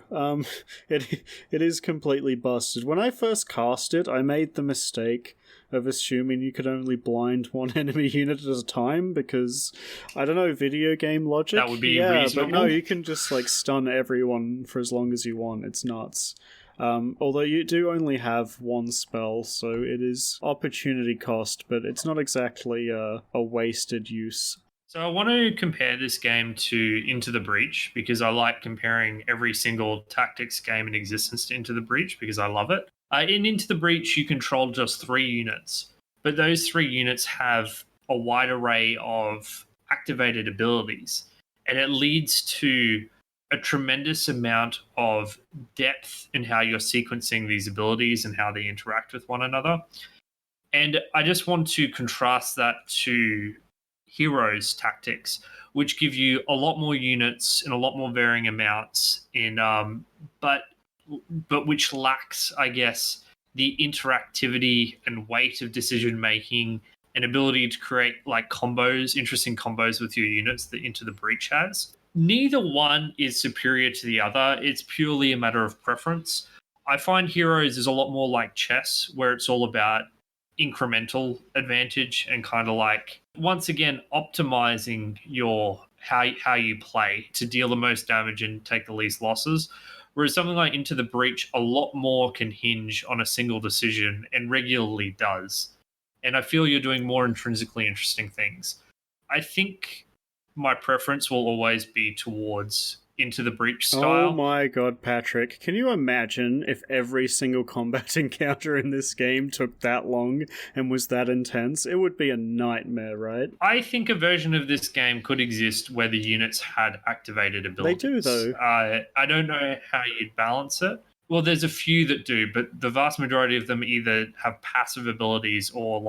Speaker 2: It is completely busted. When I first cast it, I made the mistake of assuming you could only blind one enemy unit at a time because, I don't know, video game logic?
Speaker 1: That would be reasonable.
Speaker 2: But no, you can just stun everyone for as long as you want. It's nuts. Although you do only have one spell, so it is opportunity cost, but it's not exactly a wasted use.
Speaker 1: So I want to compare this game to Into the Breach, because I like comparing every single tactics game in existence to Into the Breach because I love it. In Into the Breach, you control just 3 units, but those 3 units have a wide array of activated abilities, and it leads to a tremendous amount of depth in how you're sequencing these abilities and how they interact with one another. And I just want to contrast that to Heroes tactics, which give you a lot more units in a lot more varying amounts but which lacks, I guess, the interactivity and weight of decision making and ability to create interesting combos with your units that Into the Breach has. Neither one is superior to the other. It's purely a matter of preference. I find Heroes is a lot more like chess, where it's all about incremental advantage and once again optimizing your how you play to deal the most damage and take the least losses. Whereas something like Into the Breach, a lot more can hinge on a single decision and regularly does. And I feel you're doing more intrinsically interesting things. I think my preference will always be towards Into the Breach style.
Speaker 2: Oh my god, Patrick. Can you imagine if every single combat encounter in this game took that long and was that intense? It would be a nightmare, right?
Speaker 1: I think a version of this game could exist where the units had activated abilities.
Speaker 2: They do, though.
Speaker 1: I don't know how you'd balance it. Well, there's a few that do, but the vast majority of them either have passive abilities or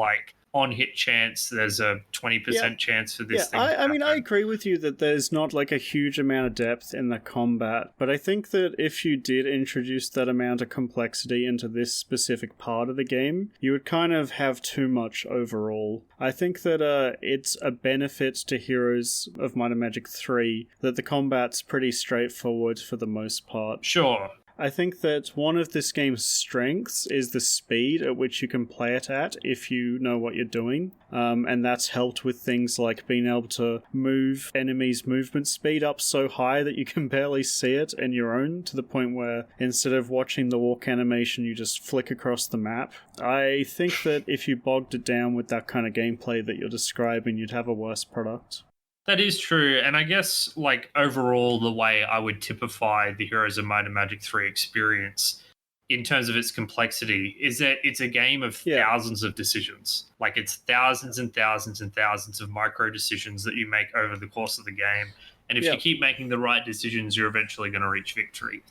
Speaker 1: on hit chance, there's a 20% chance for this thing.
Speaker 2: I mean, I agree with you that there's not a huge amount of depth in the combat, but I think that if you did introduce that amount of complexity into this specific part of the game, you would kind of have too much overall. I think that it's a benefit to Heroes of Might and Magic 3 that the combat's pretty straightforward for the most part.
Speaker 1: Sure.
Speaker 2: I think that one of this game's strengths is the speed at which you can play it at if you know what you're doing. And that's helped with things like being able to move enemies' movement speed up so high that you can barely see it in your own, to the point where instead of watching the walk animation, you just flick across the map. I think that if you bogged it down with that kind of gameplay that you're describing, you'd have a worse product.
Speaker 1: That is true, and I guess overall the way I would typify the Heroes of Might and Magic 3 experience in terms of its complexity is that it's a game of thousands of decisions. Like it's thousands and thousands and thousands of micro decisions that you make over the course of the game. And if you keep making the right decisions, you're eventually going to reach victory.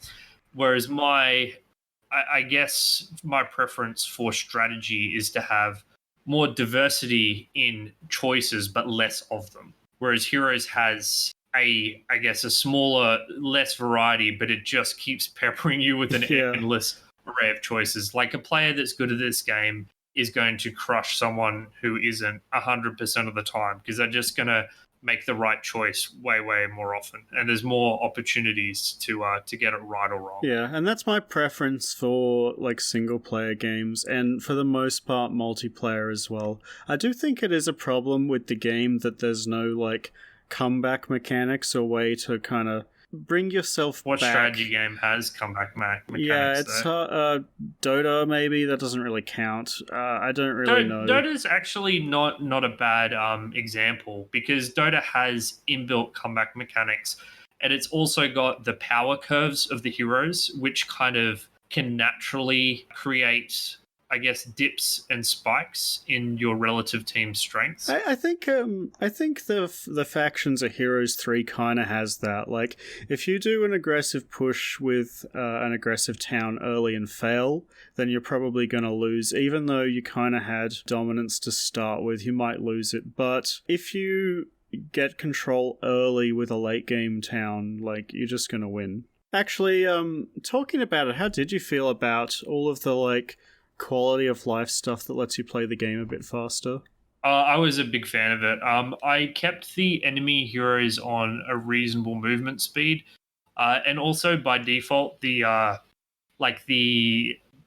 Speaker 1: Whereas I guess my preference for strategy is to have more diversity in choices, but less of them. Whereas Heroes has a smaller, less variety, but it just keeps peppering you with an endless array of choices. Like a player that's good at this game is going to crush someone who isn't 100% of the time because they're just going to make the right choice way, way more often. And there's more opportunities to get it right or wrong.
Speaker 2: Yeah, and that's my preference for like single player games and for the most part multiplayer as well. I do think it is a problem with the game that there's no like comeback mechanics or way to kind of bring yourself
Speaker 1: What
Speaker 2: back.
Speaker 1: strategy game has comeback mechanics?
Speaker 2: Yeah, it's Dota maybe. That doesn't really count. I don't really know.
Speaker 1: Dota's actually not a bad example because Dota has inbuilt comeback mechanics, and it's also got the power curves of the heroes, which kind of can naturally create, I guess, dips and spikes in your relative team strengths.
Speaker 2: I think the Factions of Heroes 3 kind of has that. Like, if you do an aggressive push with an aggressive town early and fail, then you're probably going to lose. Even though you kind of had dominance to start with, you might lose it. But if you get control early with a late game town, like, you're just going to win. Actually, talking about it, how did you feel about all of the, like, quality of life stuff that lets you play the game a bit faster?
Speaker 1: I was a big fan of it. I kept the enemy heroes on a reasonable movement speed, and also by default the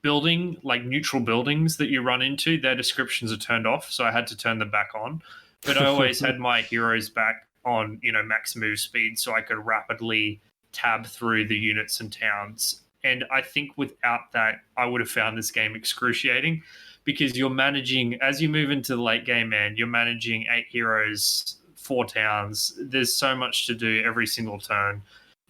Speaker 1: building, like neutral buildings that you run into, their descriptions are turned off, so I had to turn them back on. But I always had my heroes back on max move speed, so I could rapidly tab through the units and towns. And I think without that, I would have found this game excruciating because you're managing, as you move into the late game, man, you're managing 8 heroes, 4 towns. There's so much to do every single turn.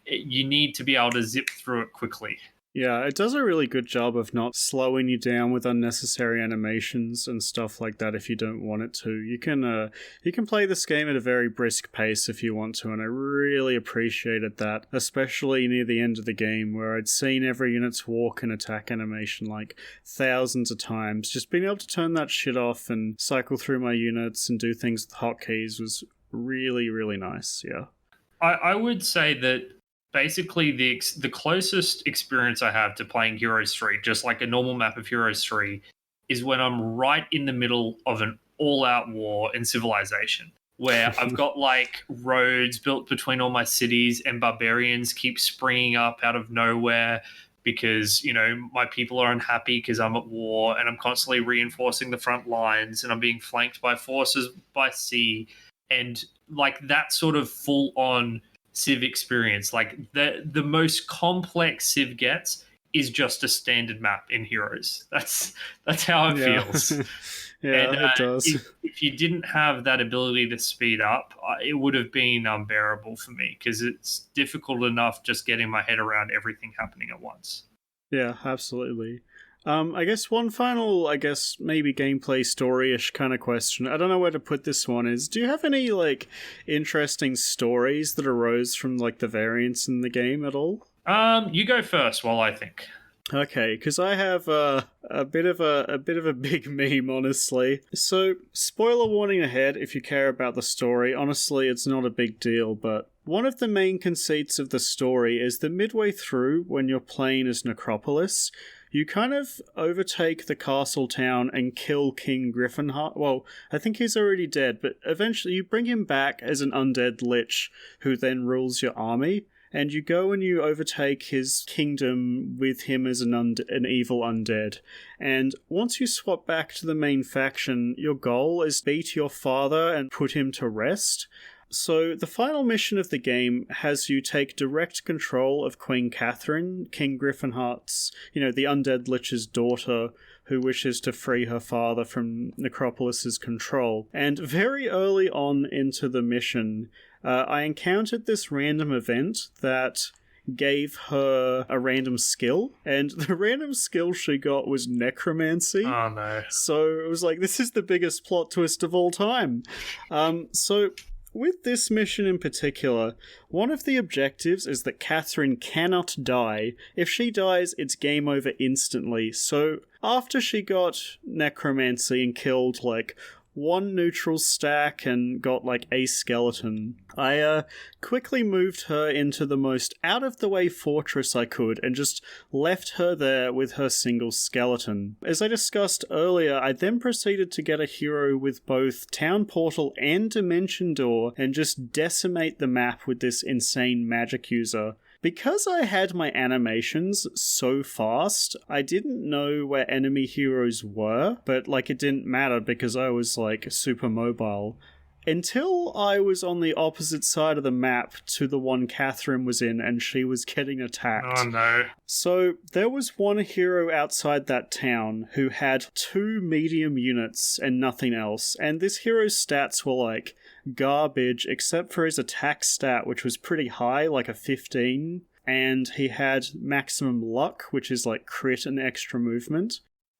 Speaker 1: You need to be able to zip through it quickly.
Speaker 2: Yeah, it does a really good job of not slowing you down with unnecessary animations and stuff like that if you don't want it to. You can play this game at a very brisk pace if you want to, and I really appreciated that, especially near the end of the game where I'd seen every unit's walk and attack animation like thousands of times. Just being able to turn that shit off and cycle through my units and do things with hotkeys was really, really nice, yeah.
Speaker 1: I would say that basically the closest experience I have to playing Heroes 3, just like a normal map of Heroes 3, is when I'm right in the middle of an all-out war in Civilization, where I've got like roads built between all my cities and barbarians keep springing up out of nowhere because, my people are unhappy because I'm at war and I'm constantly reinforcing the front lines and I'm being flanked by forces by sea. And like that sort of full-on Civ experience, like the most complex Civ gets is just a standard map in Heroes. That's how it feels.
Speaker 2: Yeah, and, it does.
Speaker 1: If you didn't have that ability to speed up, it would have been unbearable for me because it's difficult enough just getting my head around everything happening at once.
Speaker 2: Yeah, absolutely. I guess one final, maybe gameplay story-ish kind of question. I don't know where to put this one is. Do you have any, like, interesting stories that arose from, like, the variants in the game at all?
Speaker 1: You go first while I think.
Speaker 2: Okay, because I have a bit of a big meme, honestly. So, spoiler warning ahead if you care about the story. Honestly, it's not a big deal, but one of the main conceits of the story is that midway through, when you're playing as Necropolis, you kind of overtake the castle town and kill King Griffinheart. Well, I think he's already dead, but eventually you bring him back as an undead lich who then rules your army, and you go and you overtake his kingdom with him as an evil undead. And once you swap back to the main faction, your goal is to beat your father and put him to rest. So the final mission of the game has you take direct control of Queen Catherine, King Griffinheart's, the undead lich's daughter, who wishes to free her father from Necropolis's control. And very early on into the mission, I encountered this random event that gave her a random skill, and the random skill she got was necromancy.
Speaker 1: Oh no.
Speaker 2: So it was like, this is the biggest plot twist of all time. So with this mission in particular, one of the objectives is that Catherine cannot die. If she dies, it's game over instantly. So after she got necromancy and killed, like, one neutral stack and got, like, a skeleton, I quickly moved her into the most out-of-the-way fortress I could and just left her there with her single skeleton. As I discussed earlier, I then proceeded to get a hero with both Town Portal and Dimension Door and just decimate the map with this insane magic user. Because I had my animations so fast, I didn't know where enemy heroes were, but, like, it didn't matter because I was, like, super mobile. Until I was on the opposite side of the map to the one Catherine was in and she was getting attacked.
Speaker 1: Oh no.
Speaker 2: So there was one hero outside that town who had 2 medium units and nothing else, and this hero's stats were like garbage except for his attack stat, which was pretty high, like a 15, and he had maximum luck, which is like crit and extra movement.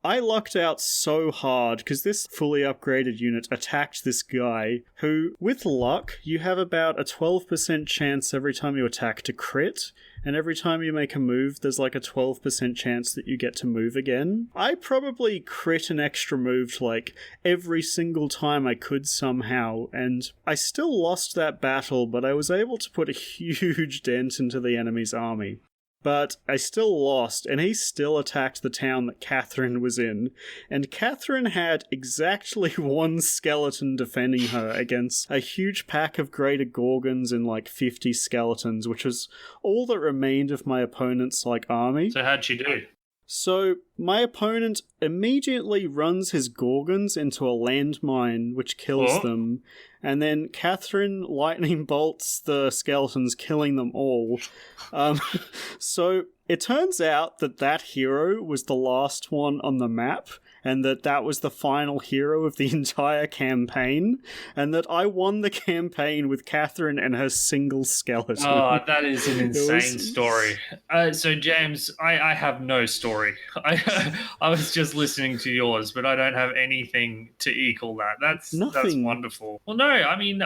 Speaker 2: I lucked out so hard because this fully upgraded unit attacked this guy who, with luck, you have about a 12% chance every time you attack to crit, and every time you make a move, there's like a 12% chance that you get to move again. I probably crit an extra move like every single time I could somehow, and I still lost that battle, but I was able to put a huge dent into the enemy's army. But I still lost, and he still attacked the town that Catherine was in, and Catherine had exactly 1 skeleton defending her against a huge pack of greater gorgons and like 50 skeletons, which was all that remained of my opponent's like army.
Speaker 1: So how'd she do?
Speaker 2: So my opponent immediately runs his gorgons into a landmine, which kills them, and then Catherine lightning bolts the skeletons, killing them all. So it turns out that that hero was the last one on the map, and that was the final hero of the entire campaign, and that I won the campaign with Catherine and her single skeleton.
Speaker 1: Oh, that is an insane story. So, James, I have no story. I was just listening to yours, but I don't have anything to equal that. That's wonderful. Well, no, I mean,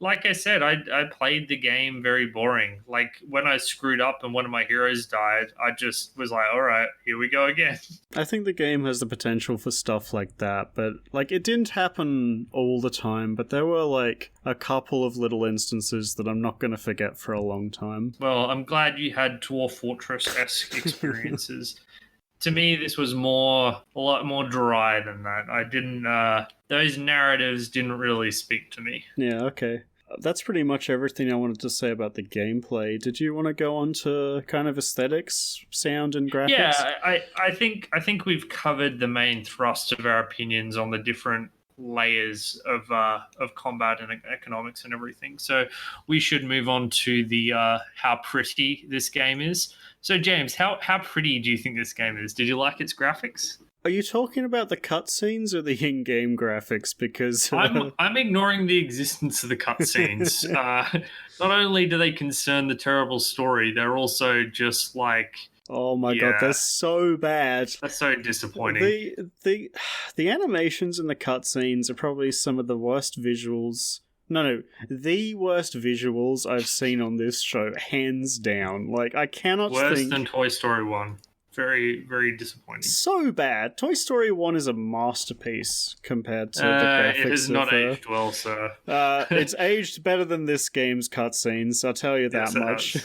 Speaker 1: like I said, I played the game very boring. Like, when I screwed up and one of my heroes died, I just was like, all right, here we go again.
Speaker 2: I think the game has the potential for stuff like that, but, like, it didn't happen all the time, but there were, like, a couple of little instances that I'm not going to forget for a long time.
Speaker 1: Well, I'm glad you had Dwarf Fortress-esque experiences. To me, this was a lot more dry than that. I didn't, those narratives didn't really speak to me.
Speaker 2: Yeah, okay. That's pretty much everything I wanted to say about the gameplay. Did you want to go on to kind of aesthetics, sound, and graphics?
Speaker 1: Yeah, I think we've covered the main thrust of our opinions on the different layers of combat and economics and everything. So we should move on to the how pretty this game is. So James, how pretty do you think this game is? Did you like its graphics?
Speaker 2: Are you talking about the cutscenes or the in-game graphics? Because
Speaker 1: I'm ignoring the existence of the cutscenes. Not only do they concern the terrible story, they're also just like,
Speaker 2: oh my god, they're so bad.
Speaker 1: That's so disappointing.
Speaker 2: The animations in the cutscenes are probably some of the worst visuals. No, the worst visuals I've seen on this show, hands down. Like, I cannot think...
Speaker 1: Worse than Toy Story 1. Very, very disappointing.
Speaker 2: So bad. Toy Story 1 is a masterpiece compared to the graphics.
Speaker 1: It has not aged well, sir.
Speaker 2: It's aged better than this game's cutscenes, I'll tell you that much.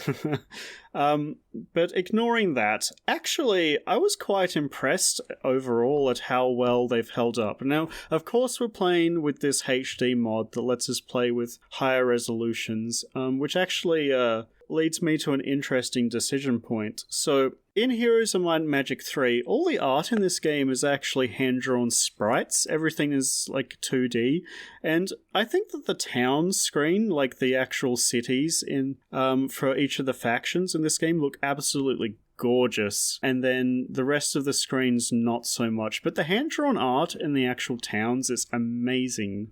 Speaker 2: But ignoring that, actually, I was quite impressed overall at how well they've held up. Now, of course, we're playing with this HD mod that lets us play with higher resolutions, which actually leads me to an interesting decision point. So, in Heroes of Might and Magic 3, all the art in this game is actually hand-drawn sprites. Everything is, like, 2D. And I think that the town screen, like the actual cities in for each of the factions in this game, look absolutely gorgeous. And then the rest of the screen's not so much. But the hand-drawn art in the actual towns is amazing.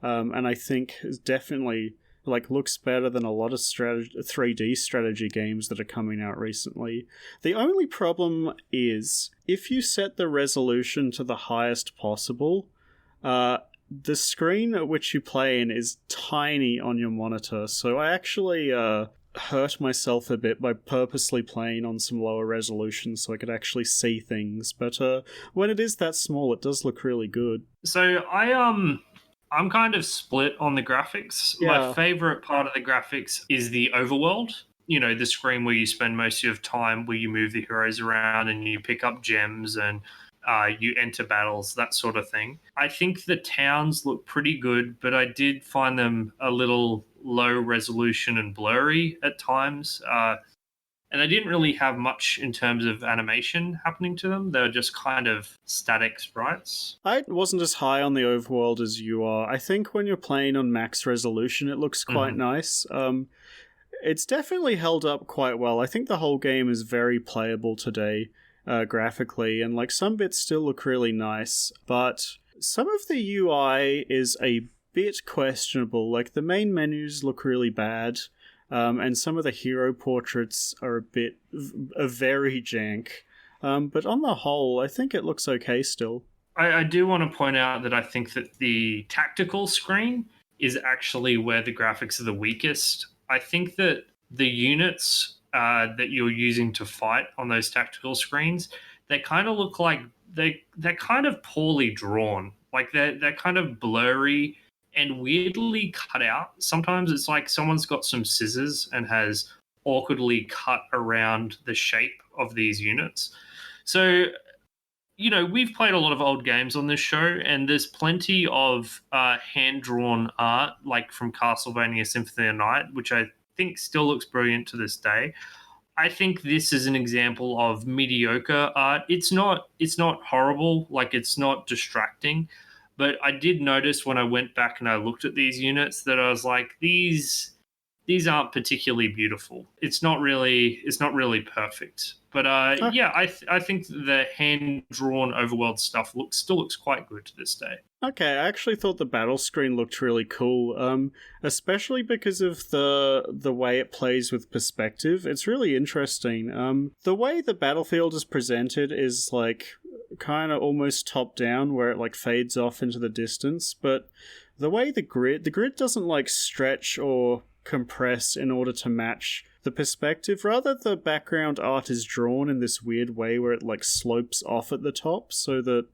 Speaker 2: And I think is definitely like looks better than a lot of 3D strategy games that are coming out recently. The only problem is if you set the resolution to the highest possible, the screen at which you play in is tiny on your monitor, so I actually hurt myself a bit by purposely playing on some lower resolution so I could actually see things. But when it is that small, it does look really good.
Speaker 1: So I'm kind of split on the graphics.
Speaker 2: Yeah.
Speaker 1: My favorite part of the graphics is the overworld. You know, the screen where you spend most of your time, where you move the heroes around and you pick up gems and you enter battles, that sort of thing. I think the towns look pretty good, but I did find them a little low resolution and blurry at times. And they didn't really have much in terms of animation happening to them. They were just kind of static sprites.
Speaker 2: I wasn't as high on the overworld as you are. I think when you're playing on max resolution, it looks quite nice. It's definitely held up quite well. I think the whole game is very playable today. Graphically, and like some bits still look really nice, but some of the UI is a bit questionable. Like the main menus look really bad, and some of the hero portraits are a very jank. But on the whole, I think it looks okay still.
Speaker 1: I do want to point out that I think that the tactical screen is actually where the graphics are the weakest. I think that the units that you're using to fight on those tactical screens, they kind of look like they're kind of poorly drawn. Like they're kind of blurry and weirdly cut out. Sometimes it's like someone's got some scissors and has awkwardly cut around the shape of these units. So, you know, we've played a lot of old games on this show, and there's plenty of hand-drawn art, like from Castlevania Symphony of the Night, which I think still looks brilliant to this day. I think this is an example of mediocre art. It's not horrible, like it's not distracting, but I did notice when I went back and I looked at these units that I was like, these aren't particularly beautiful. It's not really perfect. But yeah, I think the hand drawn overworld stuff still looks quite good to this day.
Speaker 2: Okay, I actually thought the battle screen looked really cool, especially because of the way it plays with perspective. It's really interesting. The way the battlefield is presented is like kind of almost top down, where it like fades off into the distance. But the way the grid doesn't like stretch or compress in order to match the perspective. Rather, the background art is drawn in this weird way where it like slopes off at the top so that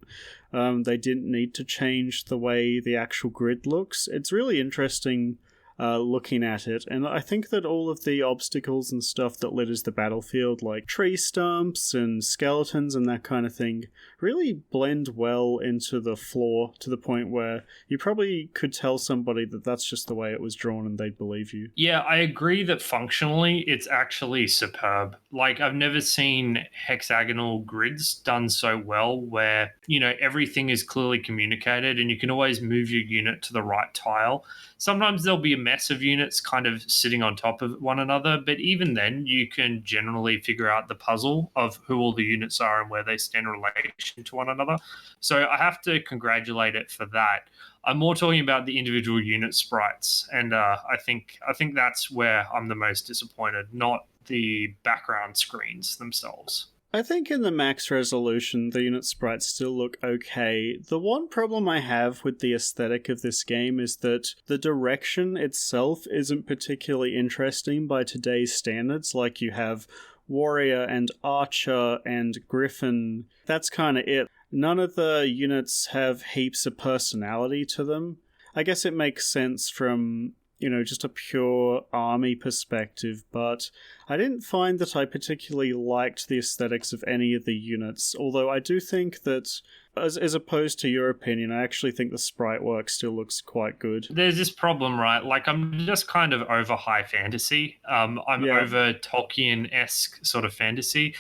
Speaker 2: they didn't need to change the way the actual grid looks. It's really interesting looking at it, and I think that all of the obstacles and stuff that litters the battlefield, like tree stumps and skeletons and that kind of thing, really blend well into the floor to the point where you probably could tell somebody that that's just the way it was drawn and they'd believe you.
Speaker 1: Yeah, I agree that functionally it's actually superb. Like, I've never seen hexagonal grids done so well where, you know, everything is clearly communicated and you can always move your unit to the right tile. Sometimes there'll be a mess of units kind of sitting on top of one another, but even then you can generally figure out the puzzle of who all the units are and where they stand in relation to one another. So I have to congratulate it for that. I'm more talking about the individual unit sprites, and I think that's where I'm the most disappointed, not the background screens themselves.
Speaker 2: I think in the max resolution, the unit sprites still look okay. The one problem I have with the aesthetic of this game is that the direction itself isn't particularly interesting by today's standards. Like, you have warrior and archer and griffin. That's kind of it. None of the units have heaps of personality to them. I guess it makes sense from, you know, just a pure army perspective, but I didn't find that I particularly liked the aesthetics of any of the units, although I do think that, as opposed to your opinion, I actually think the sprite work still looks quite good.
Speaker 1: There's this problem, right? Like, I'm just kind of over high fantasy. I'm over Tolkien-esque sort of fantasy.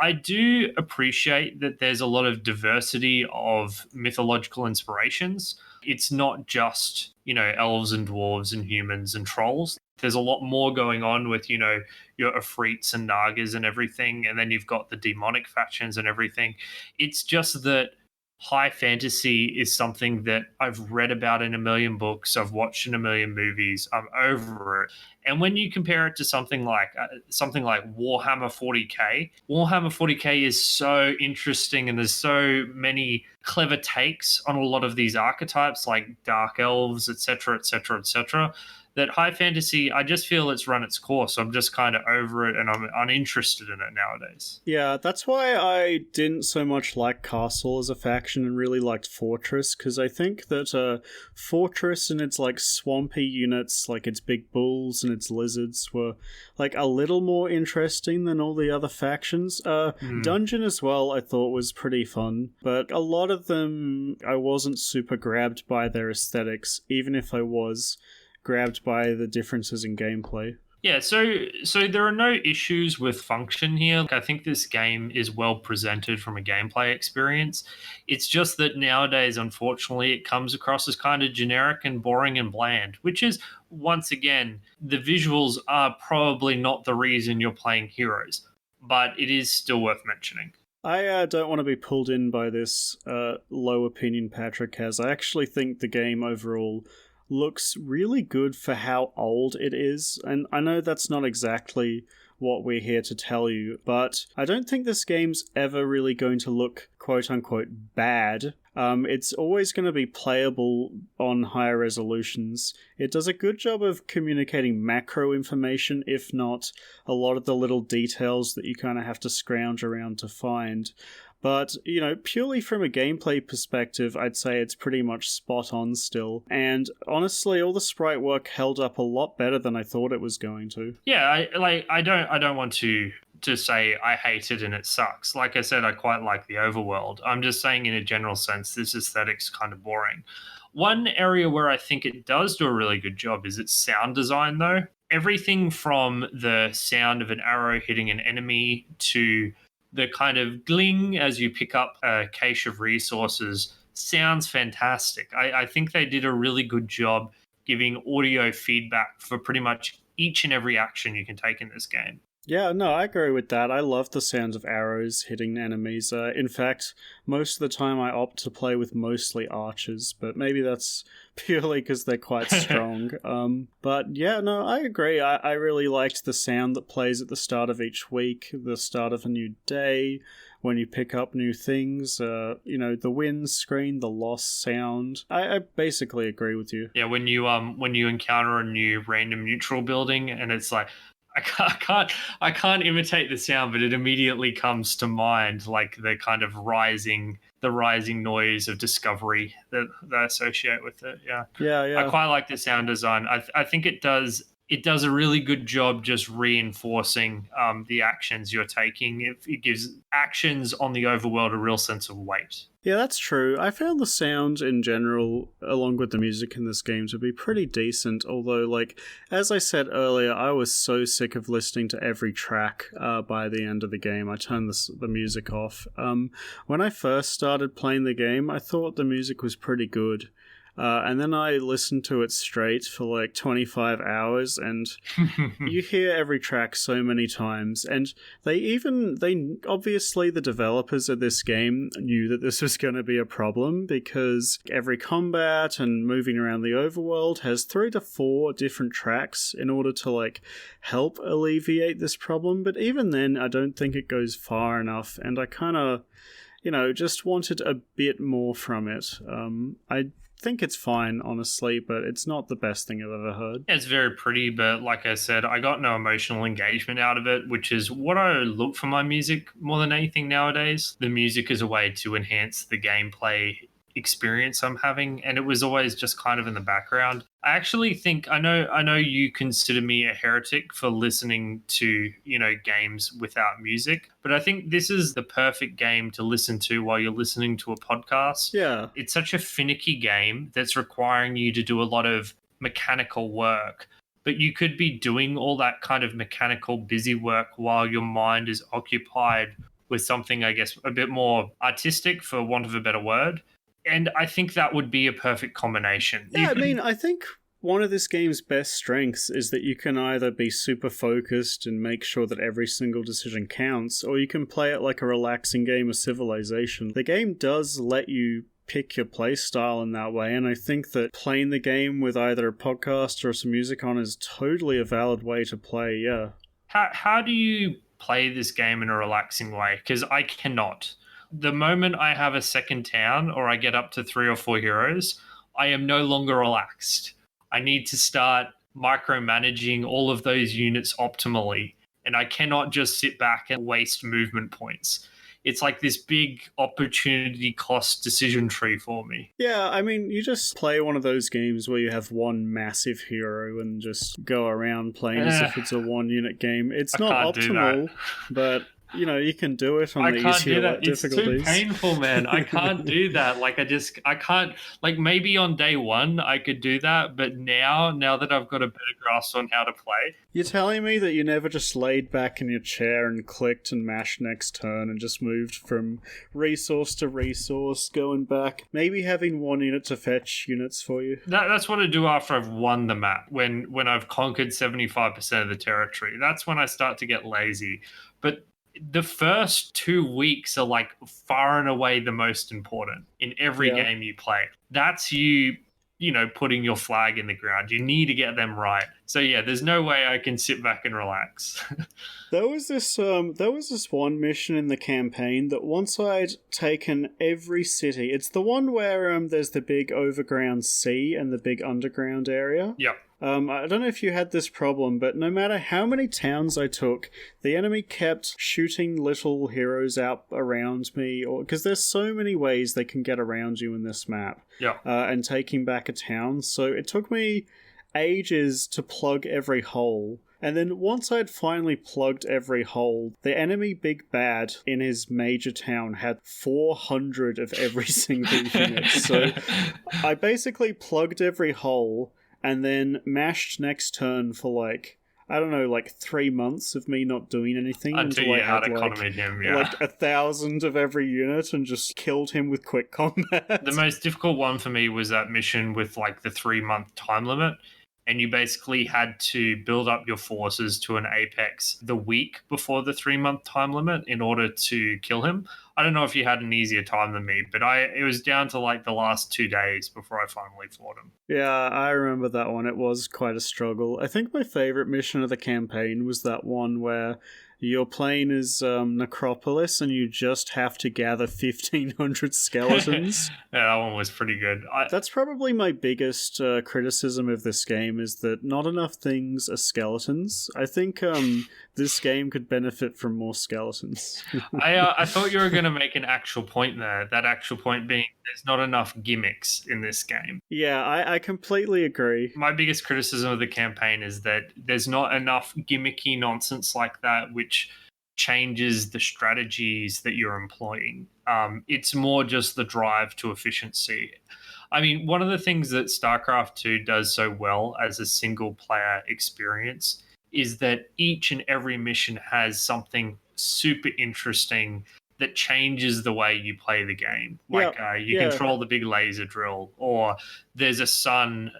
Speaker 1: I do appreciate that there's a lot of diversity of mythological inspirations. It's not just, you know, elves and dwarves and humans and trolls. There's a lot more going on with, you know, your Afrits and Nagas and everything, and then you've got the demonic factions and everything. It's just that high fantasy is something that I've read about in a million books, I've watched in a million movies, I'm over it. And when you compare it to something like Warhammer 40k, Warhammer 40k is so interesting, and there's so many clever takes on a lot of these archetypes, like dark elves, etc., etc., etc. That high fantasy, I just feel it's run its course. I'm just kind of over it, and I'm uninterested in it nowadays.
Speaker 2: Yeah, that's why I didn't so much like Castle as a faction and really liked Fortress, because I think that Fortress and its like swampy units, like its big bulls and its lizards, were like a little more interesting than all the other factions. Dungeon as well, I thought was pretty fun, but a lot of them I wasn't super grabbed by their aesthetics, even if I was grabbed by the differences in gameplay.
Speaker 1: Yeah, so there are no issues with function here. I think this game is well presented from a gameplay experience. It's just that nowadays, unfortunately, it comes across as kind of generic and boring and bland, which is, once again, the visuals are probably not the reason you're playing Heroes, but it is still worth mentioning.
Speaker 2: I don't want to be pulled in by this low opinion Patrick has. I actually think the game overall looks really good for how old it is, and I know that's not exactly what we're here to tell you, but I don't think this game's ever really going to look quote-unquote bad. It's always going to be playable on higher resolutions. It does a good job of communicating macro information, if not a lot of the little details that you kind of have to scrounge around to find. But, you know, purely from a gameplay perspective, I'd say it's pretty much spot on still. And honestly, all the sprite work held up a lot better than I thought it was going to.
Speaker 1: Yeah, I don't want to say I hate it and it sucks. Like I said, I quite like the overworld. I'm just saying, in a general sense, this aesthetic's kind of boring. One area where I think it does do a really good job is its sound design, though. Everything from the sound of an arrow hitting an enemy to the kind of gling as you pick up a cache of resources sounds fantastic. I think they did a really good job giving audio feedback for pretty much each and every action you can take in this game.
Speaker 2: Yeah, no, I agree with that. I love the sounds of arrows hitting enemies. In fact, most of the time I opt to play with mostly archers, but maybe that's purely because they're quite strong. But yeah, no, I agree. I really liked the sound that plays at the start of each week, the start of a new day, when you pick up new things, the win screen, the loss sound. I basically agree with you.
Speaker 1: Yeah, when you encounter a new random neutral building and it's like, I can't imitate the sound, but it immediately comes to mind, like the kind of rising noise of discovery that I associate with it. Yeah. I quite like the sound design. I think it does a really good job just reinforcing the actions you're taking. It gives actions on the overworld a real sense of weight.
Speaker 2: Yeah, that's true. I found the sound in general, along with the music in this game, to be pretty decent, although, like, as I said earlier, I was so sick of listening to every track by the end of the game. I turned the music off. When I first started playing the game, I thought the music was pretty good. And then I listened to it straight for like 25 hours, and you hear every track so many times. And they obviously, the developers of this game knew that this was going to be a problem, because every combat and moving around the overworld has 3 to 4 different tracks in order to like help alleviate this problem. But even then, I don't think it goes far enough, and I kind of, just wanted a bit more from it. I think it's fine, honestly, but it's not the best thing I've ever heard.
Speaker 1: Yeah, it's very pretty, but like I said, I got no emotional engagement out of it, which is what I look for my music more than anything nowadays. The music is a way to enhance the gameplay experience I'm having, and it was always just kind of in the background. I actually think I know you consider me a heretic for listening to, games without music, but I think this is the perfect game to listen to while you're listening to a podcast.
Speaker 2: Yeah.
Speaker 1: It's such a finicky game that's requiring you to do a lot of mechanical work, but you could be doing all that kind of mechanical busy work while your mind is occupied with something, I guess, a bit more artistic, for want of a better word. And I think that would be a perfect combination.
Speaker 2: Yeah, I think one of this game's best strengths is that you can either be super focused and make sure that every single decision counts, or you can play it like a relaxing game of Civilization. The game does let you pick your play style in that way, and I think that playing the game with either a podcast or some music on is totally a valid way to play, yeah.
Speaker 1: How do you play this game in a relaxing way? Because I cannot. The moment I have a second town or I get up to 3 or 4 heroes, I am no longer relaxed. I need to start micromanaging all of those units optimally, and I cannot just sit back and waste movement points. It's like this big opportunity cost decision tree for me.
Speaker 2: Yeah, I mean, you just play one of those games where you have one massive hero and just go around playing as if it's a one-unit game. It's not optimal, but you know, you can do it on the easier difficulties.
Speaker 1: It's too painful, man. I can't do that. I can't, like, maybe on day one I could do that, but now that I've got a better grasp on how to play.
Speaker 2: You're telling me that you never just laid back in your chair and clicked and mashed next turn and just moved from resource to resource, going back, maybe having one unit to fetch units for you?
Speaker 1: That's what I do after I've won the map, when I've conquered 75% of the territory. That's when I start to get lazy. But the first 2 weeks are like far and away the most important in every game you play. That's you know, putting your flag in the ground. You need to get them right. So yeah, there's no way I can sit back and relax.
Speaker 2: There was this one mission in the campaign that once I'd taken every city, it's the one where there's the big overground sea and the big underground area.
Speaker 1: Yep.
Speaker 2: I don't know if you had this problem, but no matter how many towns I took, the enemy kept shooting little heroes out around me, or because there's so many ways they can get around you in this map.
Speaker 1: Yeah.
Speaker 2: And taking back a town. So it took me ages to plug every hole. And then once I'd finally plugged every hole, the enemy big bad in his major town had 400 of every single unit. So I basically plugged every hole and then mashed next turn for like 3 months of me not doing anything
Speaker 1: until I had him,
Speaker 2: like 1,000 of every unit and just killed him with quick combat.
Speaker 1: The most difficult one for me was that mission with like the 3-month time limit. And you basically had to build up your forces to an apex the week before the 3-month time limit in order to kill him. I don't know if you had an easier time than me, but it was down to like the last 2 days before I finally fought him.
Speaker 2: Yeah, I remember that one. It was quite a struggle. I think my favorite mission of the campaign was that one where you're playing as Necropolis and you just have to gather 1,500 skeletons.
Speaker 1: Yeah, that one was pretty good.
Speaker 2: That's probably my biggest criticism of this game, is that not enough things are skeletons. I think this game could benefit from more skeletons.
Speaker 1: I thought you were going to make an actual point there. That actual point being there's not enough gimmicks in this game.
Speaker 2: Yeah, I completely agree.
Speaker 1: My biggest criticism of the campaign is that there's not enough gimmicky nonsense like that which changes the strategies that you're employing. It's more just the drive to efficiency. I mean, one of the things that StarCraft 2 does so well as a single player experience is that each and every mission has something super interesting that changes the way you play the game. Like you control the big laser drill, or there's a sun,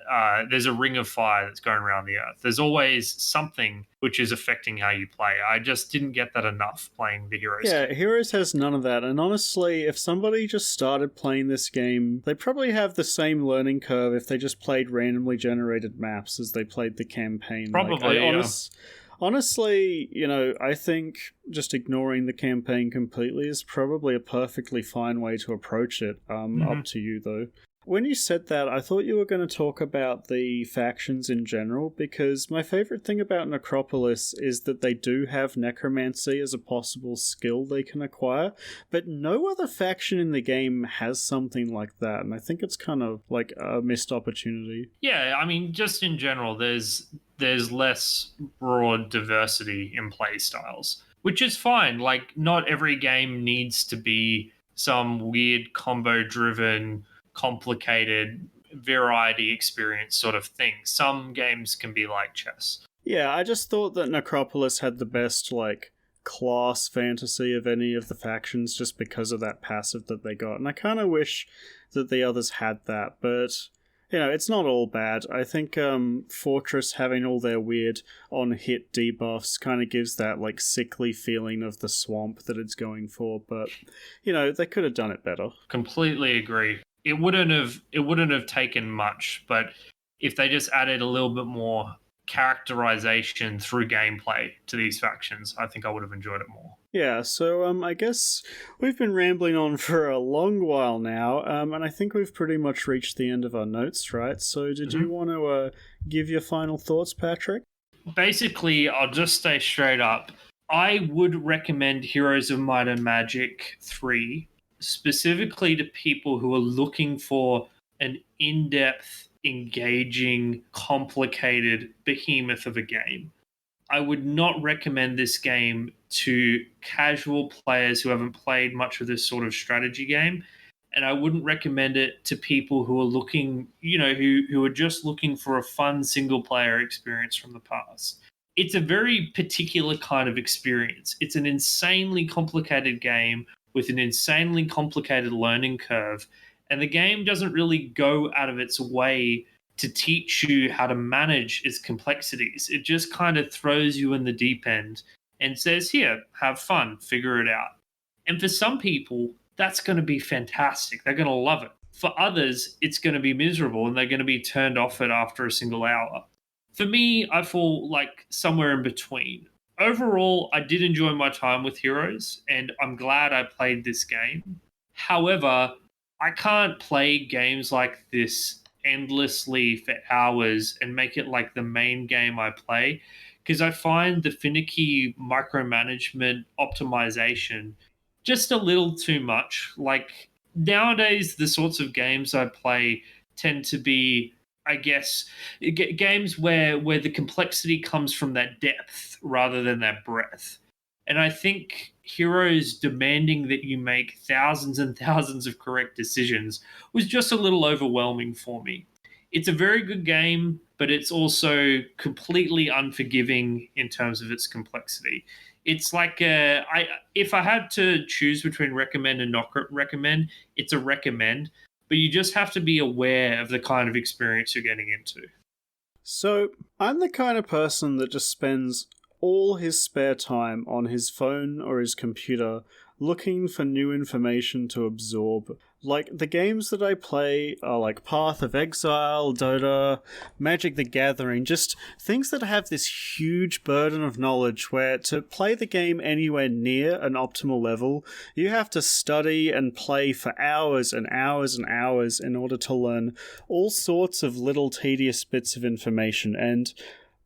Speaker 1: there's a ring of fire that's going around the earth. There's always something which is affecting how you play. I just didn't get that enough playing the Heroes.
Speaker 2: Yeah, Heroes has none of that. And honestly, if somebody just started playing this game, they probably have the same learning curve if they just played randomly generated maps as they played the campaign.
Speaker 1: Probably,
Speaker 2: Honestly, you know, I think just ignoring the campaign completely is probably a perfectly fine way to approach it. Up to you, though. When you said that, I thought you were going to talk about the factions in general, because my favorite thing about Necropolis is that they do have necromancy as a possible skill they can acquire, but no other faction in the game has something like that, and I think it's kind of like a missed opportunity.
Speaker 1: Yeah, I mean, just in general, there's less broad diversity in play styles, which is fine. Like, not every game needs to be some weird combo-driven, complicated variety experience sort of thing. Some games can be like chess.
Speaker 2: Yeah, I just thought that Necropolis had the best, like, class fantasy of any of the factions just because of that passive that they got. And I kind of wish that the others had that, but It's not all bad. I think Fortress having all their weird on-hit debuffs kind of gives that like sickly feeling of the swamp that it's going for, but they could have done it better.
Speaker 1: Completely agree. It wouldn't have taken much, but if they just added a little bit more characterization through gameplay to these factions, I think I would have enjoyed it more.
Speaker 2: Yeah, so I guess we've been rambling on for a long while now, and I think we've pretty much reached the end of our notes, right? So did you want to give your final thoughts, Patrick?
Speaker 1: Basically, I'll just stay straight up. I would recommend Heroes of Might and Magic 3 specifically to people who are looking for an in-depth, engaging, complicated behemoth of a game. I would not recommend this game to casual players who haven't played much of this sort of strategy game. And I wouldn't recommend it to people who are looking, who are just looking for a fun single player experience from the past. It's a very particular kind of experience. It's an insanely complicated game with an insanely complicated learning curve. And the game doesn't really go out of its way to teach you how to manage its complexities. It just kind of throws you in the deep end and says, here, have fun, figure it out. And for some people, that's going to be fantastic. They're going to love it. For others, it's going to be miserable and they're going to be turned off it after a single hour. For me, I fall like somewhere in between. Overall, I did enjoy my time with Heroes and I'm glad I played this game. However, I can't play games like this endlessly for hours and make it like the main game I play because I find the finicky micromanagement optimization just a little too much. Like nowadays, the sorts of games I play tend to be, I guess, games where the complexity comes from that depth rather than that breadth. And I think Heroes demanding that you make thousands and thousands of correct decisions was just a little overwhelming for me. It's a very good game, but it's also completely unforgiving in terms of its complexity. It's like if I had to choose between recommend and not recommend, it's a recommend, but you just have to be aware of the kind of experience you're getting into.
Speaker 2: So, I'm the kind of person that just spends all his spare time on his phone or his computer looking for new information to absorb. Like, the games that I play are like Path of Exile, Dota, Magic the Gathering, just things that have this huge burden of knowledge where to play the game anywhere near an optimal level, you have to study and play for hours and hours and hours in order to learn all sorts of little tedious bits of information. And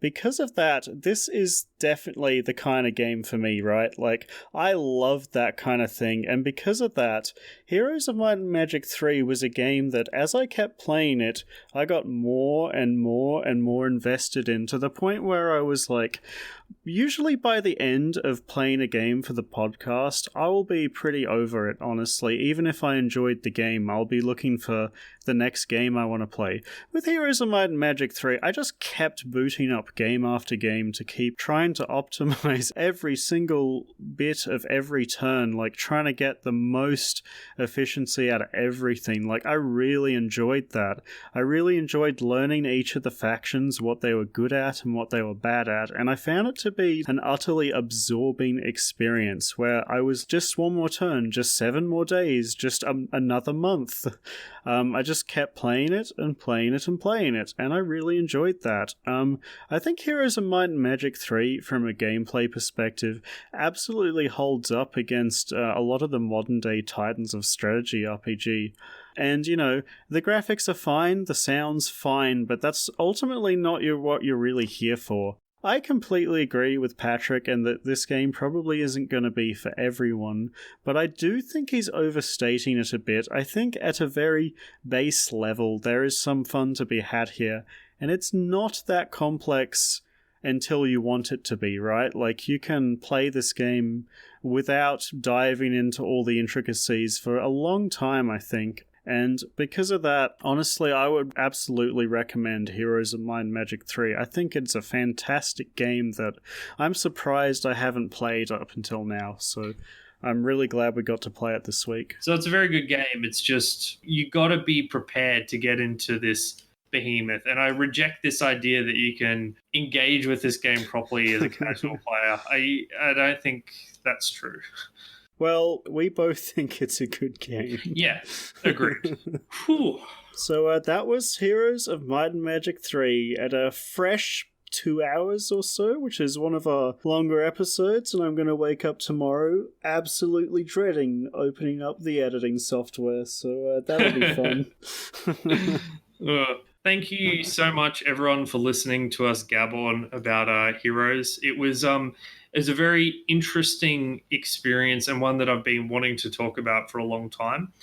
Speaker 2: because of that, this is definitely the kind of game for me, right? Like, I love that kind of thing, and because of that, Heroes of Might and Magic 3 was a game that, as I kept playing it, I got more and more and more invested in, to the point where I was like, usually by the end of playing a game for the podcast, I will be pretty over it, honestly. Even if I enjoyed the game, I'll be looking for the next game I want to play. With Heroes of Might and Magic 3, I just kept booting up game after game to keep trying to optimize every single bit of every turn, like trying to get the most efficiency out of everything. Like, I really enjoyed that. I really enjoyed learning each of the factions, what they were good at and what they were bad at, and I found it to be an utterly absorbing experience where I was just one more turn, just 7 more days, just another month. I just kept playing it and playing it and playing it, and I really enjoyed that. I think Heroes of Might and Magic 3, from a gameplay perspective, absolutely holds up against a lot of the modern-day titans of strategy RPG. And, the graphics are fine, the sound's fine, but that's ultimately not what you're really here for. I completely agree with Patrick and that this game probably isn't going to be for everyone, but I do think he's overstating it a bit. I think at a very base level there is some fun to be had here, and it's not that complex until you want it to be, right? Like, you can play this game without diving into all the intricacies for a long time, I think. And because of that, honestly, I would absolutely recommend Heroes of Might and Magic 3. I think it's a fantastic game that I'm surprised I haven't played up until now, so I'm really glad we got to play it this week.
Speaker 1: So it's a very good game. It's just, you got to be prepared to get into this behemoth, and I reject this idea that you can engage with this game properly as a casual player. I don't think that's true.
Speaker 2: Well, we both think it's a good game.
Speaker 1: Yeah, agreed. Whew.
Speaker 2: So that was Heroes of Might and Magic 3 at a fresh 2 hours or so, which is one of our longer episodes, and I'm going to wake up tomorrow absolutely dreading opening up the editing software, so that'll be fun.
Speaker 1: Thank you so much, everyone, for listening to us gab on about Heroes. It was a very interesting experience and one that I've been wanting to talk about for a long time.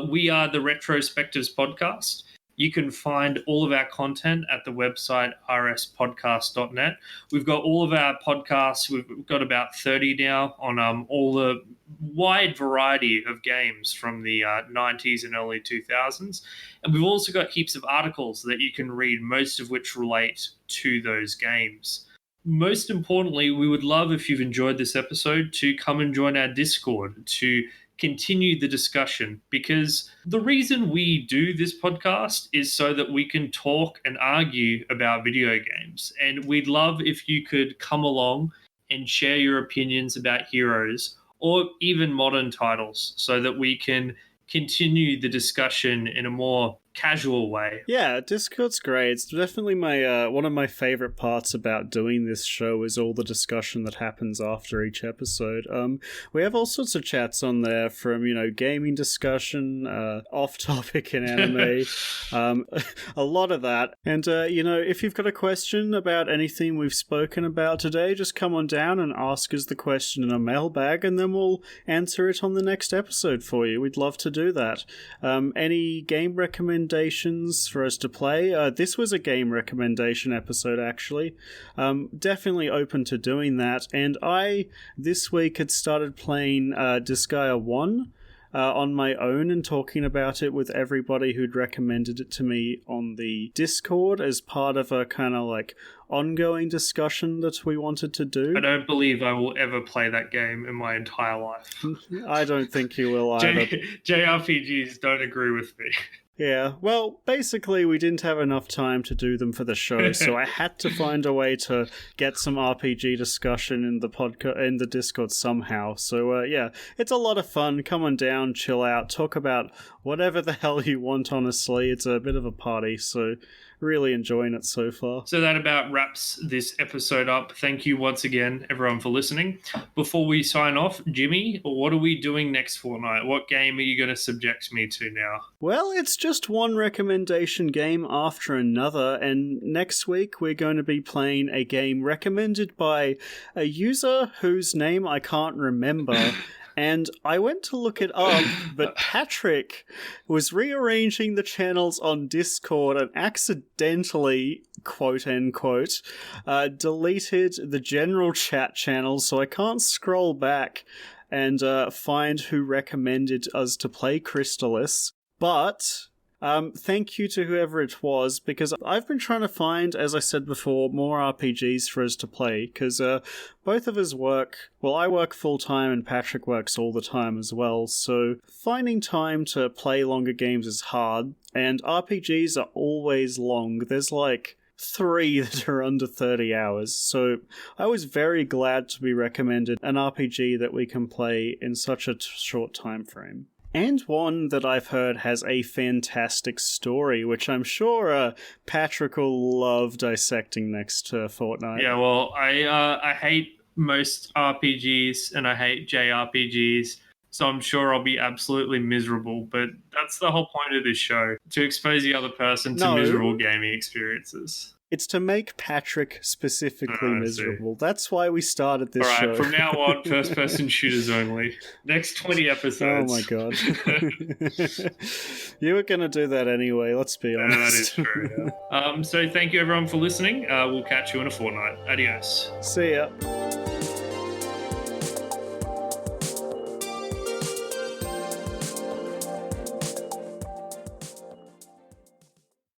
Speaker 1: We are the Spectives podcast. You can find all of our content at the website rspodcast.net. We've got all of our podcasts. We've got about 30 now on all the wide variety of games from the 90s and early 2000s. And we've also got heaps of articles that you can read, most of which relate to those games. Most importantly, we would love, if you've enjoyed this episode, to come and join our Discord to continue the discussion, because the reason we do this podcast is so that we can talk and argue about video games. And we'd love if you could come along and share your opinions about Heroes or even modern titles so that we can continue the discussion in a more casual way.
Speaker 2: Yeah, Discord's great. It's definitely my one of my favorite parts about doing this show is all the discussion that happens after each episode. We have all sorts of chats on there, from gaming discussion, off topic in anime, a lot of that. And if you've got a question about anything we've spoken about today, just come on down and ask us the question in a mailbag, and then we'll answer it on the next episode for you. We'd love to do that. Any game recommendations for us to play? This was a game recommendation episode, actually. Definitely open to doing that. And I, this week, had started playing Disgaea 1 on my own and talking about it with everybody who'd recommended it to me on the Discord as part of a kind of like ongoing discussion that we wanted to do.
Speaker 1: I don't believe I will ever play that game in my entire life.
Speaker 2: I don't think you will either.
Speaker 1: JRPGs don't agree with me.
Speaker 2: Yeah, well, basically we didn't have enough time to do them for the show, so I had to find a way to get some RPG discussion in the Discord somehow. So yeah, it's a lot of fun. Come on down, chill out, talk about whatever the hell you want, honestly. It's a bit of a party, so really enjoying it so far.
Speaker 1: So that about wraps this episode up. Thank you once again, everyone, for listening. Before we sign off, Jimmy, what are we doing next fortnight? What game are you going to subject me to now?
Speaker 2: Well, it's just one recommendation game after another, and next week we're going to be playing a game recommended by a user whose name I can't remember. And I went to look it up, but Patrick was rearranging the channels on Discord and accidentally, quote-unquote, deleted the general chat channel, so I can't scroll back and find who recommended us to play Crystalis. But thank you to whoever it was, because I've been trying to find, as I said before, more RPGs for us to play, because both of us work, well, I work full-time and Patrick works all the time as well, so finding time to play longer games is hard, and RPGs are always long. There's like 3 that are under 30 hours, so I was very glad to be recommended an RPG that we can play in such a short time frame. And one that I've heard has a fantastic story, which I'm sure Patrick will love dissecting next fortnight.
Speaker 1: Yeah, well, I hate most RPGs and I hate JRPGs, so I'm sure I'll be absolutely miserable. But that's the whole point of this show, to expose the other person to miserable gaming experiences.
Speaker 2: It's to make Patrick specifically miserable. That's why we started this show.
Speaker 1: All right, from now on, first-person shooters only. Next 20 episodes.
Speaker 2: Oh my god. You were going to do that anyway, let's be honest.
Speaker 1: That is true, yeah. So thank you everyone for listening. We'll catch you in a fortnight. Adios.
Speaker 2: See ya.